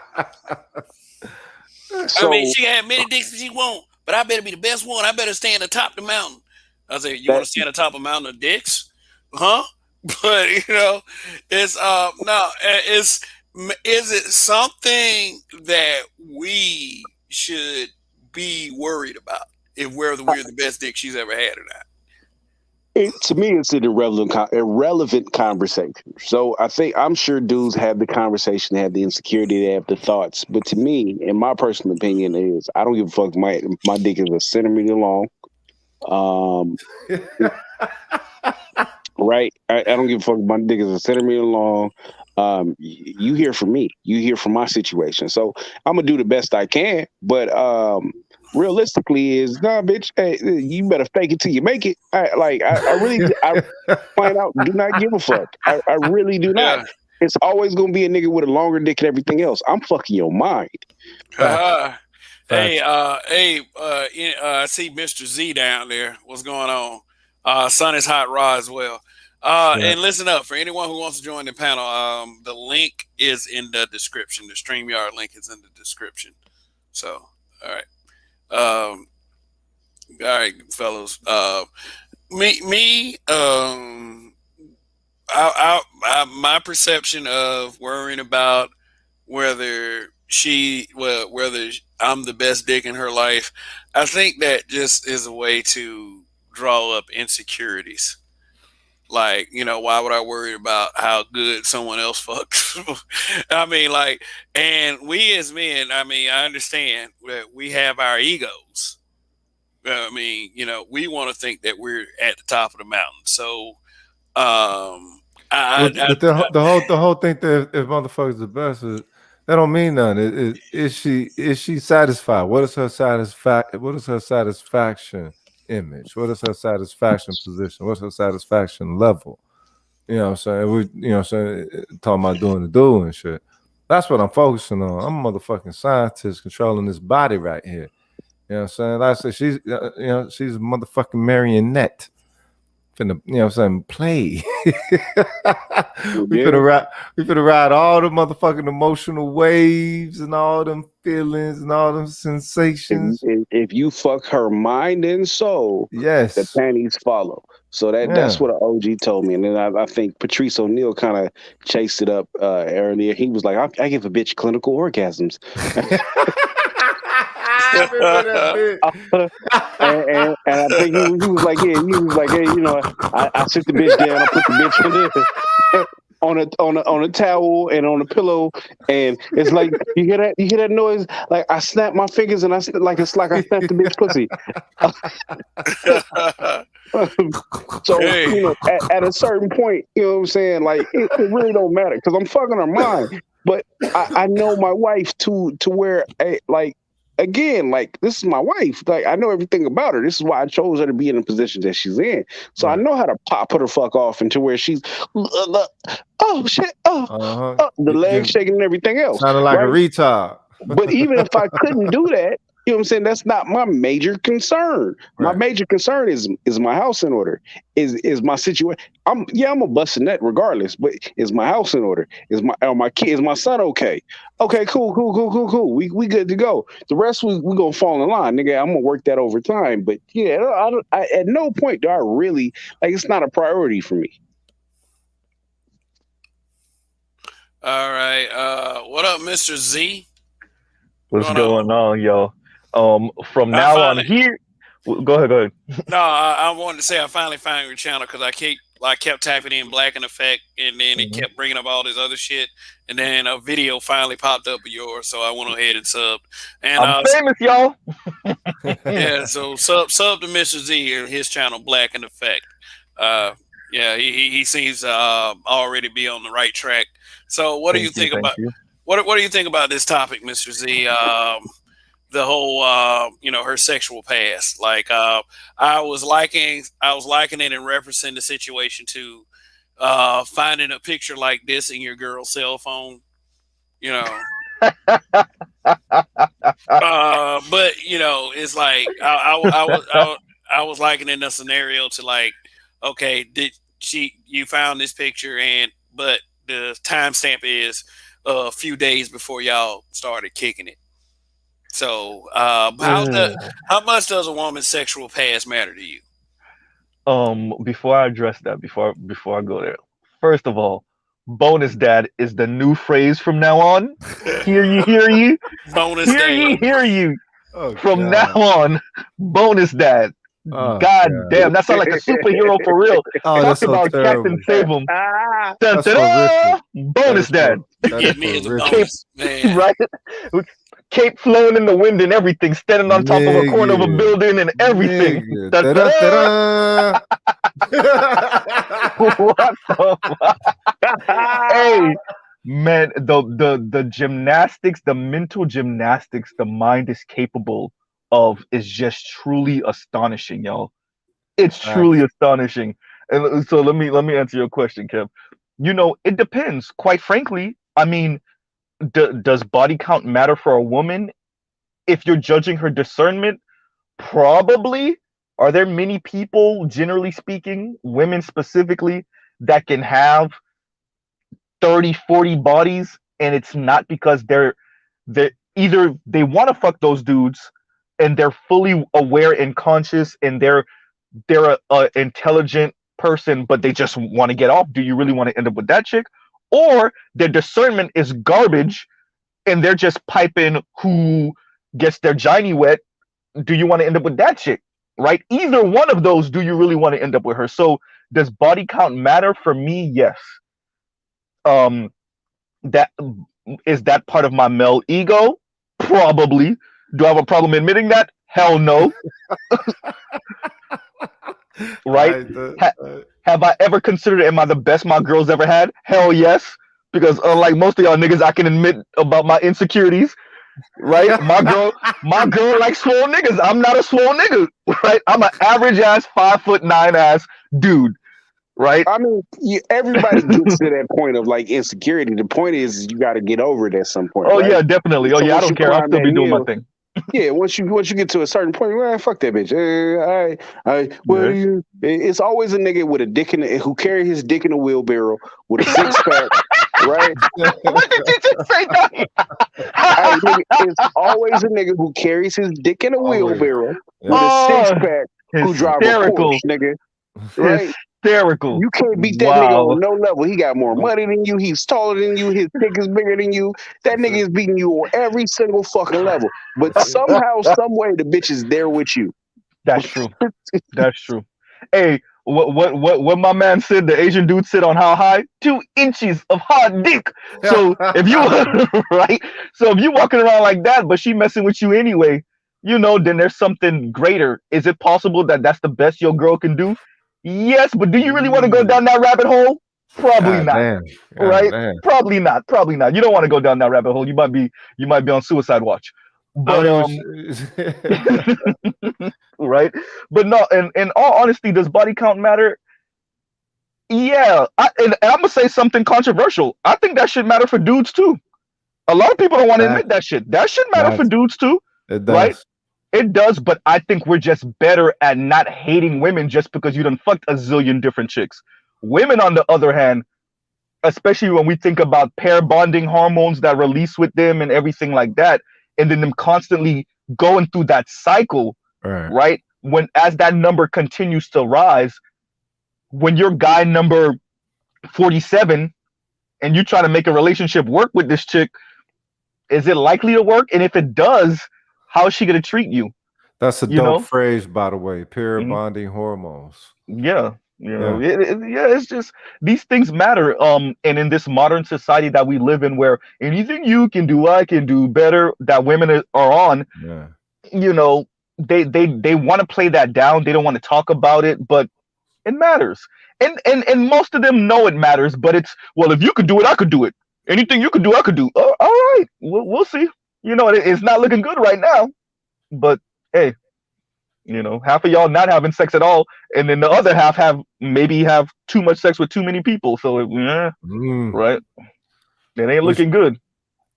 mean, so she can have many dicks if she won't, but I better be the best one. I better stand atop the mountain. I say, you want that to stand atop a mountain of dicks? Huh? But it's no, it's is it something that we should be worried about if we're the best dick she's ever had or not? to me, it's an irrelevant conversation. So I'm sure dudes have the conversation, they have the insecurity, they have the thoughts. But to me, in my personal opinion, is I don't give a fuck. My dick is a centimeter long. Um, right? I don't give a fuck. My dick is a centimeter long. You hear from me. You hear from my situation. So I'm gonna do the best I can. But realistically, is nah, bitch. Hey, you better fake it till you make it. I find out. Do not give a fuck. I really do not. Yeah. It's always gonna be a nigga with a longer dick and everything else. I'm fucking your mind. Hey, I see Mr. Z down there. What's going on? Sun is hot raw as well. And listen up for anyone who wants to join the panel. The link is in the description. The StreamYard link is in the description. So, all right. All right, fellows. My perception of worrying about whether whether I'm the best dick in her life, I think that just is a way to draw up insecurities. Like, why would I worry about how good someone else fucks? I mean, and we as men, I understand that we have our egos. I mean, we want to think that we're at the top of the mountain. So, the whole thing that if motherfuckers the best that don't mean nothing. Is she satisfied? What is her satisfaction image? What is her satisfaction position? What's her satisfaction level? You know what I'm saying? Talking about doing the do and shit. That's what I'm focusing on. I'm a motherfucking scientist controlling this body right here. You know what I'm saying? Like I said, she's a motherfucking marionette. Finna, play. We finna ride all the motherfucking emotional waves and all them feelings and all them sensations. If you fuck her mind and soul, yes, the panties follow. So that's what an OG told me, and then I think Patrice O'Neal kind of chased it up earlier. He was like, I give a bitch clinical orgasms." I remember that bit. And I think he was like, yeah, he was like, hey, I sit the bitch down, I put the bitch on a towel and on a pillow, and it's like you hear that noise, like I snap my fingers and it's like I snapped the bitch pussy. So at a certain point, you know what I'm saying, like it really don't matter because I'm fucking her mind, but I know my wife to where like. Again, like this is my wife. Like I know everything about her. This is why I chose her to be in the position that she's in. So I know how to put her fuck off into where she's, oh shit, the legs shaking and everything else. Sounded like a retard. But even if I couldn't do that, you know what I'm saying? That's not my major concern. Right. My major concern is my house in order? Is my situation? I'm a busting that regardless. But is my house in order? Is my son okay? Okay, cool. We good to go. The rest we gonna fall in line, nigga. I'm gonna work that over time. But yeah, I at no point do I really like. It's not a priority for me. All right. What up, Mr. Z? What's going on, yo? From now on here, go ahead. No, I wanted to say I finally found your channel because I kept typing in Black in Effect, and then it kept bringing up all this other shit, and then a video finally popped up of yours, so I went ahead and subbed. And I'm famous, y'all. Yeah, so sub to Mr. Z and his channel Black in Effect. Yeah, he seems already be on the right track. So what do you think about what do you think about this topic, Mr. Z? The whole her sexual past. Like I was liking it and referencing the situation to finding a picture like this in your girl's cell phone, but it's like I was likening the scenario to like, okay, you found this picture but the timestamp is a few days before y'all started kicking it. So, how much does a woman's sexual past matter to you? Before I address that, before I go there, first of all, bonus dad is the new phrase from now on. Hear ye. Bonus dad. Hear you. Oh, from now on, bonus dad. Oh, God damn, that sounds like a superhero for real. Talk about so Captain Save-'em. Bonus dad. Get me as a bonus, man. Right? Cape flowing in the wind and everything, standing on top of a corner of a building and everything. What the fuck? Hey, man, the gymnastics, the mental gymnastics the mind is capable of is just truly astonishing, y'all. It's truly astonishing. And so let me answer your question, Kev. It depends. Quite frankly, I mean, does body count matter for a woman? If you're judging her discernment, probably. Are there many people, generally speaking, women specifically, that can have 30, 40 bodies, and it's not because they're either they want to fuck those dudes and they're fully aware and conscious and they're a intelligent person, but they just want to get off? Do you really want to end up with that chick? Or their discernment is garbage and they're just piping who gets their giny wet? Do you want to end up with that chick? Right? Either one of those, do you really want to end up with her? So does body count matter? For me, yes. That is that part of my male ego? Probably. Do I have a problem admitting that? Hell no. Right? Have I ever considered, am I the best my girl's ever had? Hell yes. Because unlike most of y'all niggas, I can admit about my insecurities. Right? My girl likes swole niggas. I'm not a swole nigga. Right? I'm an average ass 5'9" ass dude. Right? I mean, everybody gets to that point of like insecurity. The point is you got to get over it at some point. Oh, right? Yeah, definitely. Oh, so yeah, I don't care. I'll still be doing my thing. Yeah, once you get to a certain point, well, fuck that bitch. It's always a nigga with a dick who carry his dick in a wheelbarrow with a 6-pack, right? What did you just say? It's always a nigga who carries his dick in a wheelbarrow with a 6-pack who drives a Porsche, nigga. right? Hysterical. You can't beat that nigga Wow. on no level. He got more money than you. He's taller than you. His dick is bigger than you. That nigga is beating you on every single fucking level. But somehow, some way, the bitch is there with you. That's true. That's true. Hey, what my man said, the Asian dude said on how high? 2 inches of hard dick. So if you right, so if you walking around like that, but she messing with you anyway, then there's something greater. Is it possible that that's the best your girl can do? Yes, but do you really want to go down that rabbit hole? Probably God not. damn. God Right? damn. Probably not. Probably not. You don't want to go down that rabbit hole. You might be on suicide watch. I But mean, right? But no, in all honesty, does body count matter? Yeah. And I'm gonna say something controversial. I think that should matter for dudes too. A lot of people don't want to admit that shit. That should matter for that's dudes too, it right? does. It does, but I think we're just better at not hating women just because you done fucked a zillion different chicks. Women, on the other hand, especially when we think about pair bonding hormones that release with them and everything like that, and then them constantly going through that cycle, Right. right? When as that number continues to rise, when you're guy number 47 and you try to make a relationship work with this chick, is it likely to work? And if it does, how is she gonna treat you? That's a You dope know? phrase, by the way. Pair Mhm. bonding hormones. Yeah. Yeah. Yeah, it's just these things matter. And in this modern society that we live in, where anything you can do, I can do better, that women are on, Yeah. they want to play that down. They don't want to talk about it, but it matters. And most of them know it matters, but it's, well, if you could do it, I could do it. Anything you could do, I could do. Oh, all right, we'll see. It's not looking good right now, but hey, half of y'all not having sex at all, and then the other half have too much sex with too many people. So Mm. right, it ain't Which, looking good.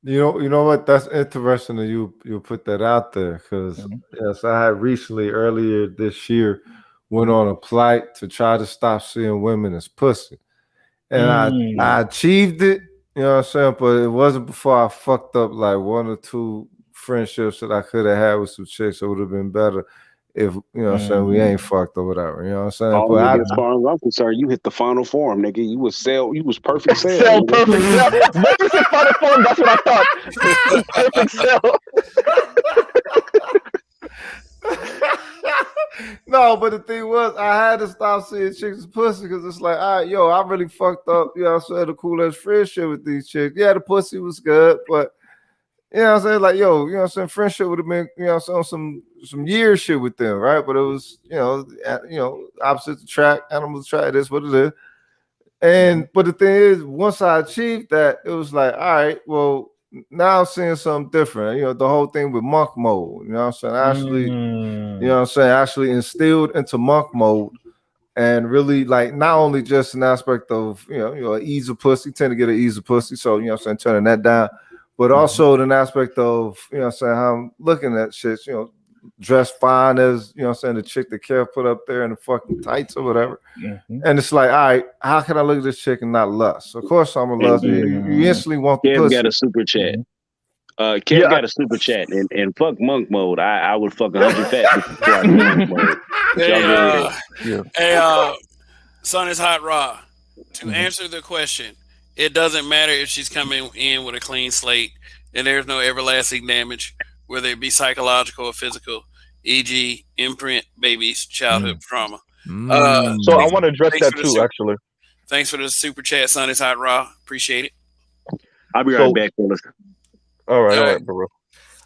you know what? That's interesting that you put that out there because Mhm. yes, I had recently earlier this year went on a flight to try to stop seeing women as pussy, and I achieved it. You know what I'm saying? But it wasn't before I fucked up like one or two friendships that I could have had with some chicks. It would have been better if what I'm saying, we ain't fucked or whatever. You know what I'm saying? Oh, But nigga, as far as I'm concerned, you hit the final form, nigga. You was perfect sale, Cell, nigga. perfect cell. When you said final form, that's what I thought. Perfect cell. No, but the thing was, I had to stop seeing chicks as pussy because it's like, all right, yo, I really fucked up. You know what I'm saying? The cool ass friendship with these chicks. Yeah, the pussy was good, but you know what I'm saying? Like, yo, you know what I'm saying? Friendship would have been, you know what I'm saying, some year shit with them, right? But it was, opposite the track, animals track, it is what it is. And but the thing is, once I achieved that, it was like, all right, well, now I'm seeing something different. The whole thing with monk mode, you know what I'm saying? Actually, actually instilled into monk mode and really like not only just an aspect of, ease of pussy, tend to get an ease of pussy. So, I'm saying, turning that down, but also an aspect of, I'm saying, how I'm looking at shit, dressed fine as, I'm saying, the chick that Kev put up there in the fucking tights or whatever. And it's like, all right, how can I look at this chick and not lust? Of course I'm a lust. You instantly want the Kev pussy. got a super chat. Kev got a super chat and fuck monk mode. I would fuck 100 fat before I do monk mode. Hey, Son is Hot Raw. To answer the question, it doesn't matter if she's coming in with a clean slate and there's no everlasting damage, whether it be psychological or physical, e.g., imprint, babies, childhood trauma. So I want to address that too, actually. Thanks for the super chat, Son is Hot Raw. Appreciate it. I'll be right back, fellas. All right, bro.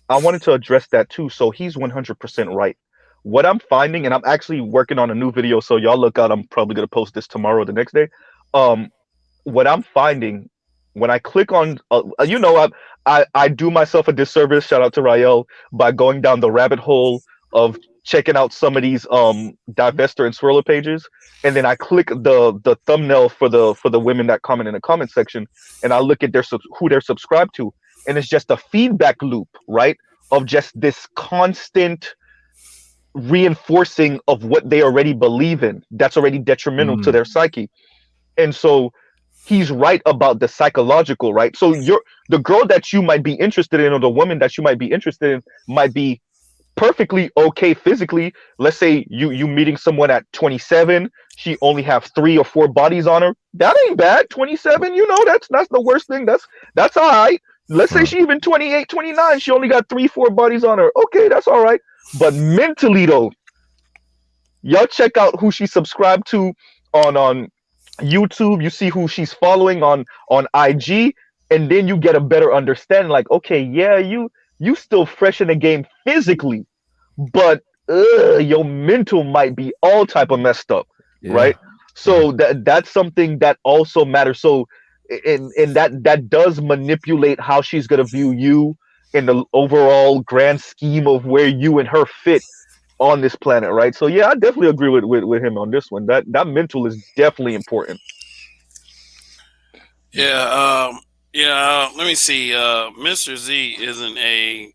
I wanted to address that too. So he's 100% right. What I'm finding, and I'm actually working on a new video, so y'all look out. I'm probably gonna post this tomorrow or the next day. What I'm finding when I click on, I do myself a disservice. Shout out to Rael by going down the rabbit hole of checking out some of these divester and swirler pages, and then I click the thumbnail for the women that comment in the comment section, and I look at who they're subscribed to, and it's just a feedback loop, right, of just this constant reinforcing of what they already believe in that's already detrimental to their psyche. And so he's right about the psychological, right? So the girl that you might be interested in, or the woman that you might be interested in, might be perfectly okay physically. Let's say you meeting someone at 27, she only have 3 or 4 bodies on her. That ain't bad. 27, that's the worst thing. That's all right. Let's say Right. she even 28, 29, she only got 3, 4 bodies on her. Okay, that's all right. But mentally though, y'all check out who she subscribed to on YouTube. You see who she's following on IG, and then you get a better understanding. Like, okay, yeah, you still fresh in the game physically, but your mental might be all type of messed up, Yeah. right? So that's something that also matters. So, and that does manipulate how she's gonna view you in the overall grand scheme of where you and her fit on this planet, right? So yeah, I definitely agree with him on this one. That mental is definitely important. Yeah, let me see. Mr. Z isn't a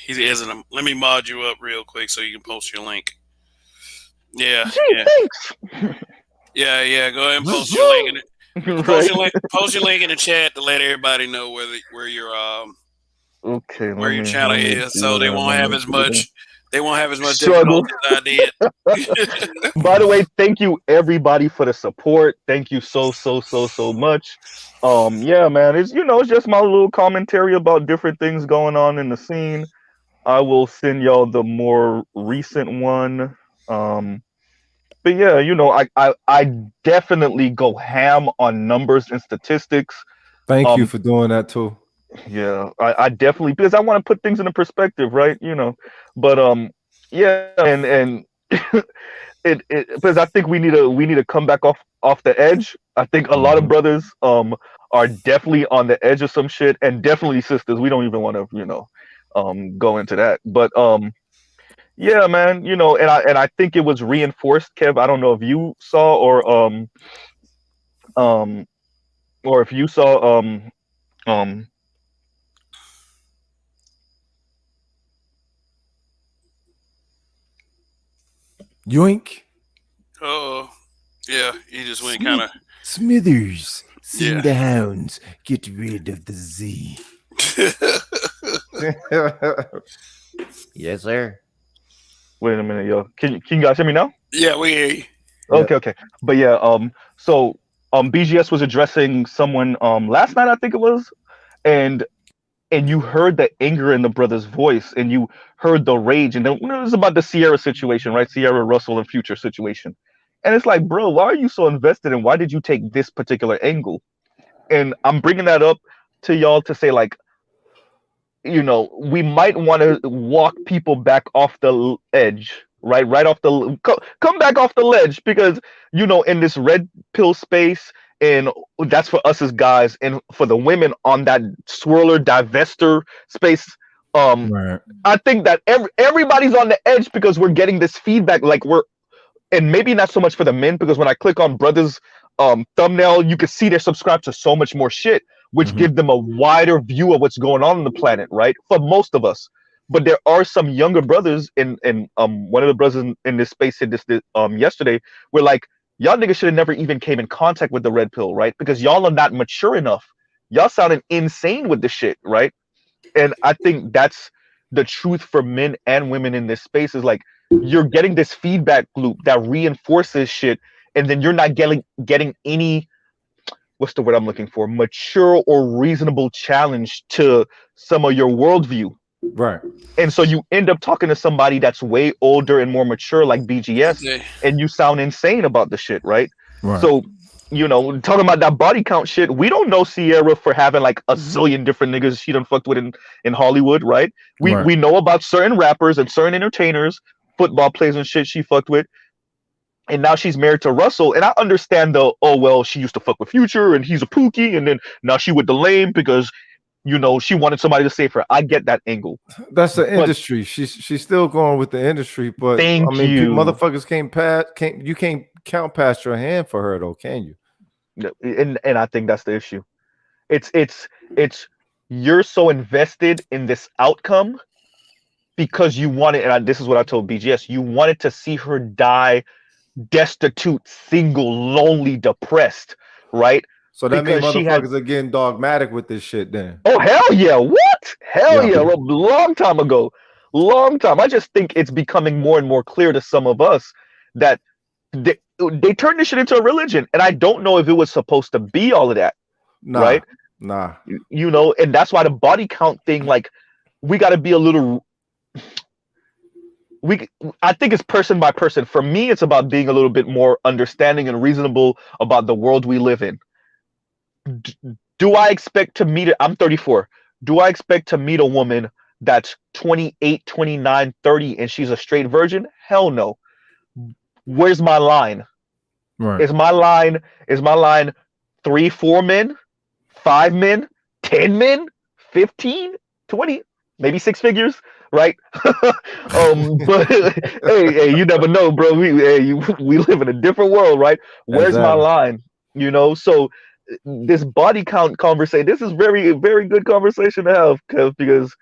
he isn't a. Let me mod you up real quick so you can post your link. Yeah, Gee, yeah, thanks. yeah. Go ahead and post your link in it. Right. Post your link in the chat to let everybody know Okay, where your channel let me is, so do they that. won't Let have me as do that. much Struggle. difficulty as I did. By the way, thank you everybody for the support. Thank you so much. Yeah, man, it's just my little commentary about different things going on in the scene. I will send y'all the more recent one. Um, but yeah, I definitely go ham on numbers and statistics. Thank you Um, for doing that too. yeah, I definitely, because I want to put things into perspective, right? But yeah, and it because I think we need to come back off the edge. I think a lot of Mhm. brothers are definitely on the edge of some shit, and definitely sisters. We don't even want to go into that, but yeah, man, and I think it was reinforced, Kev. I don't know if you saw um or if you saw um Yoink. Oh, yeah, you just went kind Smith of Smithers. Sing yeah. the hounds. Get rid of the Z. Yes, sir. wait a minute, yo. Can you guys hear me now? Yeah, we hear you. Yeah. Okay. But yeah, so BGS was addressing someone last night, I think it was, and you heard the anger in the brother's voice, and you heard the rage, and then it was about the Sierra situation, right? Sierra Russell and Future situation. And it's like, bro, why are you so invested, and why did you take this particular angle? And I'm bringing that up to y'all to say, like, we might want to walk people back off the edge, right? Right off the come back off the ledge, because in this red pill space, and that's for us as guys, and for the women on that swirler divester space. Um, Right. I think that everybody's on the edge because we're getting this feedback, like and maybe not so much for the men, because when I click on brothers thumbnail, you can see they're subscribed to so much more shit, which Mhm. give them a wider view of what's going on the planet, right? For most of us. But there are some younger brothers, and one of the brothers in this space said this yesterday. We're like, y'all niggas should have never even came in contact with the red pill, right? Because y'all are not mature enough. Y'all sounding insane with the shit, right? And I think that's the truth for men and women in this space, is like, you're getting this feedback loop that reinforces shit, and then you're not getting any, what's the word I'm looking for, mature or reasonable challenge to some of your worldview. Right. And so you end up talking to somebody that's way older and more mature, like BGS, Yeah. and you sound insane about the shit, right? Right. So, talking about that body count shit, we don't know Sierra for having like a zillion different niggas she done fucked with in Hollywood, right? We Right. we know about certain rappers and certain entertainers, football players and shit she fucked with. And now she's married to Russell, and I understand the, oh well, she used to fuck with Future and he's a pookie, and then now she with the lame because she wanted somebody to save her. I get that angle. That's the But industry. She's still going with the industry, but I thank mean, you. motherfuckers can't count past your hand for her though, can you? And I think that's the issue. It's you're so invested in this outcome because you wanted, and this is what I told BGS, you wanted to see her die destitute, single, lonely, depressed, right? So that means Because she had, motherfuckers are getting dogmatic with this shit then. oh hell yeah, what? Hell Yeah. yeah, a long time ago. long time. I just think it's becoming more and more clear to some of us that they turned this shit into a religion, and I don't know if it was supposed to be all of that, Nah, right? nah. You know, and that's why the body count thing, like, we got to be a little. I think it's person by person. For me, it's about being a little bit more understanding and reasonable about the world we live in. Do I expect to meet it? I'm 34. Do I expect to meet a woman that's 28, 29, 30, and she's a straight virgin? Hell no. Where's my line? Right. Is my line 3, 4 men, 5 men, 10 men, 15, 20, maybe 6 figures, right? But hey, you never know, bro. We live in a different world, right? Where's my Exactly. line? You know, so this body count conversation, this is very good conversation to have, Kev, because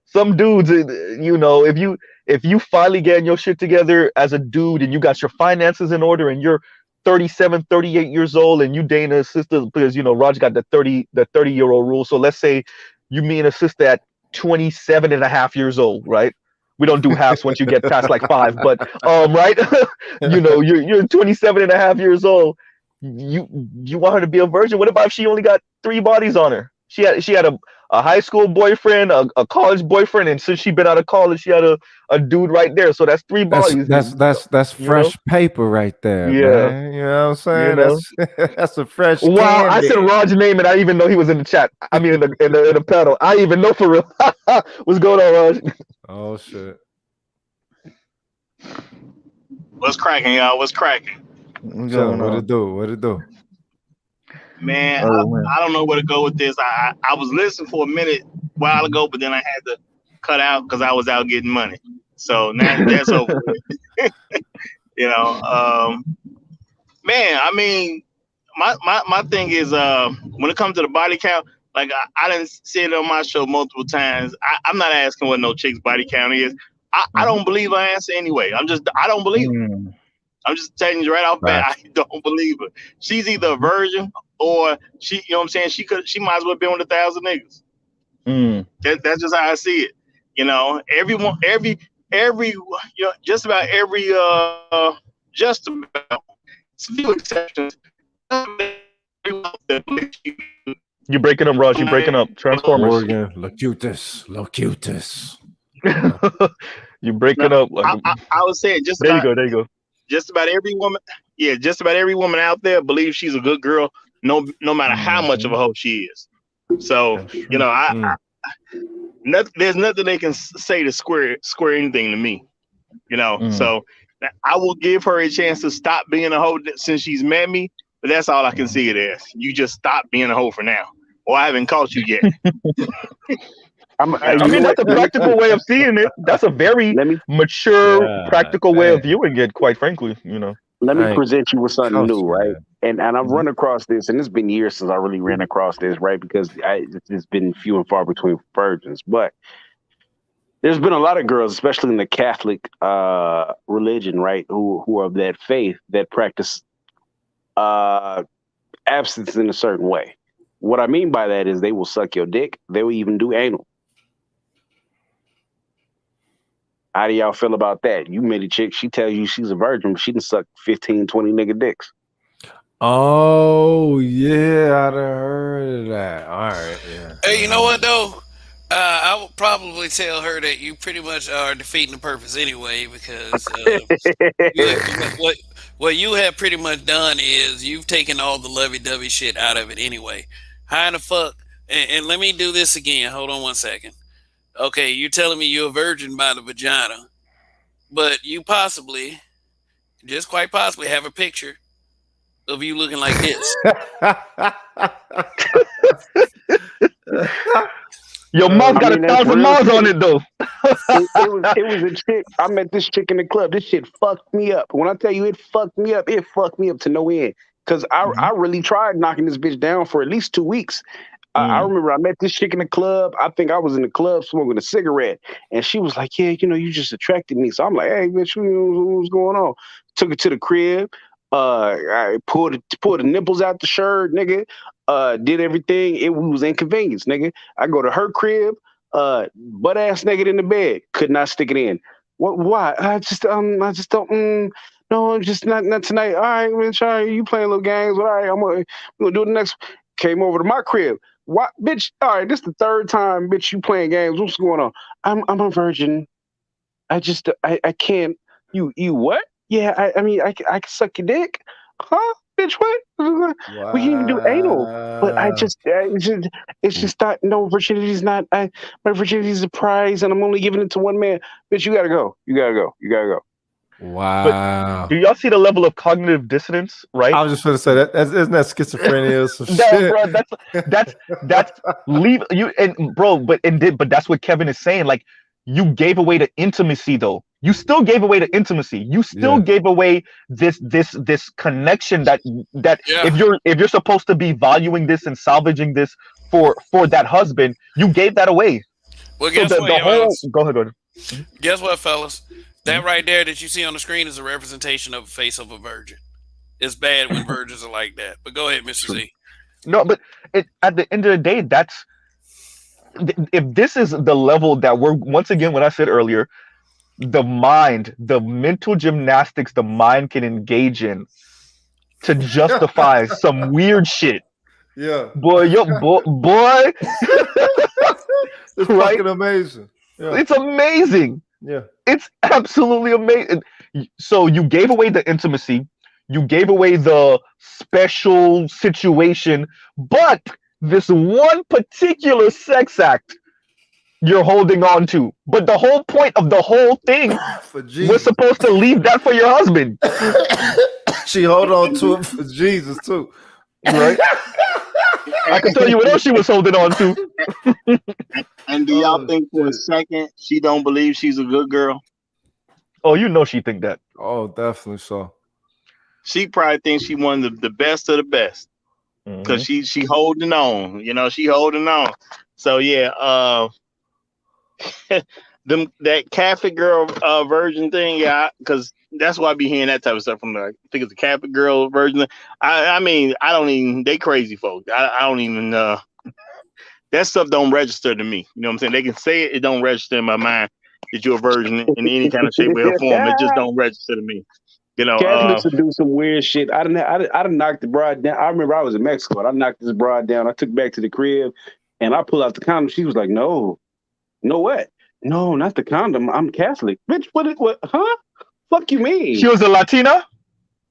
some dudes, you know, if you finally getting your shit together as a dude and you got your finances in order and you're 37, 38 years old and you dating a sister, because, you know, Raj got the 30-year-old rule. So let's say you meet a sister at 27 and a half years old, right? We don't do halves once you get past like 5, but right? You know, you're 27 and a half years old. You want her to be a virgin. What about if she only got 3 bodies on her? She had a high school boyfriend, a college boyfriend, and since she been out of college, she had a dude right there. So that's 3 That's bodies. that's You know? fresh paper right there, Yeah. man. You know what I'm You saying? know. That's a fresh Wow, I said candy. Raj's name and I didn't even know he was in the chat. I mean, in the panel. I didn't even know for real. What's going on, Raj? Oh shit. What's cracking, y'all? What's cracking? What's Chilling. going What on? it do? What it do? Man, Oh man. I don't know where to go with this. I was listening for a minute a while ago, but then I had to cut out because I was out getting money. So now that's over with. You know, man, I mean, my thing is when it comes to the body count, like I didn't say it on my show multiple times. I'm not asking what no chick's body count is. I don't believe her answer anyway. I don't believe her. Mm. I'm just telling you right off bat, I don't believe her. She's either a virgin or she, you know what I'm saying? She might as well have been with 1,000 niggas. Mm. That's just how I see it. You know, everyone, you know, just about every, just about, few exceptions. You breaking up, Raj? You breaking up? Transformers. Morgan, Locutus. You breaking up? Like, I would say just there you about, go. There you go. just about every woman. Yeah, just about every woman out there believes she's a good girl, no matter how much of a hoe she is. So you know, there's nothing they can say to square anything to me. You know, so I will give her a chance to stop being a hoe since she's met me. But that's all I can see it as. You just stop being a hoe for now, or I haven't caught you yet. I mean, that's a practical way of seeing it. That's a very mature, practical way of viewing it, quite frankly, you know. Let me present you with something new, right? And I've run across this, and it's been years since I really ran across this, right? Because it's been few and far between virgins. But there's been a lot of girls, especially in the Catholic religion, right, who are of that faith that practice abstinence in a certain way. What I mean by that is they will suck your dick. They will even do anal. How do y'all feel about that? You met a chick, she tells you she's a virgin, but she can suck 15, 20 nigga dicks. Oh yeah, I'd have heard of that. All right, yeah. Hey, you know what though? I would probably tell her that you pretty much are defeating the purpose anyway, because what you have pretty much done is you've taken all the lovey-dovey shit out of it anyway. How in the fuck? And let me do this again. Hold on 1 second. Okay, you're telling me you're a virgin by the vagina, but you possibly, just quite possibly, have a picture of you looking like this. Your mouth got 1,000 miles on it, though. it was a chick. I met this chick in the club. This shit fucked me up. When I tell you it fucked me up to no end. Because I really tried knocking this bitch down for at least 2 weeks. I remember I met this chick in the club. I think I was in the club smoking a cigarette. And she was like, yeah, you know, you just attracted me. So I'm like, hey, bitch, what's going on? Took her to the crib. I pulled the nipples out the shirt, nigga. Did everything. We was inconvenienced, nigga. I go to her crib. butt ass naked in the bed, could not stick it in. What? Why? I just don't. No, just not tonight. All right, man, sorry, you playing little games. All right, we're gonna do the next. Came over to my crib. What, bitch? All right, this the third time, bitch, you playing games. What's going on? I'm a virgin. I can't. You what? Yeah, I mean I can suck your dick, huh? Bitch, what? We can even do anal, but Wow. it's just not. No, virginity's not. My virginity's a prize, and I'm only giving it to one man. Bitch, you gotta go. You gotta go. You gotta go. Wow. Do y'all see the level of cognitive dissonance, right? I was just going to say isn't that schizophrenia or some No, shit? bro, that's leave you and bro, but that's what Kevin is saying. Like, you gave away the intimacy, though. You still gave away the intimacy. You still gave away this connection that Yeah. if you're supposed to be valuing this and salvaging this for that husband, you gave that away. Well, So guess what, the whole fellas? go ahead. Guess what, fellas? That right there that you see on the screen is a representation of the face of a virgin. It's bad when virgins are like that. But go ahead, Mr. Z. No, but at the end of the day, that's if this is the level that we're once again, when I said earlier, the mind, the mental gymnastics the mind can engage in to justify some weird shit. Yeah. Boy, boy, It's right? fucking amazing. Yeah. It's amazing. Yeah. It's absolutely amazing. So you gave away the intimacy, you gave away the special situation, but this one particular sex act you're holding on to. But the whole point of the whole thing For was Jesus. supposed to leave that for your husband, She hold on to it for Jesus too. right? I can tell you what else she was holding on to. And do y'all Oh, think for a shit. second she don't believe she's a good girl? Oh, you know she think that. Oh, definitely so. She probably thinks she one of the best of the best because she holding on. You know, she holding on. So yeah, that Catholic girl virgin thing, yeah, because that's why I be hearing that type of stuff from I think it's a Catholic girl virgin. I mean, I don't even, they crazy folks. I don't even that stuff don't register to me. You know what I'm saying? They can say it, it don't register in my mind that you're a virgin in any kind of shape or form. It just don't register to me. You know, Catholics would do some weird shit. I done knocked the broad down. I remember I was in Mexico and I knocked this broad down. I took it back to the crib and I pulled out the condom. She was like, "No, what? No, not the condom. I'm Catholic, bitch. What? Huh? Fuck you mean? She was a Latina?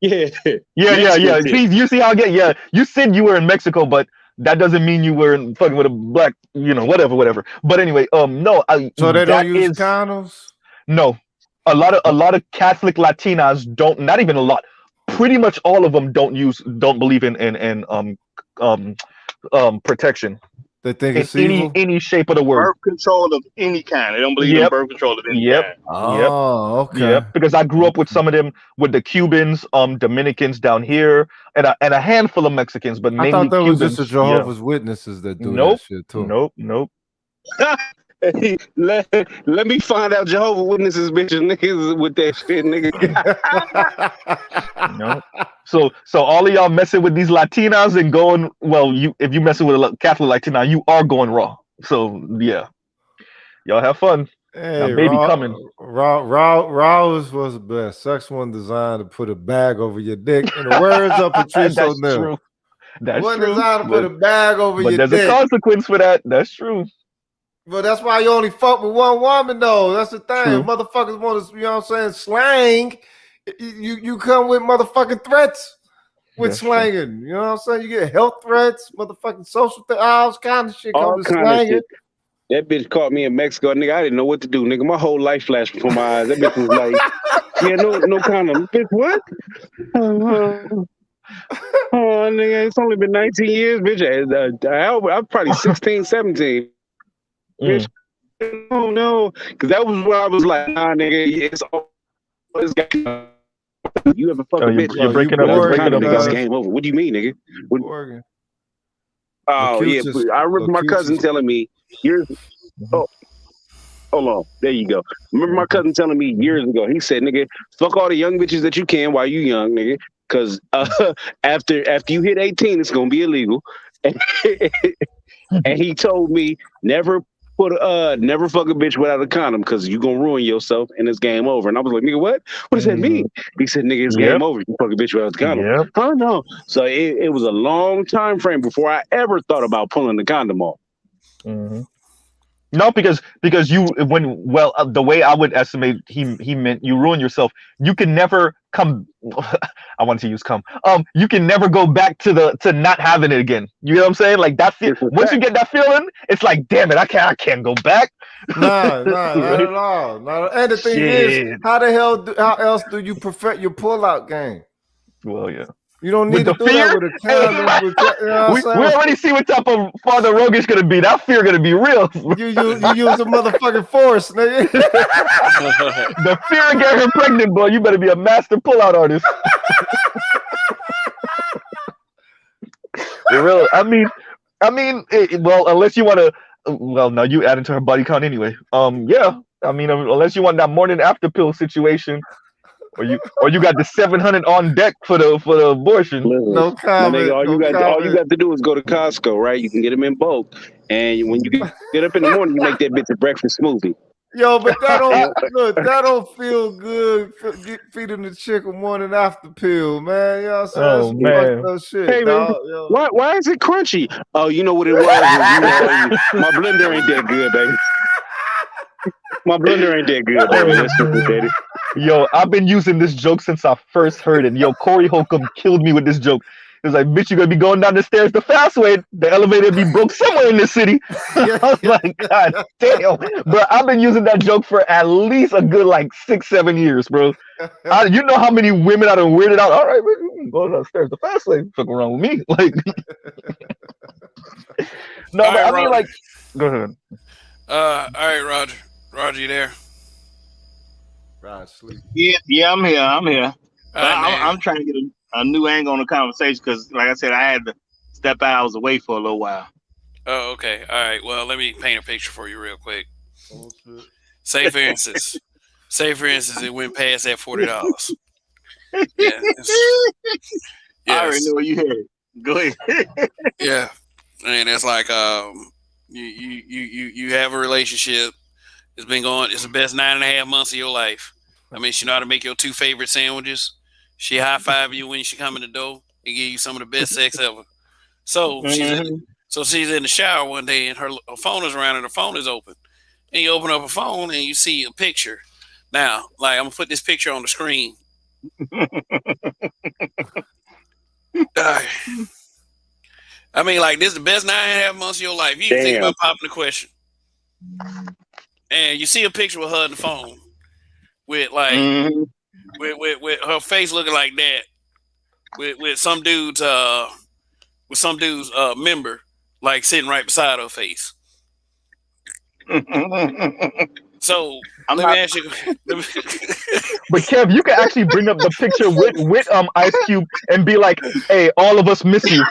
Yeah, Yeah. Mexican chick. See, you see how I get? Yeah, you said you were in Mexico, but that doesn't mean you were in fucking with a black, whatever. But anyway, no. So they that don't use is- condoms? No, a lot of Catholic Latinas don't. Not even a lot. Pretty much all of them don't believe in protection They think in it's evil? any shape of the word. birth control of any kind. They don't believe in Yep. birth control of any Yep. kind. Oh, okay. Yep, because I grew up with some of them, with the Cubans, Dominicans down here, and a handful of Mexicans, but I mainly thought that was Cubans. just the Jehovah's Witnesses that do Nope. that shit too. Nope. let me find out Jehovah Witnesses bitches niggas with that shit, nigga. Nope. So all of y'all messing with these Latinas and going, well, if you messing with a Catholic Latina, you are going raw. So yeah, y'all have fun. Hey, baby coming. Raw was the best. Sex one designed to put a bag over your dick. In the words of Patrice That's O'Neal. true. That's One true. designed to put a bag over But your there's dick. a consequence for that. That's true. But that's why you only fuck with one woman, though. That's the thing. True. Motherfuckers want to, you know what I'm saying, slang. You come with motherfucking threats with That's true. slanging. You know what I'm saying? You get health threats, motherfucking social all kind of shit All come to kind of slanging. shit. That bitch caught me in Mexico, nigga. I didn't know what to do, nigga. My whole life flashed before my eyes. That bitch was like, "Yeah, no condom." Bitch, what? Oh, nigga, it's only been 19 years, bitch. I'm probably 16, 17. Bitch, oh no, because that was where I was like, nah, nigga, it's all. You ever fuck a bitch? You're breaking up. You're breaking up. Nigga, it's game over. What do you mean, nigga? Oregon. Oh yeah, I remember my cousin telling me years. Oh, hold on, there you go. Remember my cousin telling me years ago. He said, "Nigga, fuck all the young bitches that you can while you young, nigga, because after you hit 18, it's gonna be illegal." And he told me never Never fuck a bitch without a condom because you gonna ruin yourself and it's game over. And I was like, nigga, what? What does that mean? He said, nigga, it's game Yep. over. You fuck a bitch without the condom. Yep. Oh no. So it was a long time frame before I ever thought about pulling the condom off. Mm-hmm. No, because the way I would estimate he meant you ruin yourself. You can never come. I wanted to use come. You can never go back to not having it again. You know what I'm saying? Like that feel. Once you get that feeling, it's like, damn it, I can't go back. Nah, not at all. And the thing is, how else do you perfect your pullout game? Well, yeah. You don't need With to the do that fear? with a condom. You know what I'm We already see what type of Father Rogan's gonna be. That fear gonna be real. You use a motherfucking force, nigga. The fear of getting her pregnant, boy. You better be a master pullout artist. For real. I mean, well, unless you want to. Well, no, you add into her body count anyway. Yeah. I mean, unless you want that morning after pill situation. Or you got the 700 on deck for the abortion. Listen, No comment. Nigga, all you got to do is go to Costco, right? You can get them in bulk, and when you get up in the morning, you make that bitch a breakfast smoothie. Yo, but that don't feel good. Feeding the chick a morning after pill, man. You know what I'm saying? Man. That's shit, hey, dog. Man, why is it crunchy? Oh, you know what it was? My blender ain't that good, baby. My blender ain't that good, baby. That's stupid, baby. Yo, I've been using this joke since I first heard it. Yo, Corey Holcomb killed me with this joke. He was like, bitch, you're going to be going down the stairs the fast way. The elevator be broke somewhere in this city. I was like, God damn. Bro, I've been using that joke for at least a good, 6-7 years, bro. You know how many women I done weirded out? All right, man, you can go down the stairs the fast way. Fucking wrong with me. No, but I mean, go ahead. All right, Roger. Roger, you there? Right, sleep. Yeah, I'm here. I'm Right, trying to get a new angle on the conversation because, like I said, I had to step out. I was away for a little while. Oh, okay. All right. Well, let me paint a picture for you real quick. Oh, shit. Say for instance, it went past that $40. Yeah. I already know where you headed. Go ahead. Yeah. And it's like you have a relationship. It's been going. It's the best 9.5 months of your life. I mean, she know how to make your 2 favorite sandwiches. She high five you when she come in the door and give you some of the best sex ever. So she's in the shower one day and her phone is around and her phone is open. And you open up her phone and you see a picture. Now, I'm gonna put this picture on the screen. I mean, this is the best 9.5 months of your life. You even think about popping the question. And you see a picture with her on the phone with with her face looking like that, with some dude's member sitting right beside her face. So let me ask you. But Kev, you can actually bring up the picture with Ice Cube and be like, "Hey, all of us miss you."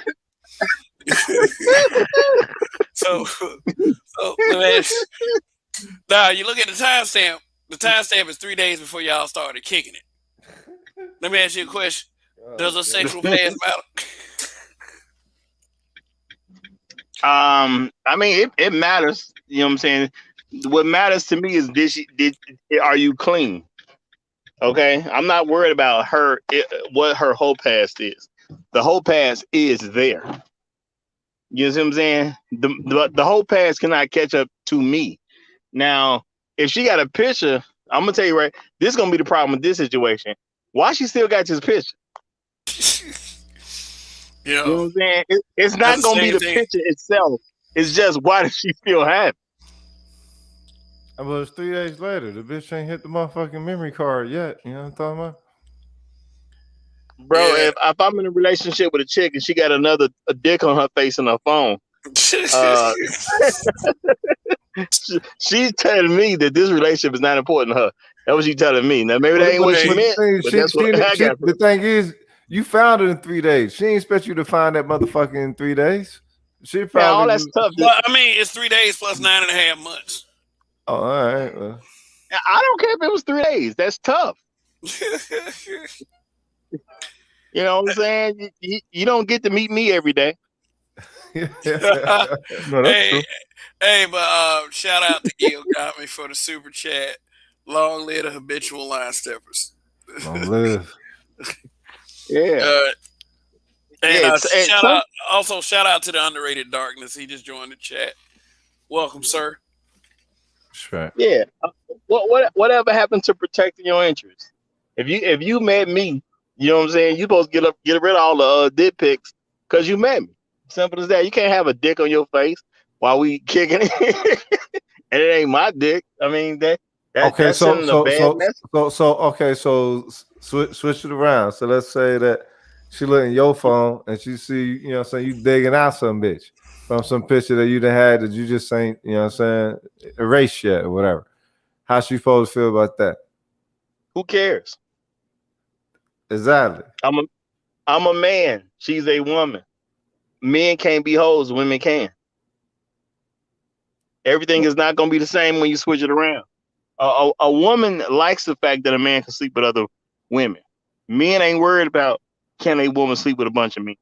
So let me ask you. Now you look at the timestamp. The timestamp is 3 days before y'all started kicking it. Let me ask you a question. Does a sexual past matter? I mean, it matters. You know what I'm saying? What matters to me is are you clean? Okay, I'm not worried about what her whole past is. The whole past is there. You know what I'm saying? The whole past cannot catch up to me. Now, if she got a picture, I'm gonna tell you right, this is gonna be the problem with this situation. Why she still got this picture? You know what I'm saying? It's not gonna be the picture itself. It's just why does she still have it? Well, it's 3 days later. The bitch ain't hit the motherfucking memory card yet. You know what I'm talking about? Bro, if I'm in a relationship with a chick and she got a dick on her face and her phone, she's telling me that this relationship is not important to her. That's what she's telling me. Now maybe that ain't what she meant. The thing is, you found it in 3 days. She ain't expect you to find that motherfucker in 3 days. She probably all that stuff. Well, I mean, it's 3 days plus 9.5 months. Oh, all right. Well. I don't care if it was 3 days. That's tough. You know what I'm saying? You don't get to meet me every day. No, that's hey, true. hey, but shout out to Gil got me for the super chat. Long live the habitual line steppers. Long live. Yeah, Uh, and yeah. It's shout some out also shout out to the underrated darkness. He just joined the chat. Welcome, sir. That's right. yeah. Whatever happened to protecting your interests? If you met me, you know what I'm saying. You supposed to get rid of all the dick pics because you met me. Simple as that. You can't have a dick on your face while we kicking it, and it ain't my dick. I mean Okay, that's sending a bad message. okay, so switch it around. So let's say that she look in your phone and she see, you know what I'm saying, you digging out some bitch from some picture that you done had that you just ain't, you know what I'm saying, erased yet or whatever. How she supposed to feel about that? Who cares? Exactly. I'm a man. She's a woman. Men can't be hoes. Women can. Everything is not going to be the same when you switch it around. A woman likes the fact that a man can sleep with other women. Men ain't worried about can a woman sleep with a bunch of men.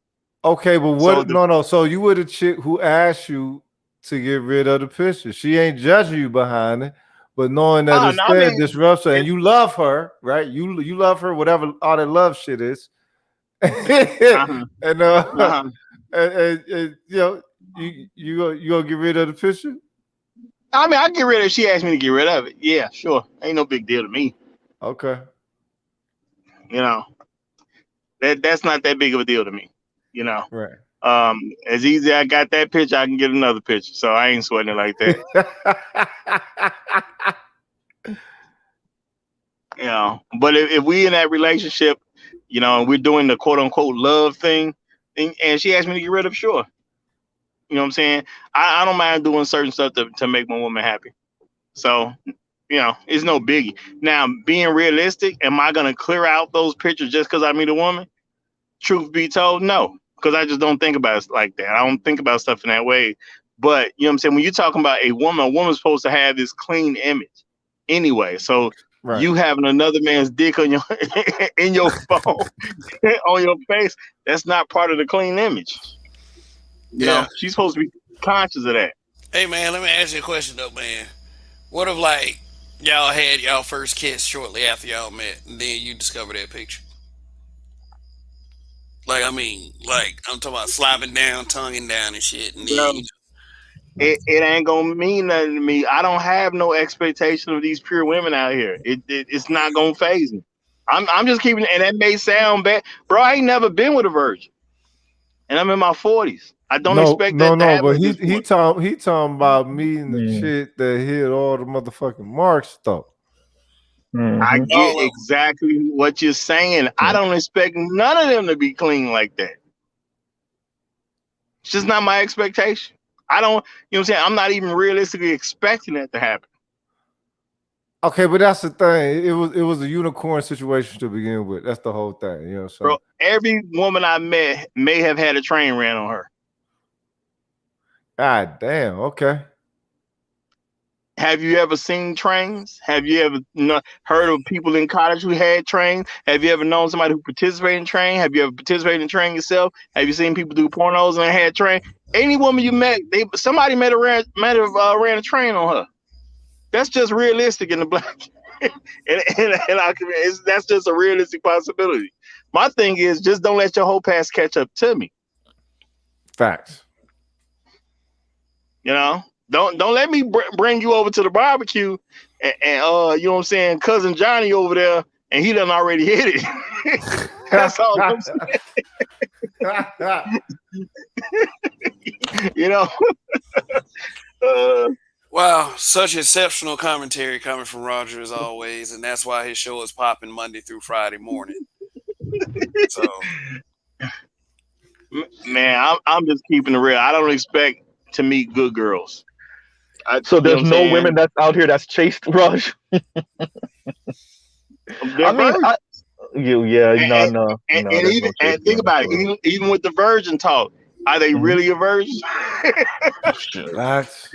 Okay, but So what? No. So you were the chick who asked you to get rid of the picture. She ain't judging you behind it, but knowing that no, it's I there mean, disrupts her, and you love her, right? You love her, whatever all that love shit is, uh-huh, and uh-huh. and you know you gonna get rid of the picture? I mean, I get rid of it. She asked me to get rid of it. Yeah, sure. Ain't no big deal to me. Okay, You know, that's not that big of a deal to me. You know, right. as easy I got that picture, I can get another picture. So I ain't sweating it like that. You know, but if we in that relationship, you know, and we're doing the quote unquote love thing, and she asked me to get rid of, sure. You know what I'm saying? I don't mind doing certain stuff to make my woman happy. So, you know, it's no biggie. Now, being realistic, am I gonna clear out those pictures just because I meet a woman? Truth be told, no, because I just don't think about it like that. I don't think about stuff in that way. But you know what I'm saying? When you're talking about a woman's supposed to have this clean image anyway. So Right. you having another man's dick on your in your phone on your face, that's not part of the clean image. You Yeah. know, she's supposed to be conscious of that. Hey man, let me ask you a question though, man. What if like y'all had y'all first kiss shortly after y'all met, and then you discover that picture? Like I mean, like I'm talking about slobbing down, tonguing down, and shit, and then Well, it ain't gonna mean nothing to me. I don't have no expectation of these pure women out here. It's not gonna phase me. I'm just keeping it, and that may sound bad, bro. I ain't never been with a virgin, and I'm in my 40s. I don't No, expect no, that to no. happen But at this point. he talking about meeting the Mm. chick that hit all the motherfucking marks though. I Mhm. get all of them. exactly what you're saying. I don't expect none of them to be clean like that. It's just not my expectation. I don't, you know what I'm saying? I'm not even realistically expecting that to happen. Okay, but that's the thing. It was a unicorn situation to begin with. That's the whole thing. You know what I'm saying? Bro, every woman I met may have had a train ran on her. God damn. Okay. Have you ever seen trains? Have you ever heard of people in college who had trains? Have you ever known somebody who participated in train? Have you ever participated in train yourself? Have you seen people do pornos and had train? Any woman you met, somebody ran a train on her. That's just realistic in the black. and that's just a realistic possibility. My thing is just don't let your whole past catch up to me. Facts. You know, don't let me bring you over to the barbecue and you know what I'm saying, cousin Johnny over there, and he done already hit it. That's all I'm saying. You know. Wow, such exceptional commentary coming from Roger as always, and that's why his show is popping Monday through Friday morning. So, Man, I'm just keeping it real. I don't expect to meet good girls. So You know what there's I'm no saying? women that's out here that's chaste, Rush. They're I mean, virgins. yeah, no, And, no, and, no. and There's even no chaste think women about for it, even with the virgin talk, are they Mhm. really a virgin? Shit. Relax.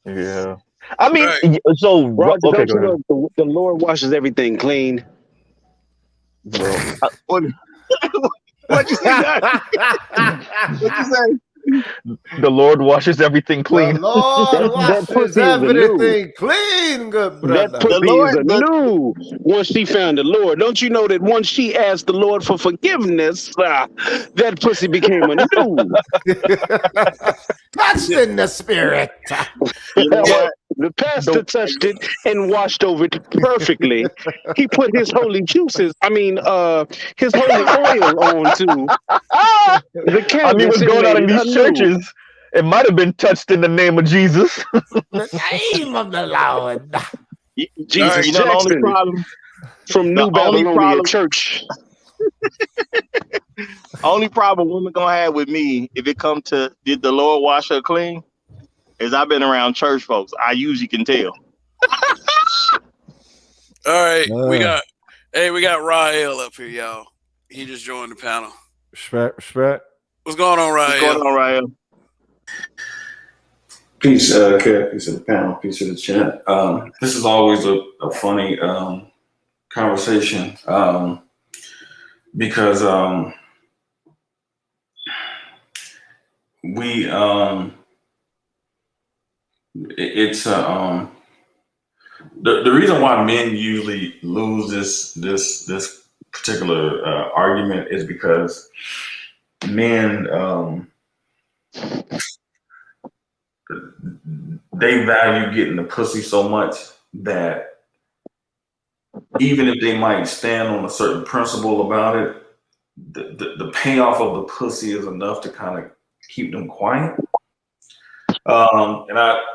Yeah. I mean, right. so Roger, okay, don't go you ahead. know the Lord washes everything clean? Bro, what you say, Doc? What you say? The Lord washes everything The clean. Lord That washes pussy is a new. everything clean, good That brother. The pussy is Lord, a new. Once she found the Lord, don't you know that once she asked the Lord for forgiveness, that pussy became a new. Touched in the spirit. you know what? The pastor The touched it and washed over it perfectly. He put his holy juices, his holy oil onto the I mean, canvas what's and going on made in it these anew. churches? It might have been touched in the name of Jesus. The name of the Lord. You, Jesus you know Jackson from the New only Babylonia problem, Church. only problem women gonna have with me if it come to did the Lord wash her clean is I've been around church folks. I usually can tell. All right, we Uh, got Rael up here, y'all. He just joined the panel. respect. What's going on, What's going Rael? on, Ryan? Peace, Kev. Peace to the panel. Peace to the chat. This is always a funny conversation because we it's the reason why men usually lose this particular argument is because men they value getting the pussy so much that even if they might stand on a certain principle about it, the payoff of the pussy is enough to kind of keep them quiet.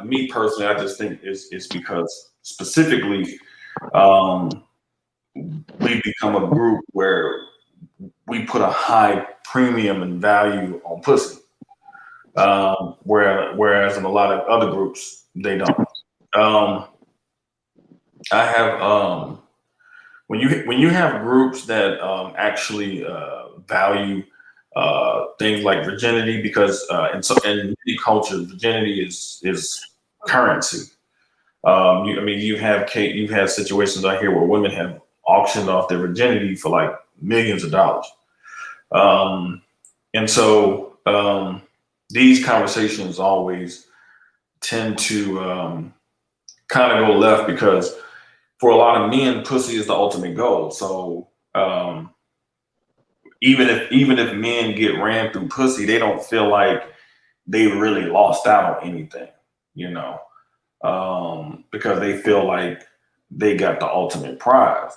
Me personally, I just think it's because specifically we become a group where we put a high premium and value on pussy, whereas in a lot of other groups they don't. I have when you have groups that actually value things like virginity, because in many cultures virginity is currency. You've had situations out here where women have auctioned off their virginity for like millions of dollars, and so these conversations always tend to kind of go left because for a lot of men, pussy is the ultimate goal. So even if men get ran through pussy, they don't feel like they really lost out on anything, you know, because they feel like they got the ultimate prize.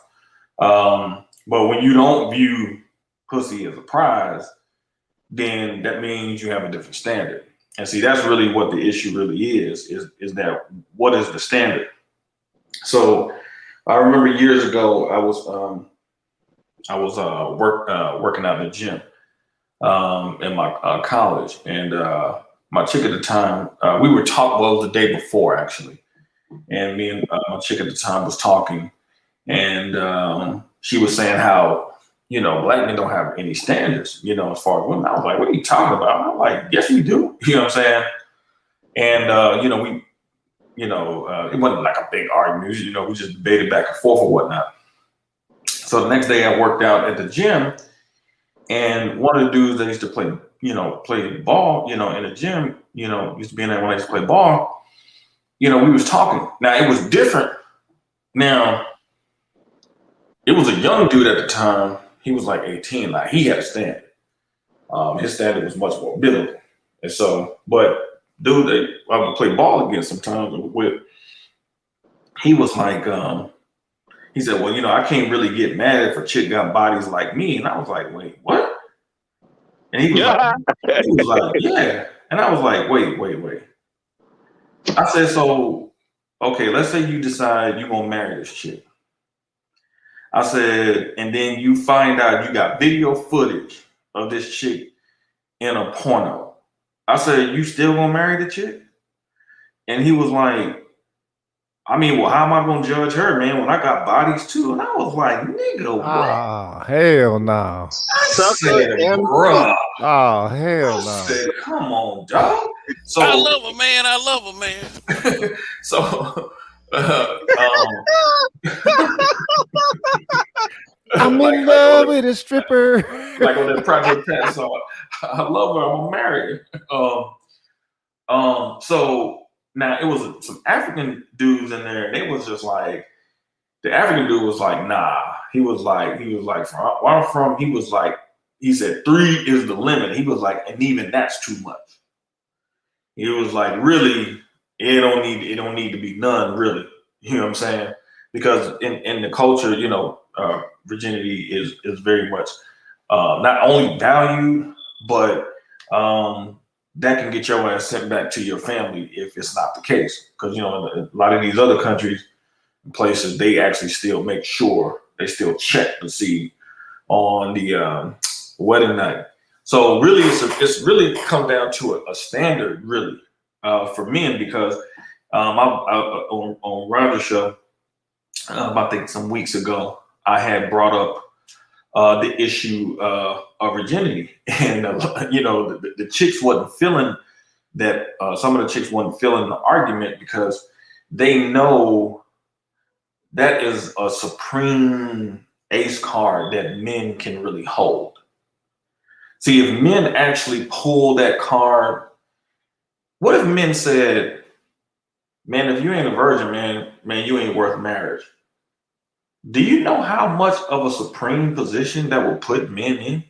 But when you don't view pussy as a prize, then that means you have a different standard. And see, that's really what the issue really is that what is the standard? So I remember years ago, I was working out in the gym in my college, and my chick at the time, we were talking. Well, it was the day before actually, and me and my chick at the time was talking, and she was saying how black men don't have any standards, as far as women. I was like, what are you talking about? I'm like, yes, we do. You know what I'm saying? And we. It wasn't like a big argument. We just debated back and forth or whatnot. So the next day I worked out at the gym, and one of the dudes that used to play ball, in the gym, used to be in there when I used to play ball, we was talking. Now it was different. Now it was a young dude at the time. He was like 18. Like he had a standard. His standard was much more biblical. And so, but dude that I would play ball against sometimes with, he was like, he said, well, I can't really get mad if a chick got bodies like me. And I was like, wait, what? And he was like, yeah. And I was like, wait. I said, so, okay, let's say you decide you're going to marry this chick. I said, and then you find out you got video footage of this chick in a porno. I said, you still going to marry the chick? And he was like, I mean, well, how am I going to judge her, man, when I got bodies too? And I was like, nigga, what? Oh, hell no. I said, bruh. Oh, hell I no. said, come on, dog. So I love a man. I love a man. so I'm in love with a stripper. like on that Project Pat song. I love her. I'm gonna marry her. So now it was some African dudes in there, and they was just like, the African dude was like, nah. He was like, from where I'm from, he said 3 is the limit. He was like, and even that's too much. He was like, really, it don't need to be none, really. You know what I'm saying? Because in the culture, virginity is very much not only valued, but that can get your ass sent back to your family if it's not the case. Because in a lot of these other countries and places, they actually still make sure they still check to see on the wedding night. So really, it's really come down to a standard, really, for men, because on Roger's show, I think some weeks ago, I had brought up the issue of virginity, and the chicks wasn't feeling that. Some of the chicks wasn't feeling the argument because they know that is a supreme ace card that men can really hold. See, if men actually pull that card, what if men said, man, if you ain't a virgin, man, you ain't worth marriage. Do you know how much of a supreme position that will put men in?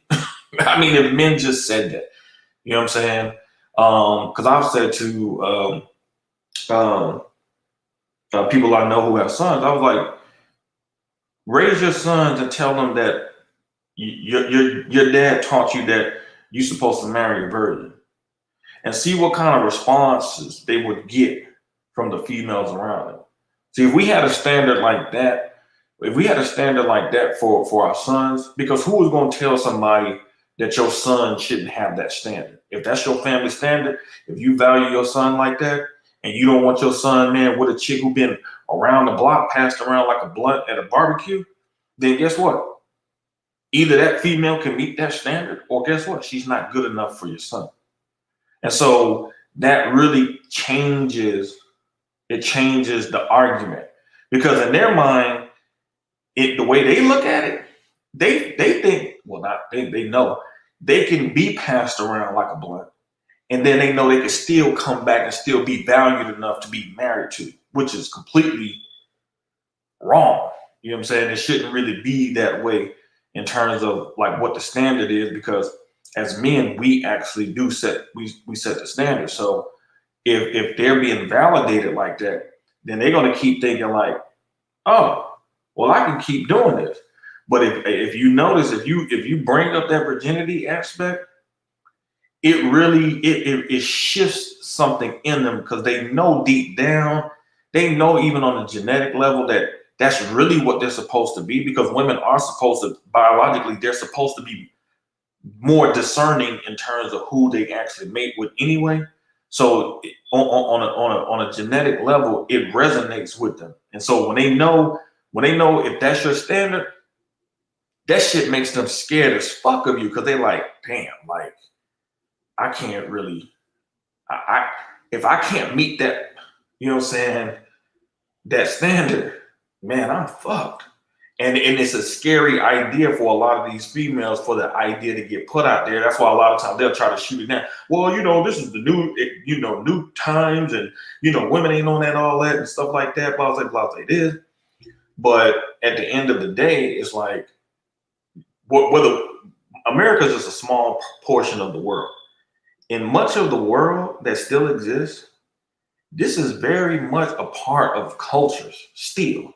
I mean, if men just said that, you know what I'm saying? Because I've said to people I know who have sons, I was like, raise your sons and tell them that your dad taught you that you're supposed to marry a virgin, and see what kind of responses they would get from the females around them. See, if we had a standard like that, for our sons, because who is going to tell somebody that your son shouldn't have that standard? If that's your family standard, if you value your son like that, and you don't want your son, man, with a chick who been around the block, passed around like a blunt at a barbecue, then guess what? Either that female can meet that standard, or guess what? She's not good enough for your son. And so that really changes the argument, because in their mind, the way they look at it, they think, well, not they know they can be passed around like a blunt, and then they know they can still come back and still be valued enough to be married to, which is completely wrong. You know what I'm saying? It shouldn't really be that way in terms of like what the standard is, because as men, we actually do set the standard. So if they're being validated like that, then they're going to keep thinking like, oh, well, I can keep doing this. But if you notice, if you bring up that virginity aspect, it really it shifts something in them, because they know deep down, they know even on a genetic level that that's really what they're supposed to be, because women are supposed to, biologically, they're supposed to be more discerning in terms of who they actually mate with anyway. So on a genetic level, it resonates with them. And so when they know if that's your standard, that shit makes them scared as fuck of you, because they like, damn, like I can't really, if I can't meet that, you know what I'm saying, that standard, man, I'm fucked. And it's a scary idea for a lot of these females, for the idea to get put out there. That's why a lot of times they'll try to shoot it down. Well, this is the new times, and women ain't on that, all that, and stuff like that. Blah blah blah. It is, but at the end of the day, it's like, whether America is just a small portion of the world. In much of the world that still exists, this is very much a part of cultures still.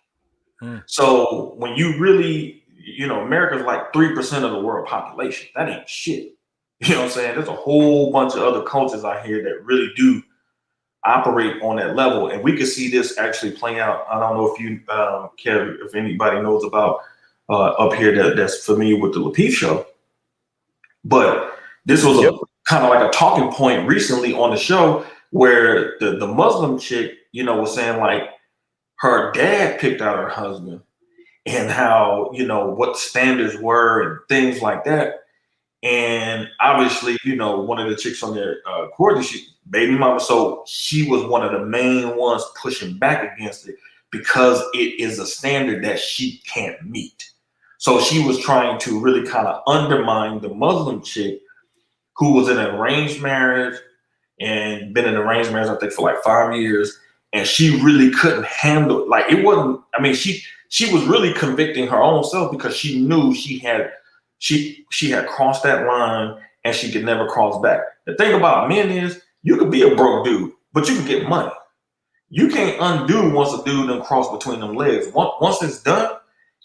So when you really, America's like 3% of the world population. That ain't shit. You know what I'm saying? There's a whole bunch of other cultures out here that really do operate on that level. And we could see this actually playing out. I don't know if you, Kev, if anybody knows about up here that's familiar with the Lapeef show. But this was a kind of like a talking point recently on the show, where the Muslim chick, was saying like, her dad picked out her husband, and how, what the standards were and things like that. And obviously, one of the chicks on there, Courtney, she baby mama. So she was one of the main ones pushing back against it, because it is a standard that she can't meet. So she was trying to really kind of undermine the Muslim chick, who was in an arranged marriage and been in an arranged marriage, I think, for like 5 years. And she really couldn't handle, like, it wasn't, I mean, she was really convicting her own self because she knew she had crossed that line and she could never cross back. The thing about men is you could be a broke dude, but you can get money. You can't undo once a dude done cross between them legs. Once it's done,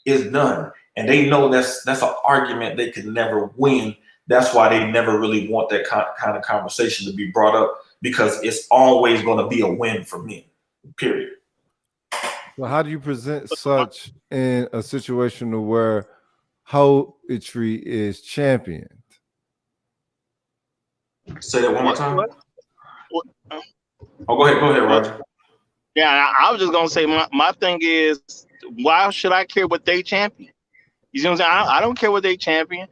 it's done. And they know that's an argument they could never win. That's why they never really want that kind of conversation to be brought up, because it's always going to be a win for men, period. Well, how do you present such in a situation where poetry is championed? Say that one more time. Oh, go ahead, Roger. Yeah, I was just gonna say my thing is, why should I care what they champion? You see what I'm saying? I don't care what they champion.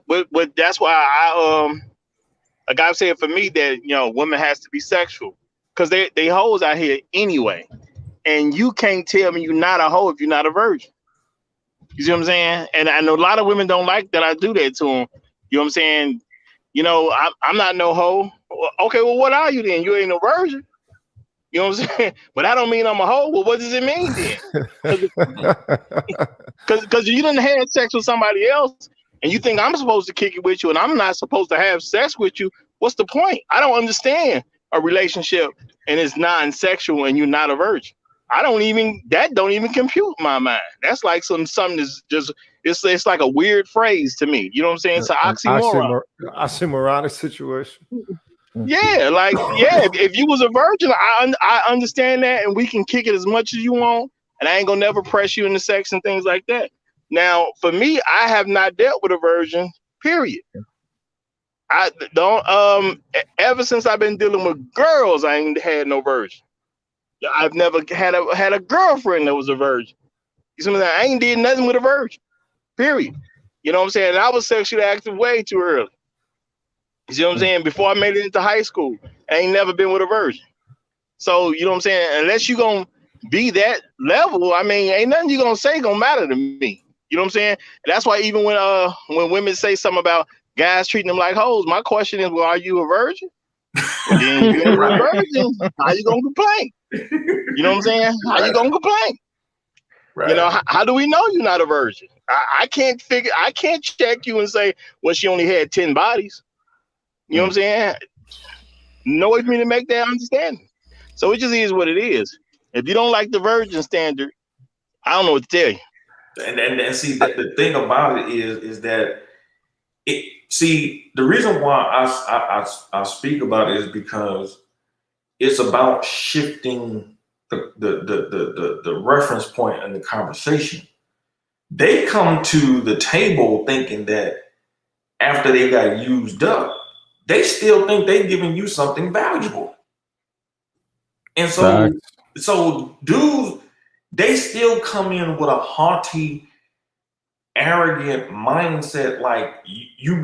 But that's why like I've said, for me, that women has to be sexual, because they hoes out here anyway, and you can't tell me you're not a hoe if you're not a virgin. You see what I'm saying? And I know a lot of women don't like that I do that to them. You know what I'm saying? I'm not no hoe. Okay, well, what are you then? You ain't no virgin. You know what I'm saying? But I don't mean I'm a hoe. Well, what does it mean then? Because you didn't have sex with somebody else, and you think I'm supposed to kick it with you, and I'm not supposed to have sex with you. What's the point? I don't understand a relationship and it's non-sexual and you're not a virgin. That don't even compute in my mind. That's like something that's just it's like a weird phrase to me. You know what I'm saying? It's an oxymoron. Oxymoronic situation. Yeah, like, yeah, if you was a virgin, I understand that, and we can kick it as much as you want, and I ain't gonna never press you into sex and things like that. Now, for me, I have not dealt with a virgin, period. I don't ever since I've been dealing with girls, I ain't had no virgin. I've never had a girlfriend that was a virgin. You see what I'm saying? I ain't did nothing with a virgin, period. You know what I'm saying? And I was sexually active way too early. You see what I'm saying? Before I made it into high school, I ain't never been with a virgin. So, you know what I'm saying? Unless you gonna be that level, I mean, ain't nothing you gonna say gonna matter to me. You know what I'm saying? And that's why even when women say something about guys treating them like hoes, my question is, well, are you a virgin? Well, then if you ain't a virgin, how you gonna complain? You know what I'm saying? How you gonna complain? Right. You know, how do we know you're not a virgin? I can't check you and say, well, she only had 10 bodies. You know what I'm saying? No way for me to make that understanding. So it just is what it is. If you don't like the virgin standard, I don't know what to tell you. And see, the thing about it is that the reason why I speak about it is because it's about shifting the reference point in the conversation. They come to the table thinking that after they got used up, they still think they're giving you something valuable. And so dudes, they still come in with a haughty, arrogant mindset, like you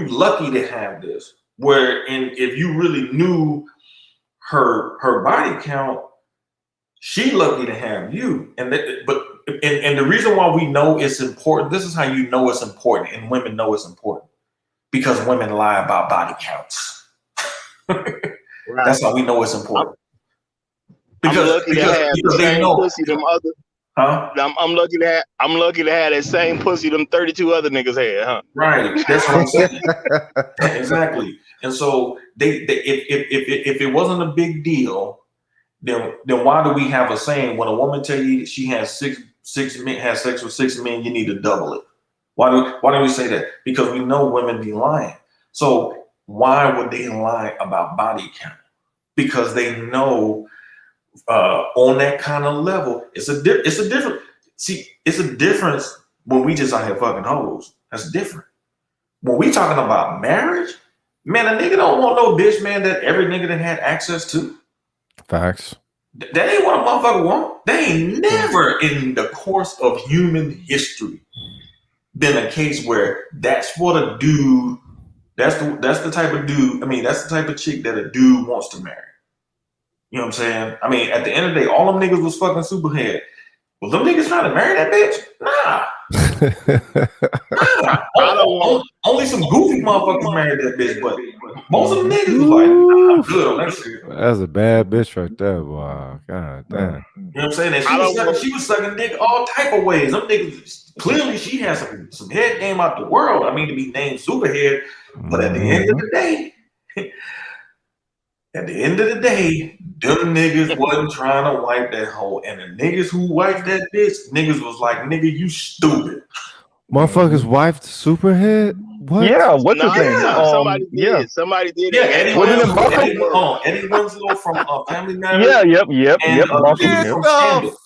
lucky to have this. If you really knew her body count, she lucky to have you. And the reason why we know it's important, this is how you know it's important, and women know it's important. Because women lie about body counts. Right. That's how we know it's important. Because they know. Pussy them other, huh? I'm lucky to have that same pussy them 32 other niggas had, huh? Right. That's what I'm saying. Exactly. And so if it wasn't a big deal, then why do we have a saying when a woman tell you she has six men, has sex with 6 men, you need to double it? Why do we say that? Because we know women be lying. So why would they lie about body count? Because they know on that kind of level, it's a different. See, it's a difference when we just out here fucking hoes. That's different. When we talking about marriage, man, a nigga don't want no bitch, man, that every nigga that had access to. Facts. That ain't what a motherfucker want. They ain't never in the course of human history been a case where that's what a dude, that's the type of dude, I mean, that's the type of chick that a dude wants to marry. You know what I'm saying? I mean, at the end of the day, all them niggas was fucking superhead. Well, them niggas trying to marry that bitch? Nah. Only some goofy motherfuckers married that bitch, but most of them niggas was like, nah, I'm good on that shit. That's a bad bitch right there, boy. God damn. You know what I'm saying? And she was sucking dick all type of ways. Them niggas, clearly she had some head game out the world. I mean, to be named Superhead, but at the end of the day, them niggas wasn't trying to wipe that hoe. And the niggas who wiped that bitch, niggas was like, nigga, you stupid. Motherfuckers wiped Superhead? What? Yeah, what's his name? Somebody did. Somebody did. Yeah, Eddie Winslow from Family Matters. Yeah, yep. Get the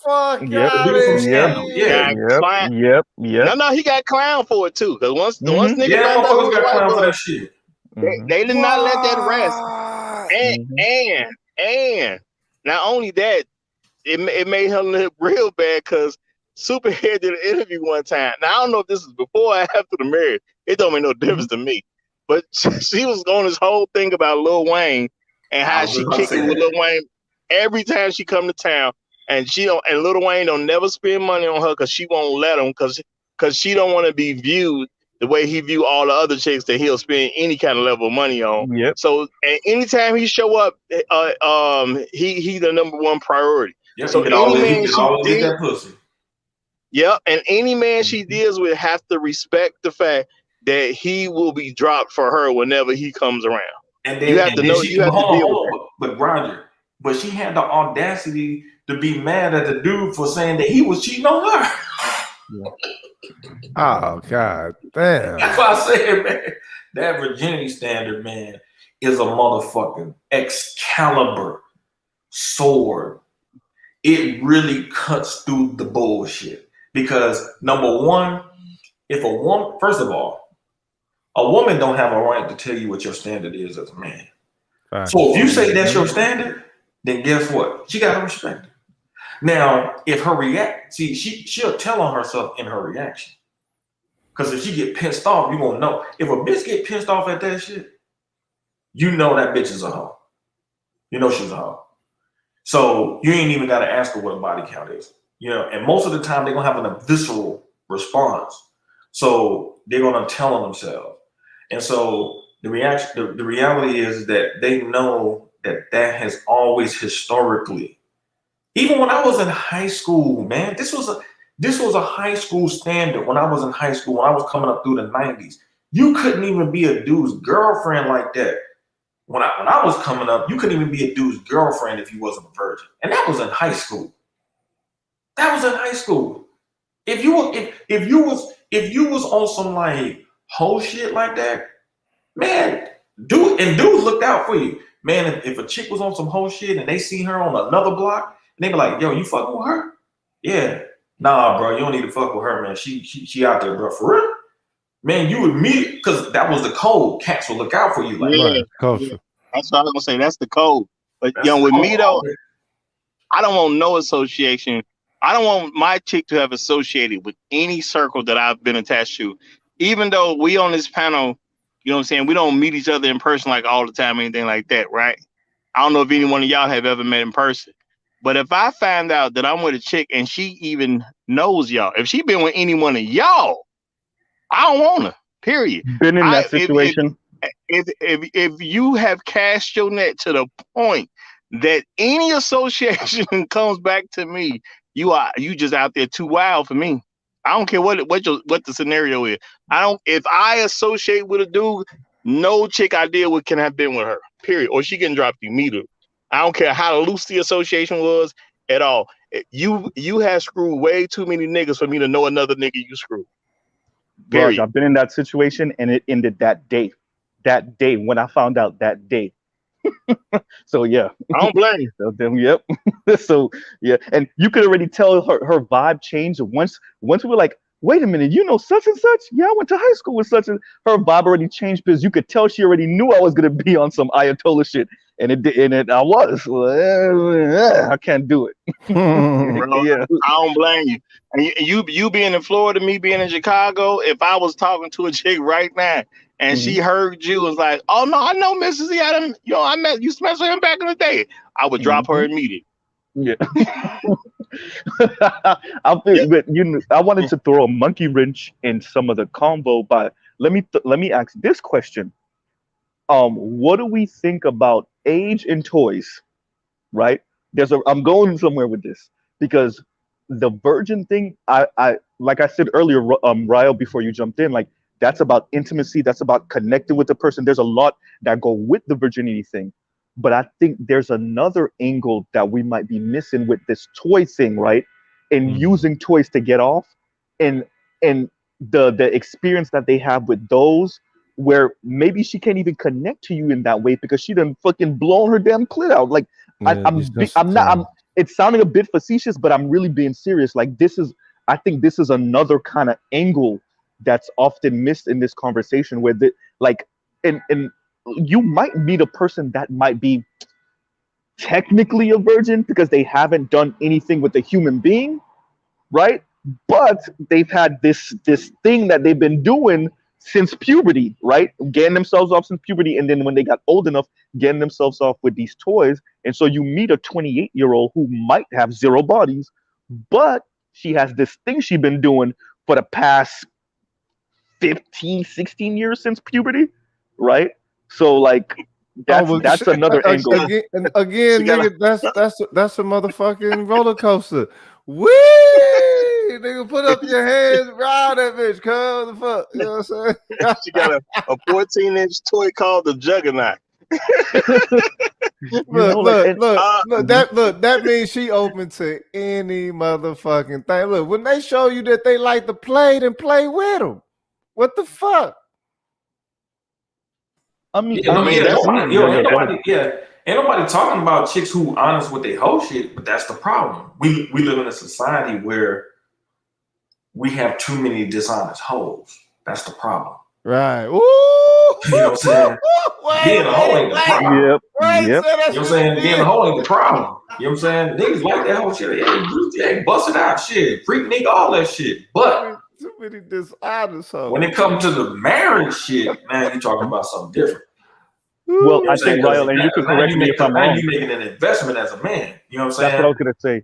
fuck out of here. Yep. No, he got clowned for it too. Because once niggas found out got clowned for that shit. They did not let that rest. And not only that, it made him look real bad because Superhead did an interview one time. Now I don't know if this is before or after the marriage. It don't make no difference to me. But she was on this whole thing about Lil Wayne and how she kicked it with Lil Wayne every time she come to town. And Lil Wayne don't never spend money on her because she won't let him because she don't want to be viewed the way he view all the other chicks that he'll spend any kind of level of money on. Yep. So anytime he show up, he the number one priority. Yep, so any man she get that pussy. Yep, and any man she deals with has to respect the fact that he will be dropped for her whenever he comes around. And then you have to know. You have to deal with that. But Roger, but she had the audacity to be mad at the dude for saying that he was cheating on her. Oh God, damn! That's why I said, man, that virginity standard, man, is a motherfucking Excalibur sword. It really cuts through the bullshit. Because number one, if a woman, first of all, a woman don't have a right to tell you what your standard is as a man. Right. So if you say that's your standard, then guess what? She gotta respect it. Now, if her she'll tell on herself in her reaction. Because if she get pissed off, you won't know. If a bitch get pissed off at that shit, you know that bitch is a hoe. You know she's a hoe. So you ain't even gotta ask her what a body count is. You know, and most of the time they're gonna have a visceral response. So they're gonna tell on themselves. And so the reality is that they know that has always historically, even when I was in high school, man, this was a high school standard when I was in high school, when I was coming up through the 90s. You couldn't even be a dude's girlfriend like that. When I was coming up, you couldn't even be a dude's girlfriend if you wasn't a virgin. And that was in high school. That was in high school. If you was on some like whole shit like that, man, dudes looked out for you. Man, if a chick was on some whole shit and they see her on another block, and they be like, yo, you fucking with her? Yeah. Nah, bro, you don't need to fuck with her, man. She out there, bro. For real? Man, you would meet, because that was the code. Cats will look out for you. Like, yeah, culture. That's what I was gonna say. That's the code. But with me though, I don't want no association. I don't want my chick to have associated with any circle that I've been attached to. Even though we on this panel, you know what I'm saying, we don't meet each other in person like all the time, anything like that, right? I don't know if any one of y'all have ever met in person. But if I find out that I'm with a chick and she even knows y'all, if she been with any one of y'all, I don't want her, period. Been in that situation. If you have cast your net to the point that any association comes back to me, you just out there too wild for me. I don't care what the scenario is. If I associate with a dude, no chick I deal with can have been with her, period. Or she can drop you immediately. I don't care how loose the association was at all. You have screwed way too many niggas for me to know another nigga you screwed. Period. I've been in that situation and it ended that day. That day when I found out that day. So yeah, I don't blame you. So then, yep. So yeah, and you could already tell her vibe changed once we were like, wait a minute, you know such and such? Yeah, I went to high school with such and her vibe already changed because you could tell she already knew I was gonna be on some Ayatollah shit, and I was. I can't do it. Bro, yeah. I don't blame you. And you being in Florida, me being in Chicago, if I was talking to a chick right now and she heard you was like, oh no, I know Mrs. E. I met you smashed with him back in the day, I would drop her immediately. Yeah. But I wanted to throw a monkey wrench in some of the combo, but let me ask this question. What do we think about age and toys? Right? I'm going somewhere with this because the virgin thing, I like I said earlier, Ryle, before you jumped in, like that's about intimacy, that's about connecting with the person. There's a lot that go with the virginity thing. But I think there's another angle that we might be missing with this toy thing, right? And using toys to get off, and and the experience that they have with those, where maybe she can't even connect to you in that way because she done fucking blown her damn clit out. Like Yeah, I'm not. It's sounding a bit facetious, but I'm really being serious. Like I think this is another kind of angle that's often missed in this conversation, where like, and you might meet a person that might be technically a virgin because they haven't done anything with a human being, right? But they've had this thing that they've been doing since puberty, right? Getting themselves off since puberty, and then when they got old enough, getting themselves off with these toys. And so you meet a 28-year-old who might have zero bodies, but she has this thing she's been doing for the past 15, 16 years since puberty, right? So like that's another angle. Again, nigga, that's a motherfucking roller coaster. Whee! Nigga, put up your hands, ride that bitch, cuz the fuck. You know what I'm saying? She got a 14-inch toy called the Juggernaut. Look, that means she open to any motherfucking thing. Look, when they show you that they like to play, then play with them. What the fuck? Ain't nobody talking about chicks who honest with their whole shit, but that's the problem. We live in a society where we have too many dishonest hoes. That's the problem. Right. Ooh. You know what I'm saying? Being a hoe ain't the problem. Yep. You know what I'm saying? Being a hoe ain't the problem. You know what I'm saying? Niggas like that whole shit. Yeah, bust it out shit. Freak nigga, all that shit. But too many dishonest hoes. When it comes to the marriage shit, man, you're talking about something different. Well, I think, Ryle, and you could correct me if I'm wrong. You're making an investment as a man. You know what I'm saying? That's what I was going to say.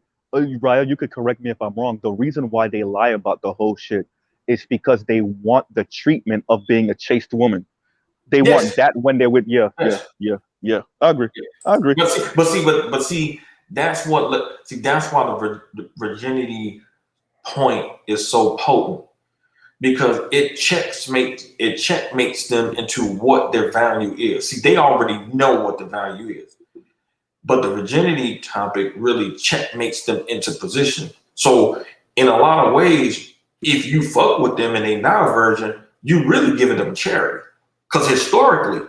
Ryle, you could correct me if I'm wrong. The reason why they lie about the whole shit is because they want the treatment of being a chaste woman. They want that when they're with, yeah. I agree. I agree. But see, that's why the virginity point is so potent. Because it checkmates them into what their value is. See, they already know what the value is. But the virginity topic really checkmates them into position. So in a lot of ways, if you fuck with them and they not a virgin, you really giving them charity. Because historically,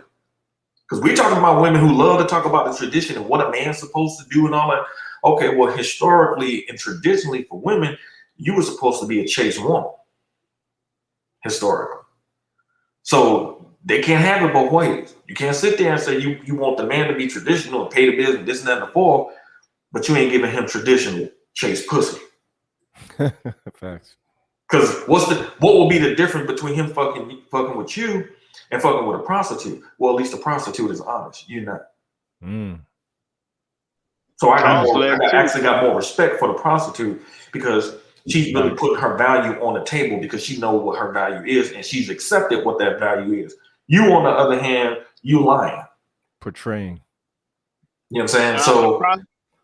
because we're talking about women who love to talk about the tradition and what a man's supposed to do and all that. Okay, well, historically and traditionally for women, you were supposed to be a chaste woman. Historically. So they can't have it both ways. You can't sit there and say you want the man to be traditional and pay the bills and this and that and the four, but you ain't giving him traditional chaste pussy. Facts. Because what will be the difference between him fucking with you and fucking with a prostitute? Well, at least the prostitute is honest. You're not. So I actually got more respect for the prostitute because she's really putting her value on the table because she knows what her value is and she's accepted what that value is. You, on the other hand, you lying. Portraying. You know what I'm saying? So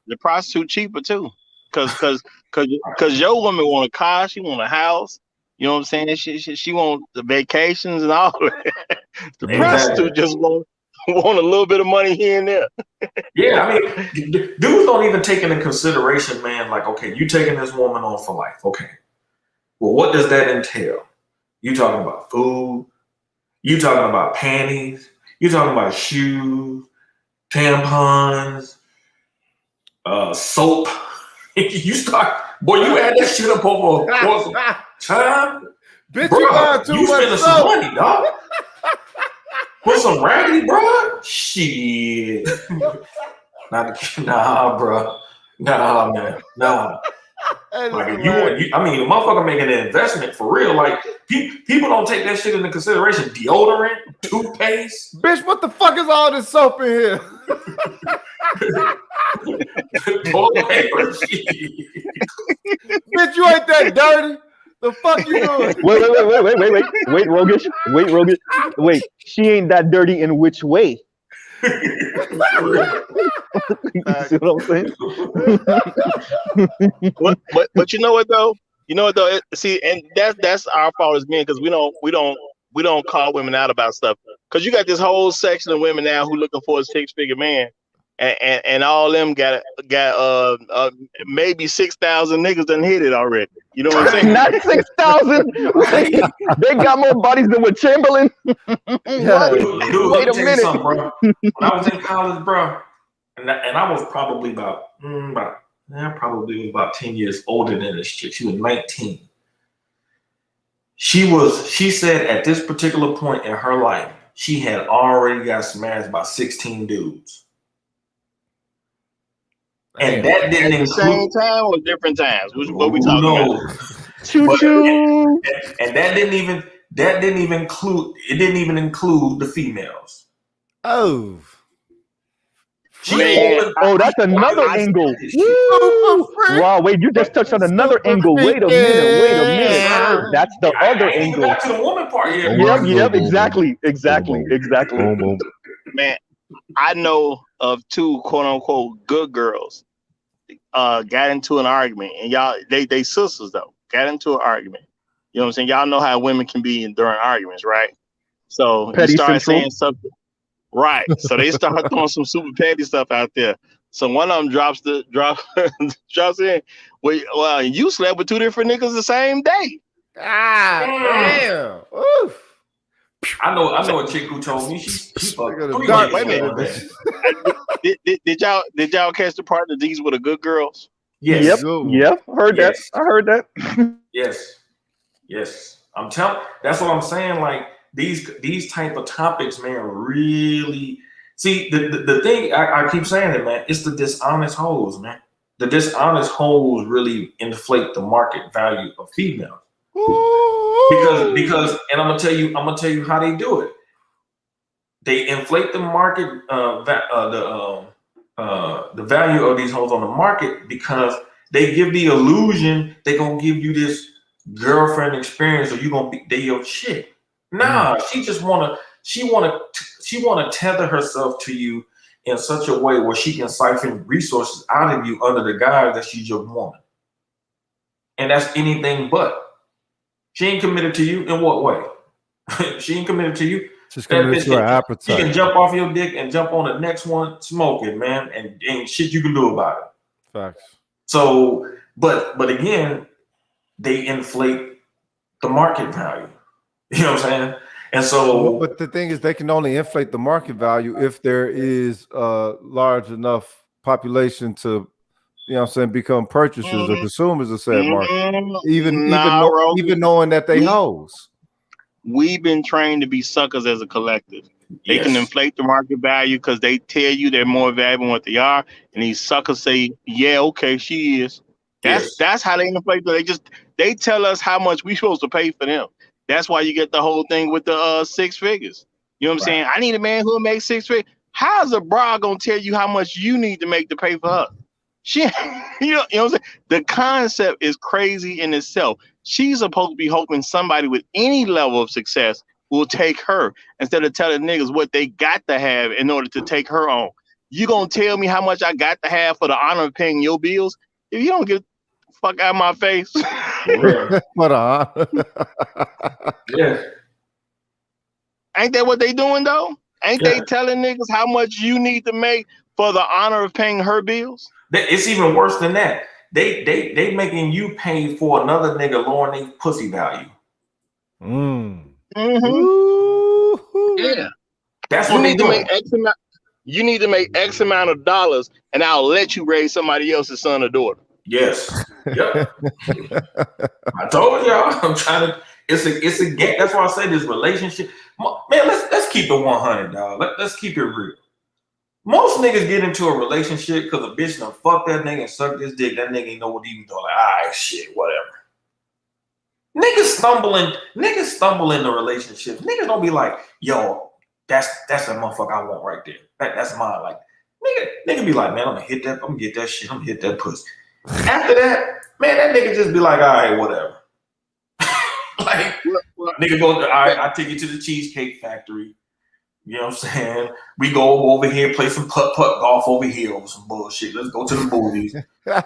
the prostitute cheaper too. Cause your woman want a car, she want a house. You know what I'm saying? She want the vacations and all that. The prostitute just want a little bit of money here and there. Yeah, I mean, dudes don't even take into consideration, man, like, okay, you taking this woman on for life. Okay. Well, what does that entail? You talking about food, you talking about panties, you talking about shoes, tampons, soap. You add that shit up over some time. Bitch, bro, you got too much spending some money, dog. Put some raggedy, bro. Shit. Nah, bro. Nah, man. Nah. Like I mean, a motherfucker making an investment for real. Like people don't take that shit into consideration. Deodorant, toothpaste. Bitch, what the fuck is all this soap in here? Toilet paper. Bitch, you ain't that dirty. The fuck you doing? Wait, Rogish. Wait, she ain't that dirty in which way? You see what I'm saying? But you know what though? See, and that's our fault as men because we don't call women out about stuff. Because you got this whole section of women now who looking for a 6-figure man, and all them got maybe 6,000 niggas done hit it already. You know what I'm saying? Not 6,000. They got more bodies than with Chamberlain. Yeah. Dude, Wait a tell you minute. something, bro. When I was in college, bro, and I was probably about 10 years older than this chick. She was 19. She said at this particular point in her life, she had already got smashed by 16 dudes. And that didn't At the same time or different times? What we talking about? Choo-choo. And that didn't even include the females. Oh. That's another angle. Woo! Wow, wait, you just touched on another angle. Wait a minute. That's the other angle. Back to the woman part here. Yep, exactly. Man, I know of 2 quote unquote good girls got into an argument, and y'all they sisters though got into an argument. You know what I'm saying? Y'all know how women can be during arguments, right? So Petty you start Central. saying something. Right. So they start throwing some super petty stuff out there. So one of them drops in. Well, you slept with 2 different niggas the same day. Damn. Oof. I know a chick who told me she fucked 3 Wait a niggas. minute. Did y'all catch the part that these were the good girls? Yes. Yep. Heard that. I heard that. Yes. I'm telling. That's what I'm saying. Like these type of topics, man, really. See, the thing I keep saying it, man. It's the dishonest hoes, man. The dishonest hoes really inflate the market value of females. Because, and I'm gonna tell you how they do it. They inflate the market, the value of these hoes on the market because they give the illusion they're gonna give you this girlfriend experience, or you gonna be your shit. Nah, she wanna tether herself to you in such a way where she can siphon resources out of you under the guise that she's your woman, and that's anything but. She ain't committed to you in what way? She ain't committed to you. Just committed to her appetite. She can jump off your dick and jump on the next one, smoke it, man, and ain't shit you can do about it. Facts. So, but again, they inflate the market value. You know what I'm saying? And so, but the thing is, they can only inflate the market value if there is a large enough population to, you know what I'm saying, become purchasers or consumers of said market. Even knowing that they hoes. We've been trained to be suckers as a collective. They can inflate the market value because they tell you they're more valuable than what they are, and these suckers say, "Yeah, okay, she is." That's how they inflate. They tell us how much we supposed to pay for them. That's why you get the whole thing with the 6 figures. You know what I'm saying? I need a man who'll make 6 figures. How's a bra gonna tell you how much you need to make to pay for her? She, you know what I'm saying? The concept is crazy in itself. She's supposed to be hoping somebody with any level of success will take her instead of telling niggas what they got to have in order to take her on. You gonna tell me how much I got to have for the honor of paying your bills? If you don't get the fuck out of my face. What honor? Yeah. Ain't that what they doing though? Ain't they telling niggas how much you need to make for the honor of paying her bills? It's even worse than that. They making you pay for another nigga lowering their pussy value. Yeah. That's what they doing. You need to make X amount of dollars, and I'll let you raise somebody else's son or daughter. Yes. Yep. I told y'all. I'm trying to. It's a game. That's why I say this relationship. Man, let's keep it 100, dog. Let's keep it real. Most niggas get into a relationship because a bitch done fuck that nigga and suck this dick. That nigga ain't know what he was doing. Like, all right, shit, whatever. Niggas stumble into relationships. Niggas don't be like, yo, that's the motherfucker I want right there. That's mine. Like, Nigga be like, man, I'm gonna get that shit. I'm gonna hit that pussy. After that, man, that nigga just be like, all right, whatever. Like, nigga go, all right, I take you to the Cheesecake Factory. You know what I'm saying? We go over here, play some putt golf over here over some bullshit. Let's go to the movies. It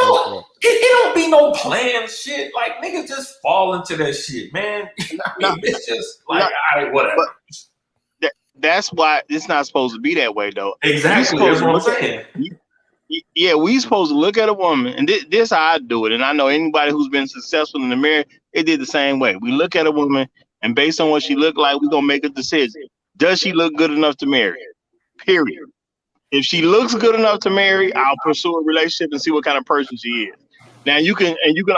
don't be no planned shit. Like, niggas just fall into that shit, man. It's just like, all right, whatever. That's why it's not supposed to be that way, though. Exactly. That's what I'm saying. Yeah, we supposed to look at a woman, and this how I do it. And I know anybody who's been successful in the marriage, they did the same way. We look at a woman, and based on what she look like, we're gonna make a decision. Does she look good enough to marry? Period. If she looks good enough to marry, I'll pursue a relationship and see what kind of person she is. Now you can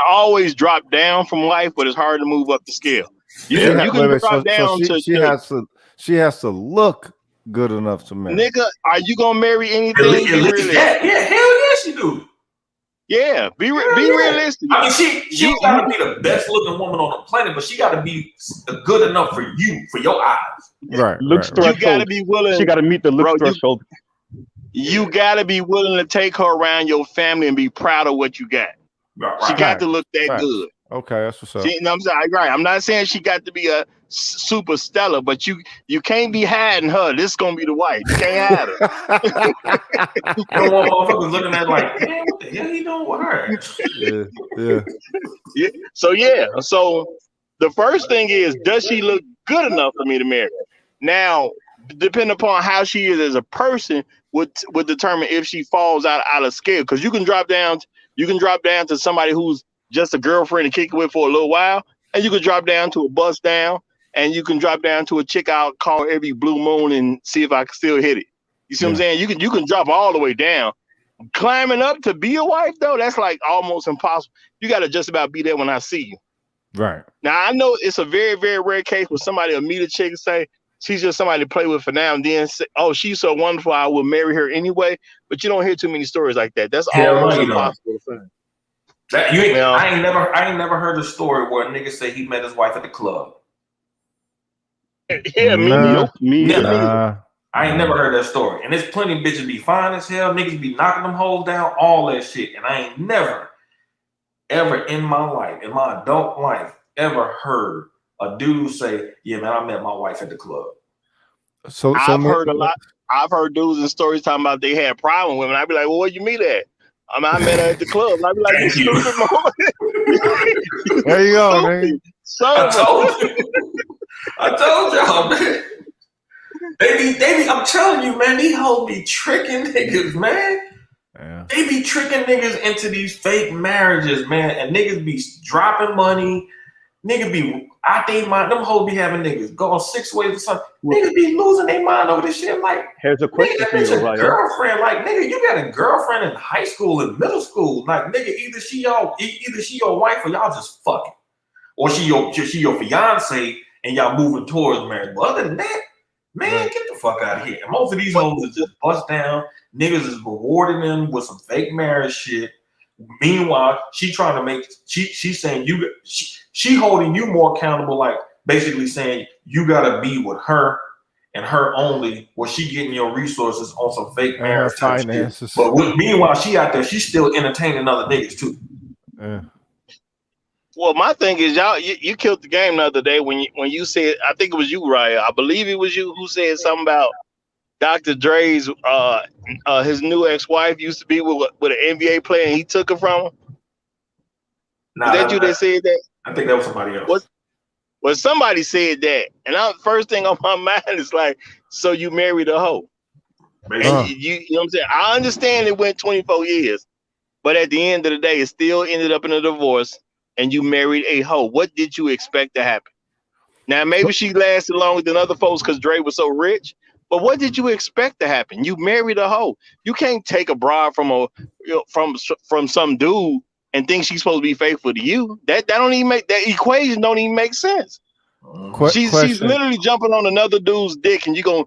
always drop down from life, but it's hard to move up the scale. You can drop down She has to look good enough to marry. Nigga, are you gonna marry anything? Yeah, hell yeah, she do. Yeah, be realistic. I mean, she gotta be the best looking woman on the planet, but she gotta be good enough for you, for your eyes. Right. Looks threshold. You gotta be willing. She gotta meet the look threshold. You gotta be willing to take her around your family and be proud of what you got. Right. She got to look that good. Okay, that's what's up. You know what I'm saying? Right. I'm not saying she got to be a super stellar, but you can't be hiding her. This is gonna be the wife. You can't hide her. You know, motherfuckers looking at like, man, what the hell he doing with her? Yeah. So the first thing is, does she look good enough for me to marry? Now, depending upon how she is as a person, would determine if she falls out of scale. Because you can drop down to somebody who's just a girlfriend to kick it with for a little while, and you can drop down to a bust down, and you can drop down to a chick I'll call every blue moon and see if I can still hit it. You see what I'm saying? You can drop all the way down. Climbing up to be a wife, though, that's like almost impossible. You got to just about be there when I see you. Right. Now, I know it's a very, very rare case where somebody will meet a chick and say, she's just somebody to play with for now and then say, oh, she's so wonderful, I will marry her anyway. But you don't hear too many stories like that. That's almost impossible to find. I ain't never heard a story where a nigga say he met his wife at the club. Yeah, me. I ain't never heard that story. And there's plenty of bitches be fine as hell. Niggas be knocking them hoes down, all that shit. And I ain't never, ever in my life, in my adult life, ever heard a dude say, yeah, man, I met my wife at the club. So I've heard a lot. I've heard dudes and stories talking about they had problem with women. I'd be like, well, where'd you meet at? I met her at the club. I'd be like, you stupid moment. There you go, man. I told y'all, man. They be, I'm telling you, man, these hoes be tricking niggas, man. Yeah. They be tricking niggas into these fake marriages, man. And niggas be dropping money. Niggas be out their mind. Them hoes be having niggas going 6 ways or something. Niggas be losing their mind over this shit. Like, here's a question for you, right? Girlfriend, like, nigga, you got a girlfriend in high school and middle school. Like, nigga, either she your wife or y'all just fucking, or she your fiance and y'all moving towards marriage. But other than that, man, get the fuck out of here. And most of these hoes are just bust down. Niggas is rewarding them with some fake marriage shit. Meanwhile, she's saying she holding you more accountable, like basically saying you gotta be with her and her only, where she getting your resources on some fake marriage finances. But meanwhile, she out there, she's still entertaining other niggas too. Yeah. Well, my thing is, y'all, you killed the game the other day when you said, I think it was you, Ryan. I believe it was you who said something about Dr. Dre's his new ex-wife used to be with an NBA player and he took her from him. Nah, that you that said that? I think that was somebody else. Well, somebody said that, and first thing on my mind is like, so you married a hoe. And you know what I'm saying? I understand it went 24 years, but at the end of the day, it still ended up in a divorce, and you married a hoe. What did you expect to happen? Now, maybe she lasted longer than other folks because Dre was so rich, but what did you expect to happen? You married a hoe. You can't take a bride from some dude and think she's supposed to be faithful to you. That equation don't even make sense. She's literally jumping on another dude's dick, and you gonna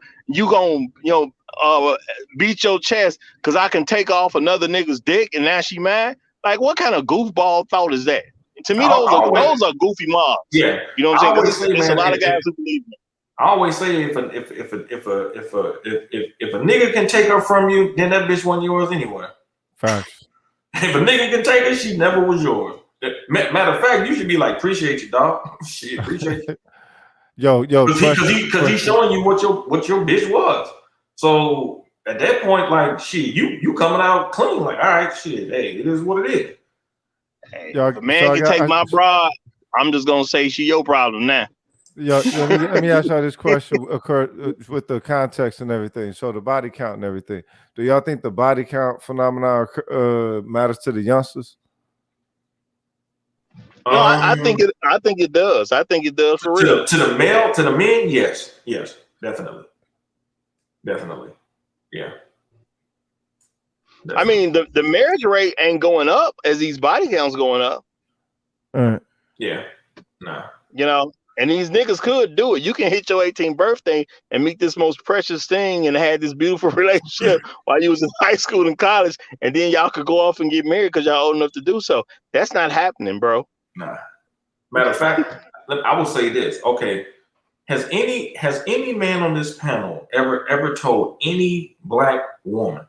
beat your chest because I can take off another nigga's dick and now she mad. Like, what kind of goofball thought is that? To me, those are goofy mobs. Yeah, you know what I'm saying? It's a lot of guys who believe in it. I always say if a nigga can take her from you, then that bitch wasn't yours anyway. Facts. If a nigga can take her, she never was yours. Matter of fact, you should be like, appreciate you, dog. Shit, appreciate you. Yo, Because he's showing you what your bitch was. So at that point, like, shit, you coming out clean. Like, all right, shit, hey, it is what it is. Hey, Yo, if a man can take my broad, I'm just gonna say she your problem now. Yo, let me ask y'all this question occurred with the context and everything. So the body count and everything. Do y'all think the body count phenomenon matters to the youngsters? No, I think it. I think it does. I think it does for real. To the men, yes, definitely, yeah. Definitely. I mean, the marriage rate ain't going up as these body counts going up. Yeah, nah. You know, and these niggas could do it. You can hit your 18th birthday and meet this most precious thing and had this beautiful relationship while you was in high school and college, and then y'all could go off and get married because y'all old enough to do so. That's not happening, bro. Nah. Matter of fact, I will say this. Okay, has any man on this panel ever told any black woman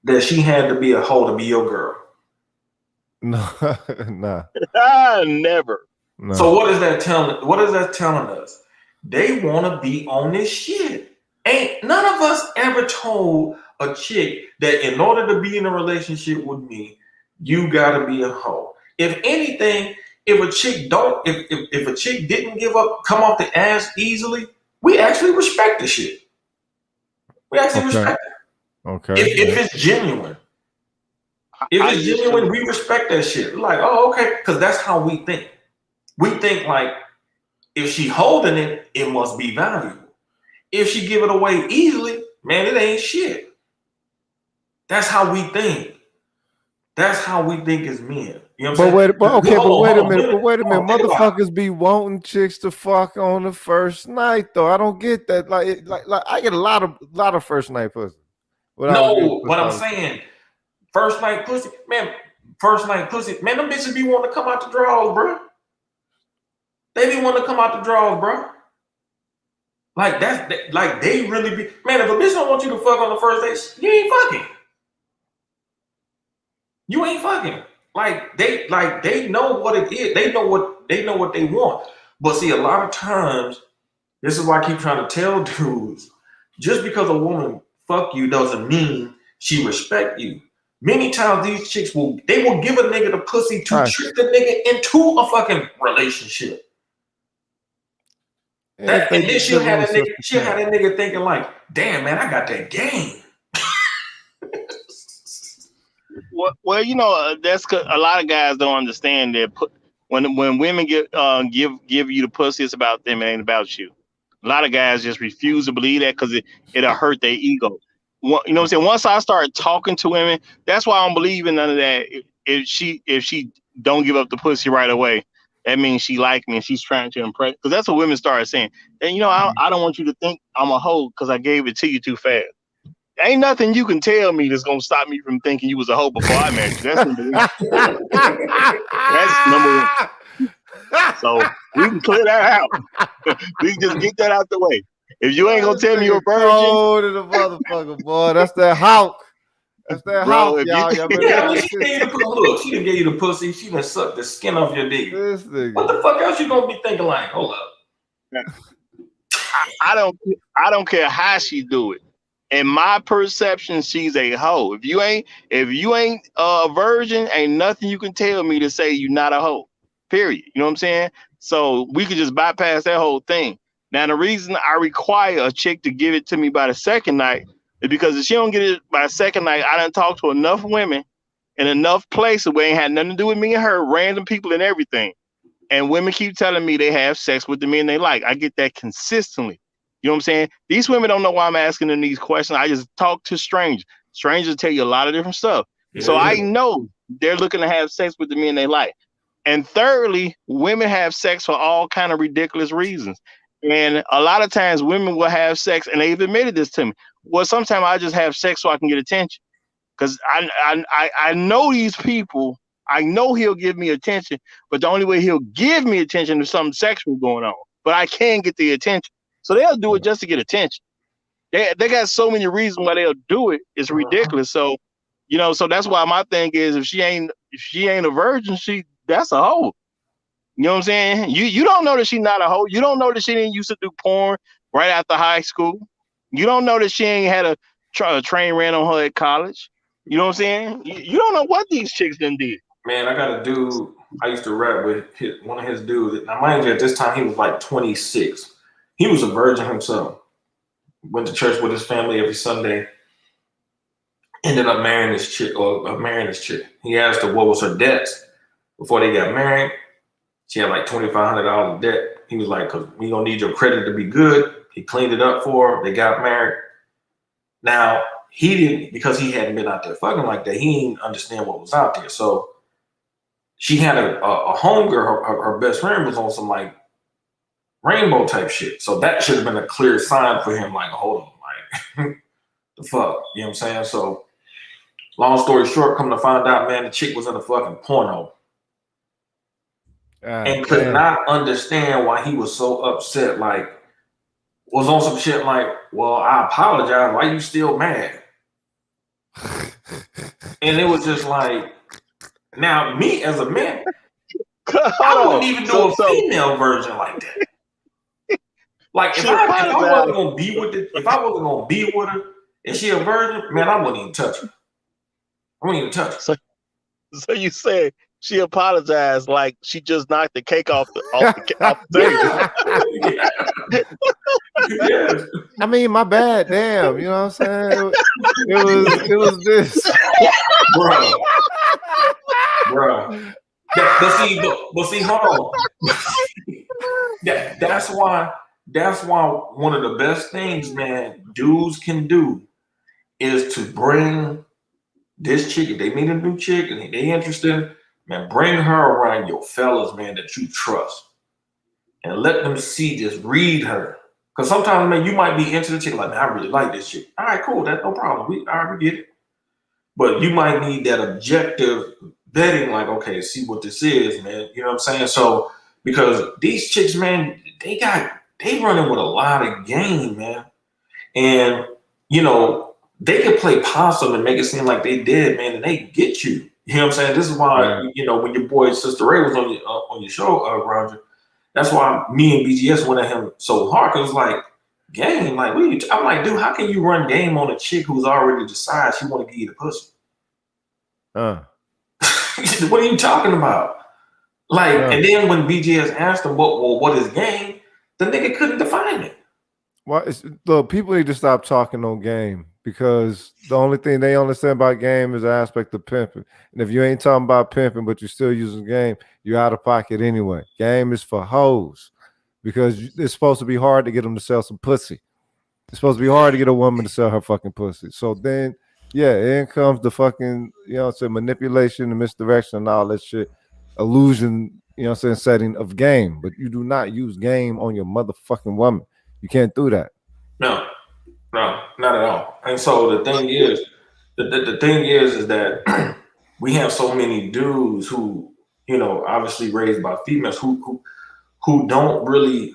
that she had to be a hoe to be your girl? No, nah. Never. No. So what is that telling? What is that telling us? They want to be on this shit. Ain't none of us ever told a chick that in order to be in a relationship with me, you gotta be a hoe. If anything, if a chick didn't come off the ass easily, we actually respect the shit. We actually respect it. Okay. If it's genuine. If it's genuine, we respect that shit. Like, oh, okay, because that's how we think. We think like, if she holding it, it must be valuable. If she give it away easily, man, it ain't shit. That's how we think. That's how we think as men. You know what I'm saying? But wait a minute. Motherfuckers be wanting chicks to fuck on the first night, though. I don't get that. Like I get a lot of first night pussy. No, but I'm saying first night pussy, man. First night pussy, man. Them bitches be wanting to come out the drawers, bro. They be wanting to come out the drawers, bro. Like like they really be, man. If a bitch don't want you to fuck on the first date, you ain't fucking. You ain't fucking. Like they know what it is. They know what they want. But see, a lot of times, this is why I keep trying to tell dudes, just because a woman fuck you doesn't mean she respect you. Many times these chicks will give a nigga the pussy to trick the nigga into a fucking relationship. And then she'll have that nigga thinking like, damn man, I got that game. Well, you know, that's a lot of guys don't understand that when women give you the pussy, it's about them, it ain't about you. A lot of guys just refuse to believe that because it'll hurt their ego. You know what I'm saying? Once I start talking to women, that's why I don't believe in none of that. If she don't give up the pussy right away, that means she like me and she's trying to impress. Because that's what women start saying. And you know, I don't want you to think I'm a hoe because I gave it to you too fast. Ain't nothing you can tell me that's gonna stop me from thinking you was a hoe before I met you. That's number one. That's number one. So we can clear that out. We can just get that out the way. If you ain't gonna tell me you're a virgin, oh, to the motherfucker, boy, that's that hawk. That's that hawk, y'all. She done gave you the pussy. She done sucked the skin off your dick. What the fuck else you gonna be thinking like? Hold up. I don't care how she do it. In my perception, she's a hoe. If you ain't a virgin, ain't nothing you can tell me to say you're not a hoe. Period. You know what I'm saying? So we could just bypass that whole thing. Now, the reason I require a chick to give it to me by the second night is because if she don't get it by the second night, I done talked to enough women in enough places where it ain't had nothing to do with me and her, random people and everything. And women keep telling me they have sex with the men they like. I get that consistently. You know what I'm saying? These women don't know why I'm asking them these questions. I just talk to strangers. Strangers tell you a lot of different stuff. Yeah. So I know they're looking to have sex with the men they like. And thirdly, women have sex for all kind of ridiculous reasons. And a lot of times women will have sex, and they've admitted this to me. Well, sometimes I just have sex so I can get attention. Because I know these people. I know he'll give me attention, but the only way he'll give me attention is something sexual going on. But I can get the attention. So they'll do it just to get attention. They got so many reasons why they'll do it. It's ridiculous. So, so that's why my thing is if she ain't a virgin, that's a hoe. You know what I'm saying? You don't know that she's not a hoe. You don't know that she didn't used to do porn right after high school. You don't know that she ain't had a train ran on her at college. You know what I'm saying? You don't know what these chicks done did. Man, I got a dude I used to rap with, one of his dudes. Now, mind you, at this time, he was like 26. He was a virgin himself. Went to church with his family every Sunday. Ended up marrying this chick. He asked her what was her debts before they got married. She had like $2,500 of debt. He was like, because we don't need your credit to be good. He cleaned it up for her. They got married. Now, he didn't, because he hadn't been out there fucking like that, he didn't understand what was out there. So she had a homegirl, her best friend was on some like rainbow type shit. So that should have been a clear sign for him, like, hold on, like, the fuck, you know what I'm saying? So long story short, come to find out, man, the chick was in a fucking porno. And could not understand why he was so upset, like, was on some shit like, well, I apologize, why you still mad? And it was just like, now me as a man, I wouldn't even do a female version like that. Like if I wasn't gonna be with her, and she a virgin, man, I wouldn't even touch her. I wouldn't even touch her. So you said she apologized like she just knocked the cake off the table. Yeah. I mean, my bad. Damn, you know what I'm saying? It was this, bro. But see, hold on. That's why one of the best things, man, dudes can do is to bring this chick. If they meet a new chick and they interested, man, bring her around your fellas, man, that you trust, and let them see, just read her. Because sometimes, man, you might be into the chick like, man, I really like this chick. All right, cool, that's no problem. We get it. But you might need that objective vetting, like, okay, see what this is, man. You know what I'm saying? So because these chicks, man, they running with a lot of game, man. And they can play possum and make it seem like they did, man, and they get you. You know what I'm saying? This is why, when your boy Sister Ray was on your show, Roger, that's why me and BGS went at him so hard, because it's like, game, like, I'm like, dude, how can you run game on a chick who's already decided she want to give you the pussy? What are you talking about? Like, and then when BGS asked him, what is game? The nigga couldn't define it. Well, look, people need to stop talking on game, because the only thing they understand about game is the aspect of pimping. And if you ain't talking about pimping, but you're still using game, you're out of pocket anyway. Game is for hoes, because it's supposed to be hard to get them to sell some pussy. It's supposed to be hard to get a woman to sell her fucking pussy. So then, in comes the fucking, manipulation and misdirection and all that shit, illusion, setting of game. But you do not use game on your motherfucking woman. You can't do that. No, not at all. And so the thing is, the thing is that we have so many dudes who, obviously raised by females who don't really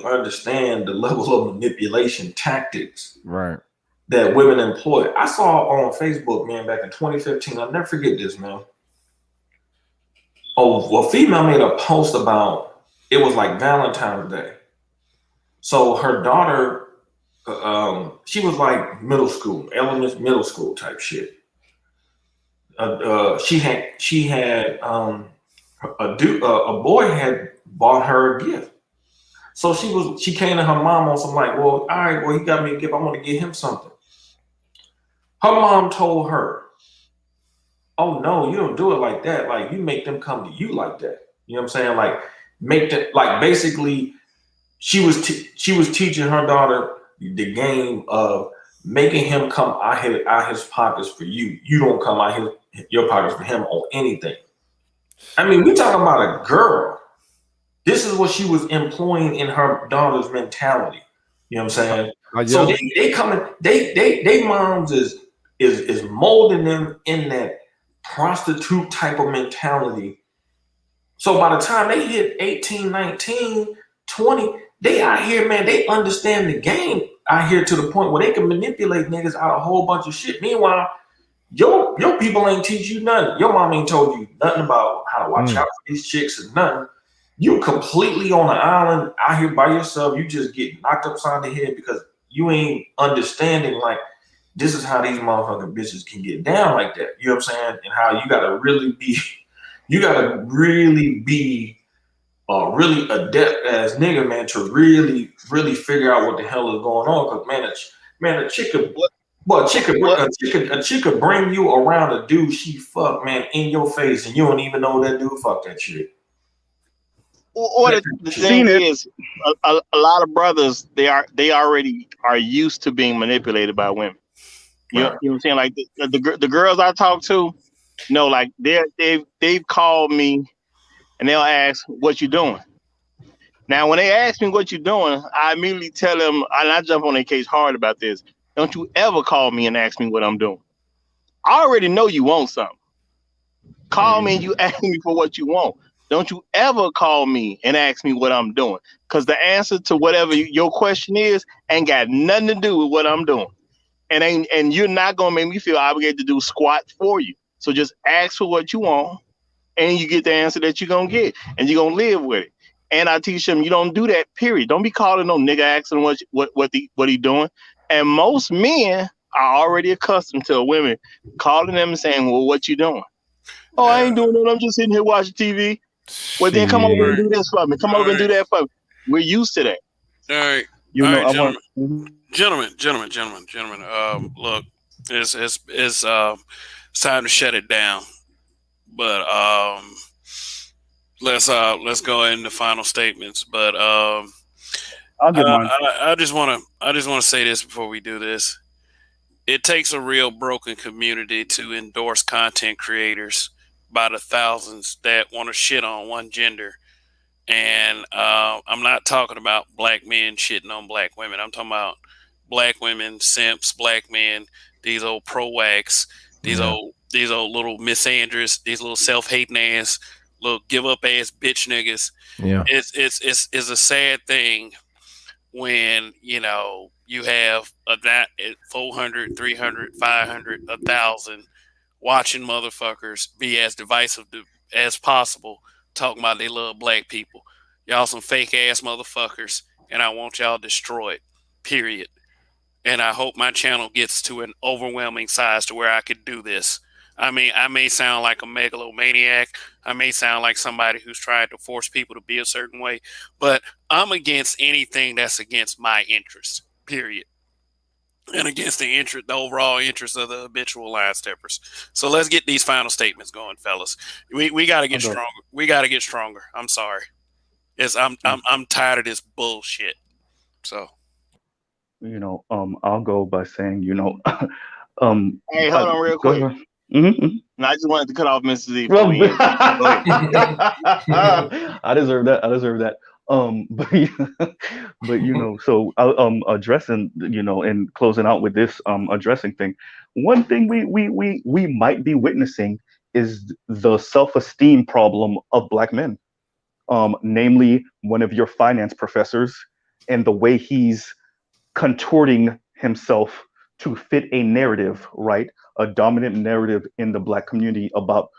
understand the level of manipulation tactics, right, that women employ. I saw on Facebook, man, back in 2015. I'll never forget this, man. A female made a post about, it was like Valentine's Day. So her daughter, she was like middle school type shit. She had a boy had bought her a gift. So she came to her mom on some like, well, all right, well, he got me a gift, I'm gonna get him something. Her mom told her, oh no, you don't do it like that. Like, you make them come to you like that. You know what I'm saying? Like, make them, like, basically, she was teaching her daughter the game of making him come out his pockets for you. You don't come out your pockets for him on anything. I mean, we talking about a girl. This is what she was employing in her daughter's mentality. You know what I'm saying? So they coming, they moms is molding them in that prostitute type of mentality. So by the time they hit 18, 19, 20, they out here, man, they understand the game out here to the point where they can manipulate niggas out a whole bunch of shit. Meanwhile, your people ain't teach you nothing. Your mom ain't told you nothing about how to watch out for these chicks and nothing. You completely on an island out here by yourself. You just get knocked upside the head because you ain't understanding like this is how these motherfucking bitches can get down like that. You know what I'm saying? And how you gotta really be really adept as nigga, man, to really figure out what the hell is going on. Cause a chick could bring you around a dude she fuck, man, in your face, and you don't even know that dude fuck that shit. Or the thing is, a lot of brothers they already are used to being manipulated by women. You know what I'm saying? Like the girls I talk to, like they've called me and they'll ask, "What you doing?" Now, when they ask me what you doing, I immediately tell them, and I jump on their case hard about this. Don't you ever call me and ask me what I'm doing. I already know you want something. Call me and you ask me for what you want. Don't you ever call me and ask me what I'm doing. Because the answer to whatever your question is ain't got nothing to do with what I'm doing. And you're not going to make me feel obligated to do squat for you. So just ask for what you want and you get the answer that you're going to get. And you're going to live with it. And I teach them you don't do that, period. Don't be calling no nigga asking what he doing. And most men are already accustomed to women calling them and saying, well, what you doing? Oh, I ain't doing it. I'm just sitting here watching TV. Well, then come over and do this for me. Come over and do that for me. We're used to that. All right. Gentlemen. Look, it's time to shut it down. But let's go into final statements. But I'll get mine. I just want to say this before we do this. It takes a real broken community to endorse content creators by the thousands that want to shit on one gender. And I'm not talking about black men shitting on black women. I'm talking about black women, simps, black men, these old pro-wags, these old little misandrous, these little self-hating ass, little give-up ass bitch niggas. Yeah. It's a sad thing when, you have 400, 300, 500, 1,000 watching motherfuckers be as divisive as possible, talking about they love black people. Y'all some fake ass motherfuckers, and I want y'all destroyed, period. And I hope my channel gets to an overwhelming size to where I could do this. I mean, I may sound like a megalomaniac. I may sound like somebody who's trying to force people to be a certain way, but I'm against anything that's against my interests, period. And against the overall interest of the habitual line steppers. So let's get these final statements going, fellas. We got to get stronger. We got to get stronger. I'm sorry. I'm tired of this bullshit. So, I'll go by saying, Hey, hold on real quick. No, I just wanted to cut off Mr. Z. I deserve that. So addressing, and closing out with this addressing thing. One thing we might be witnessing is the self-esteem problem of black men. Namely, one of your finance professors and the way he's contorting himself to fit a narrative, right? A dominant narrative in the black community about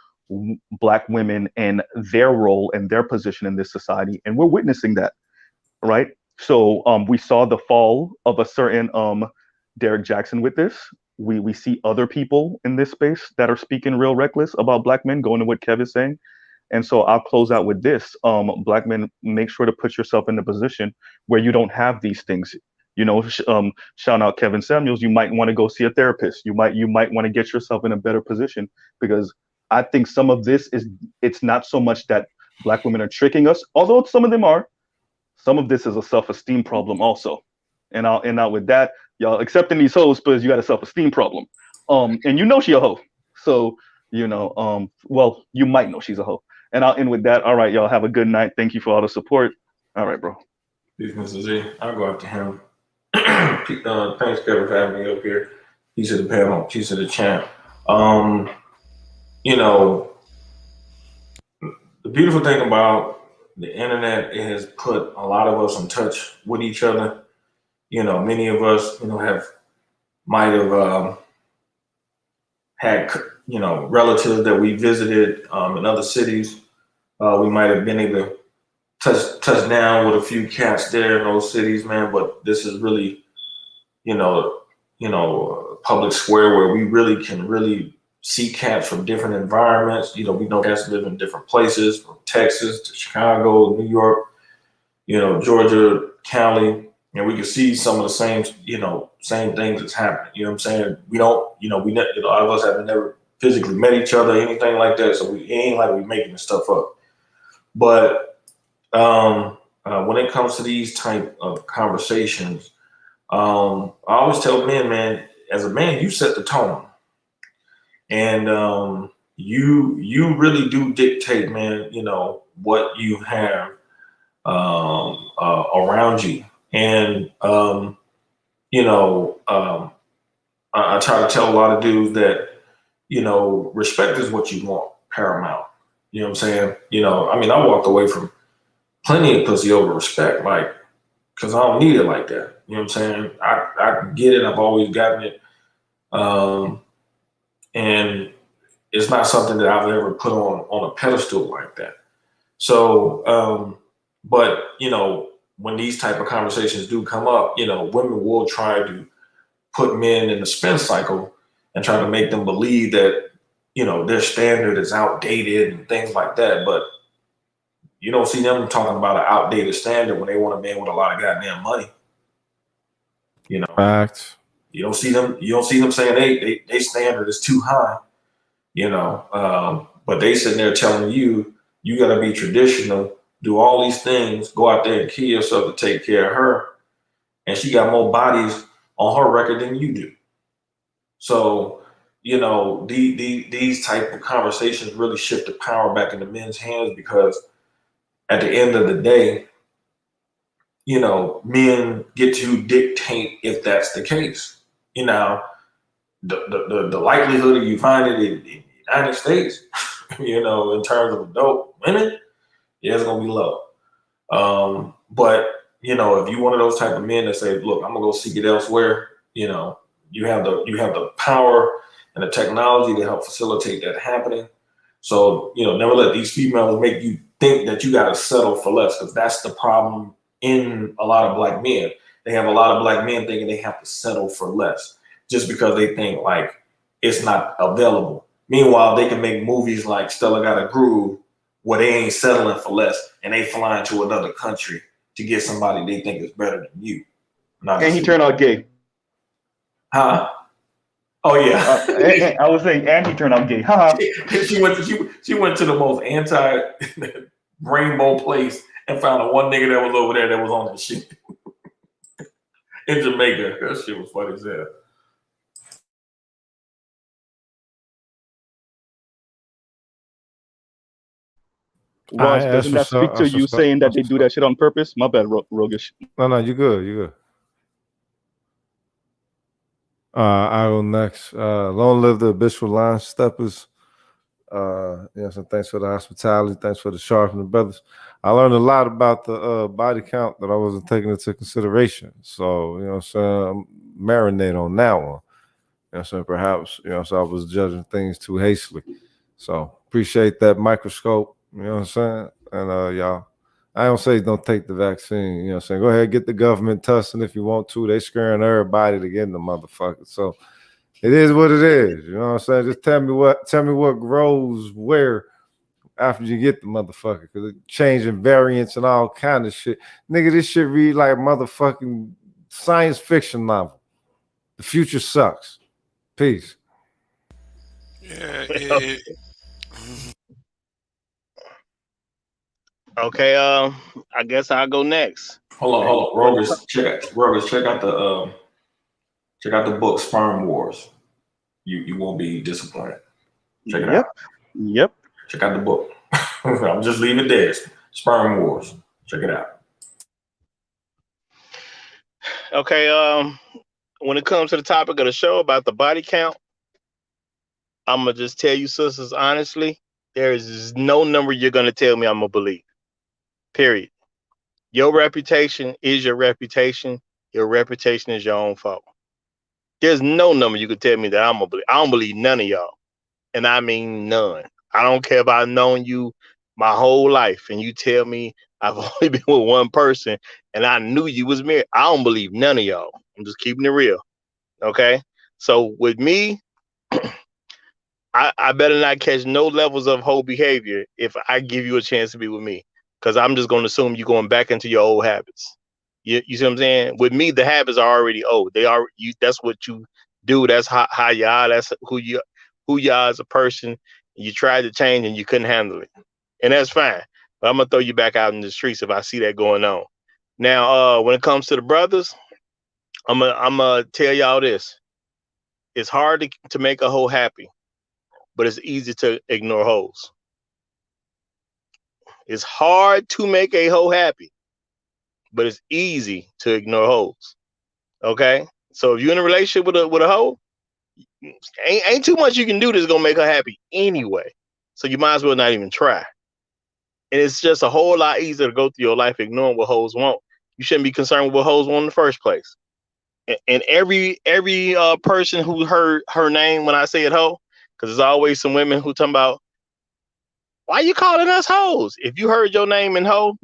black women and their role and their position in this society. And we're witnessing that, right? So we saw the fall of a certain Derek Jackson with this. We see other people in this space that are speaking real reckless about black men, going to what Kev is saying. And so I'll close out with this. Black men, make sure to put yourself in a position where you don't have these things. Shout out Kevin Samuels. You might want to go see a therapist. You might want to get yourself in a better position, because I think some of this it's not so much that black women are tricking us, although some of them are. Some of this is a self-esteem problem also. And I'll end out with that. Y'all accepting these hoes because you got a self-esteem problem. And she a hoe. So, well, you might know she's a hoe. And I'll end with that. All right, y'all have a good night. Thank you for all the support. All right, bro. Peace, Mr. Z. I'll go after him. Thanks, Kevin, for having me up here. Peace of the panel, peace of the champ. The beautiful thing about the internet, it has put a lot of us in touch with each other. Many of us, might have had, relatives that we visited in other cities. We might have been able to touch down with a few cats there in those cities, man. But this is really, you know, a public square where we really can really see cats from different environments. We know cats live in different places, from Texas to Chicago, New York, Georgia, Cali, and we can see some of the same things that's happening. You know what I'm saying? We don't, a lot of us have never physically met each other, anything like that. So it ain't like we making this stuff up. But when it comes to these type of conversations, I always tell men, man, as a man, you set the tone, and you really do dictate, man. What you have around you, and I try to tell a lot of dudes that respect is what you want paramount. You know what I'm saying? I walked away from plenty of pussy over respect, like, because I don't need it like that. You know what I'm saying? I get it. I've always gotten it. And it's not something that I've ever put on a pedestal like that. So, but, when these type of conversations do come up, women will try to put men in the spin cycle and try to make them believe that, their standard is outdated and things like that. But you don't see them talking about an outdated standard when they want a man with a lot of goddamn money. Facts. You don't see them saying they standard is too high. But they sitting there telling you got to be traditional, do all these things, go out there and kill yourself to take care of her, and she got more bodies on her record than you do. So these type of conversations really shift the power back into men's hands, because at the end of the day, men get to dictate if that's the case. The likelihood of you finding it in the United States, in terms of adult women, yeah, it's gonna be low. But if you one of those type of men that say, look, I'm gonna go seek it elsewhere, you have the power and the technology to help facilitate that happening. So, never let these females make you think that you gotta settle for less, because that's the problem in a lot of black men. They have a lot of black men thinking they have to settle for less just because they think like it's not available. Meanwhile, they can make movies like Stella Got a Groove where they ain't settling for less and they flying to another country to get somebody they think is better than you. And he turned out gay. Huh? Oh yeah. I was saying, and he turned out gay. she went to the most anti rainbow place and found the one nigga that was over there that was on that shit in Jamaica. That shit was funny as hell. Ross, doesn't that speak to you saying that they do that shit on purpose? My bad, Rogish. No, you good. You good. I go next. Long live the habitual line steppers. So thanks for the hospitality. Thanks for the sharpening, brothers. I learned a lot about the body count that I wasn't taking into consideration. So, marinate on that one. So perhaps, so I was judging things too hastily. So appreciate that microscope. You know what I'm saying? And y'all, I don't say don't take the vaccine. You know what I'm saying? Go ahead, get the government testing if you want to. They scaring everybody to get in the motherfucker. So it is what it is. You know what I'm saying? Just tell me what grows where after you get the motherfucker. Because it's changing variants and all kind of shit. Nigga, this shit read like a motherfucking science fiction novel. The future sucks. Peace. Yeah. Okay, I guess I'll go next. Hold on. Rogers, check out the book Sperm Wars. You won't be disappointed. Check it out. Yep. Check out the book. I'm just leaving it there. Sperm Wars. Check it out. Okay, when it comes to the topic of the show about the body count, I'm gonna just tell you, sisters, honestly, there is no number you're gonna tell me I'm gonna believe. Period. Your reputation is your reputation. Your reputation is your own fault. There's no number you could tell me that I'm gonna believe. I don't believe none of y'all, and I mean none. I don't care if I've known you my whole life, and you tell me I've only been with one person, and I knew you was married. I don't believe none of y'all. I'm just keeping it real. Okay. So with me, I better not catch no levels of whole behavior if I give you a chance to be with me, because I'm just going to assume you're going back into your old habits. You see what I'm saying? With me, the habits are already old. They are you. That's what you do. That's how you are. That's who you are as a person. You tried to change and you couldn't handle it, and that's fine. But I'm gonna throw you back out in the streets if I see that going on. Now, when it comes to the brothers, I'm gonna tell y'all this. It's hard to make a hoe happy, but it's easy to ignore hoes. It's hard to make a hoe happy, but it's easy to ignore hoes. Okay, so if you're in a relationship with a hoe, ain't too much you can do that's gonna make her happy anyway. So you might as well not even try. And it's just a whole lot easier to go through your life ignoring what hoes want. You shouldn't be concerned with what hoes want in the first place. And every person who heard her name when I say it hoe, because there's always some women who talking about, why you calling us hoes? If you heard your name in hoe,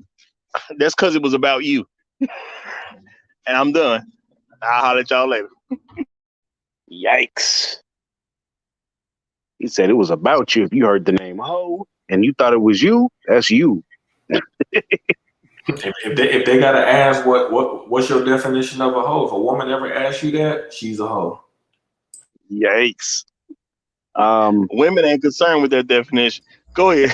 that's because it was about you. And I'm done. I'll holler at y'all later. Yikes. He said it was about you. If you heard the name Ho and you thought it was you, that's you. If they gotta ask what's your definition of a hoe, if a woman ever asks you that, she's a hoe. Yikes. Women ain't concerned with that definition. Go ahead.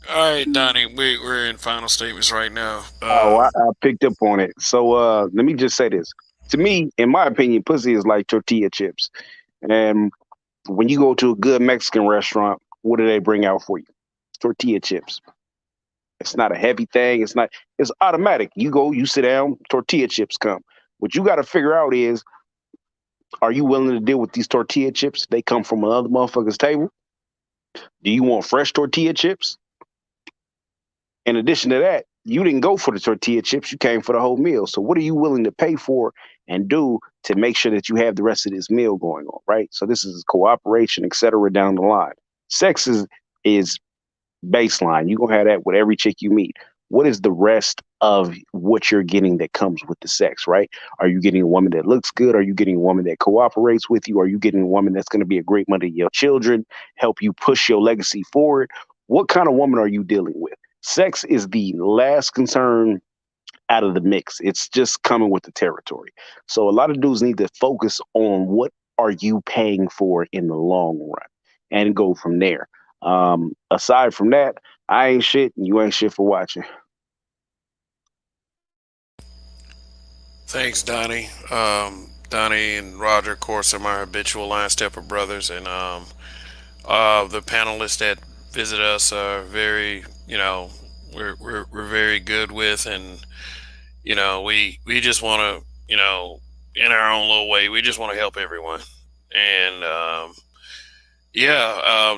All right, Donnie. We're in final statements right now. I picked up on it. So let me just say this. To me, in my opinion, pussy is like tortilla chips. And when you go to a good Mexican restaurant, what do they bring out for you? Tortilla chips. It's not a heavy thing. It's automatic. You go, you sit down, tortilla chips come. What you got to figure out is, are you willing to deal with these tortilla chips? They come from another motherfucker's table. Do you want fresh tortilla chips? In addition to that, you didn't go for the tortilla chips. You came for the whole meal. So what are you willing to pay for and do to make sure that you have the rest of this meal going on, right? So this is cooperation, et cetera, down the line. Sex is baseline. You're going to have that with every chick you meet. What is the rest of what you're getting that comes with the sex, right? Are you getting a woman that looks good? Are you getting a woman that cooperates with you? Are you getting a woman that's going to be a great mother to your children, help you push your legacy forward? What kind of woman are you dealing with? Sex is the last concern out of the mix. It's just coming with the territory. So a lot of dudes need to focus on what are you paying for in the long run and go from there. Aside from that, I ain't shit and you ain't shit for watching. Thanks, Donnie. Donnie and Roger, of course, are my habitual line stepper brothers, and the panelists that visit us are very, we're very good with, and we just want to, in our own little way, we just want to help everyone, and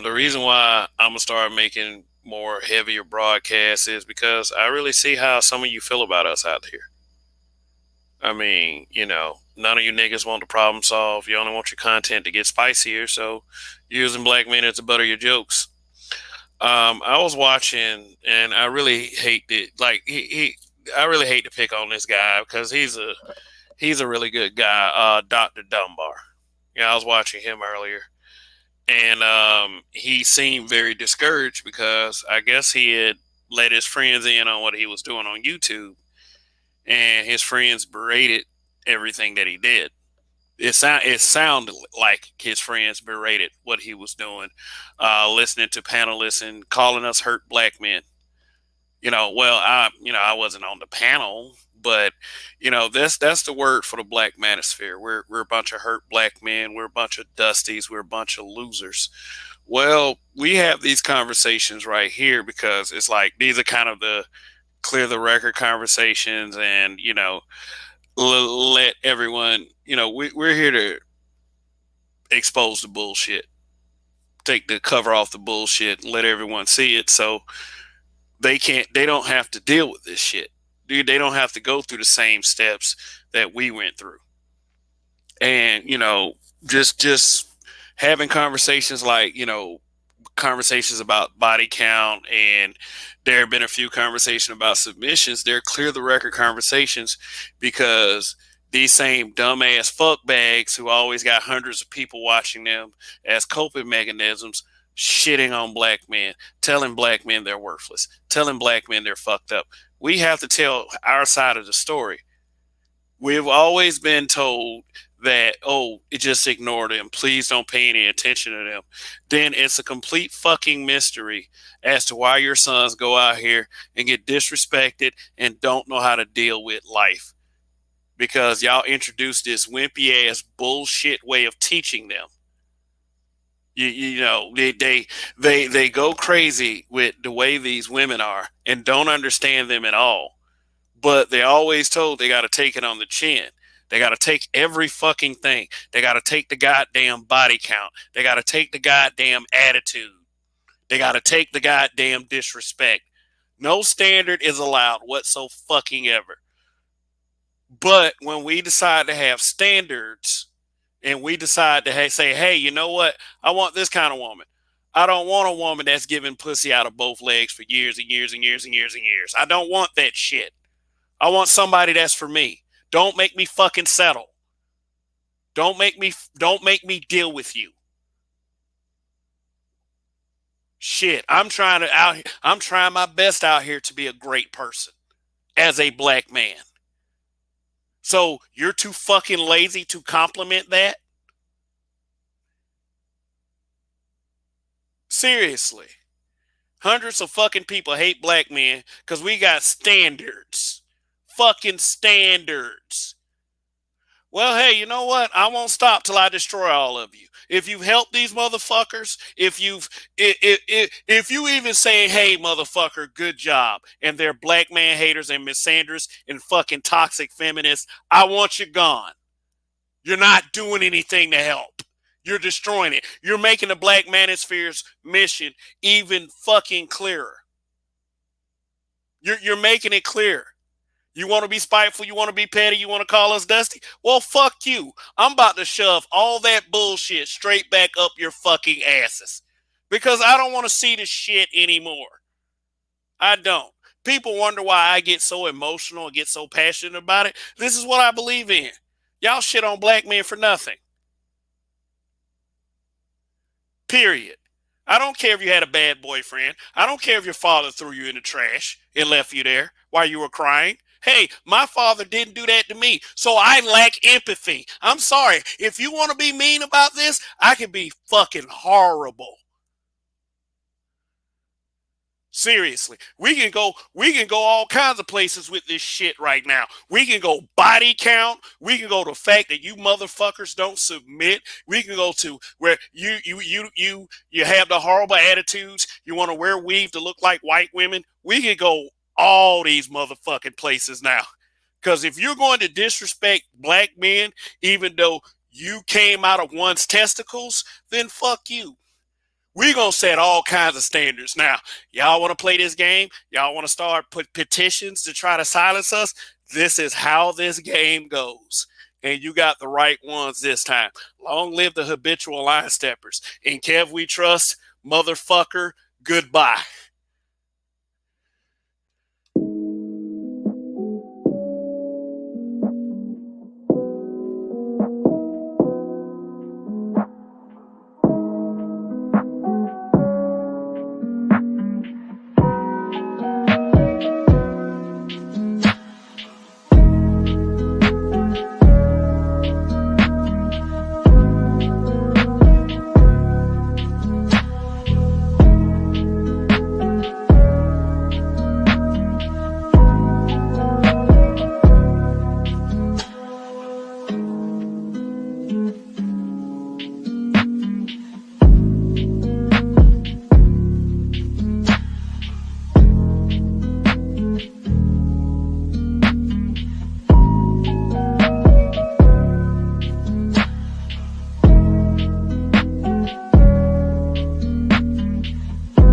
the reason why I'm gonna start making more heavier broadcasts is because I really see how some of you feel about us out here. I mean, none of you niggas want to problem solve. You only want your content to get spicier, so you're using black men to butter your jokes. I was watching, and I really hate it. Like I really hate to pick on this guy because he's a really good guy, Dr. Dunbar. Yeah, I was watching him earlier, and he seemed very discouraged because I guess he had let his friends in on what he was doing on YouTube, and his friends berated everything that he did. It sounded like his friends berated what he was doing, listening to panelists and calling us hurt black men. I wasn't on the panel, but that's the word for the black manosphere. We're a bunch of hurt black men. We're a bunch of dusties. We're a bunch of losers. Well, we have these conversations right here because it's like these are kind of the clear the record conversations, and let everyone, we're here to expose the bullshit, take the cover off the bullshit, and let everyone see it. So they don't have to deal with this shit. Dude, they don't have to go through the same steps that we went through. And, you know, just having conversations like, you know, conversations about body count, and there have been a few conversations about submissions. They're clear the record conversations because these same dumbass fuckbags who always got hundreds of people watching them as coping mechanisms, shitting on black men, telling black men they're worthless, telling black men they're fucked up. We have to tell our side of the story. We've always been told that, oh, just ignore them. Please don't pay any attention to them. Then it's a complete fucking mystery as to why your sons go out here and get disrespected and don't know how to deal with life. Because y'all introduced this wimpy ass bullshit way of teaching them. You know, they go crazy with the way these women are and don't understand them at all. But they always told they got to take it on the chin. They got to take every fucking thing. They got to take the goddamn body count. They got to take the goddamn attitude. They got to take the goddamn disrespect. No standard is allowed whatsoever. But when we decide to have standards and we decide to say, hey, you know what? I want this kind of woman. I don't want a woman that's giving pussy out of both legs for years and years and years and years and years. I don't want that shit. I want somebody that's for me. Don't make me fucking settle. Don't make me deal with you. Shit, I'm trying my best out here to be a great person as a black man. So you're too fucking lazy to compliment that? Seriously. Hundreds of fucking people hate black men because we got standards. Fucking standards. Well, hey, you know what? I won't stop till I destroy all of you. If you've helped these motherfuckers, if you even say, hey, motherfucker, good job, and they're black man haters and misanders and fucking toxic feminists, I want you gone. You're not doing anything to help. You're destroying it. You're making the Black Manosphere's mission even fucking clearer. You're making it clear. You want to be spiteful? You want to be petty? You want to call us dusty? Well, fuck you. I'm about to shove all that bullshit straight back up your fucking asses. Because I don't want to see this shit anymore. I don't. People wonder why I get so emotional and get so passionate about it. This is what I believe in. Y'all shit on black men for nothing. Period. I don't care if you had a bad boyfriend. I don't care if your father threw you in the trash and left you there while you were crying. Hey, my father didn't do that to me, so I lack empathy. I'm sorry. If you want to be mean about this, I can be fucking horrible. Seriously, we can go all kinds of places with this shit right now. We can go body count. We can go to the fact that you motherfuckers don't submit. We can go to where you have the horrible attitudes. You want to wear weave to look like white women. We can go all these motherfucking places now. Because if you're going to disrespect black men, even though you came out of one's testicles, then fuck you. We're going to set all kinds of standards. Now, y'all want to play this game? Y'all want to start put petitions to try to silence us? This is how this game goes. And you got the right ones this time. Long live the habitual line steppers. In Kev we trust, motherfucker, goodbye.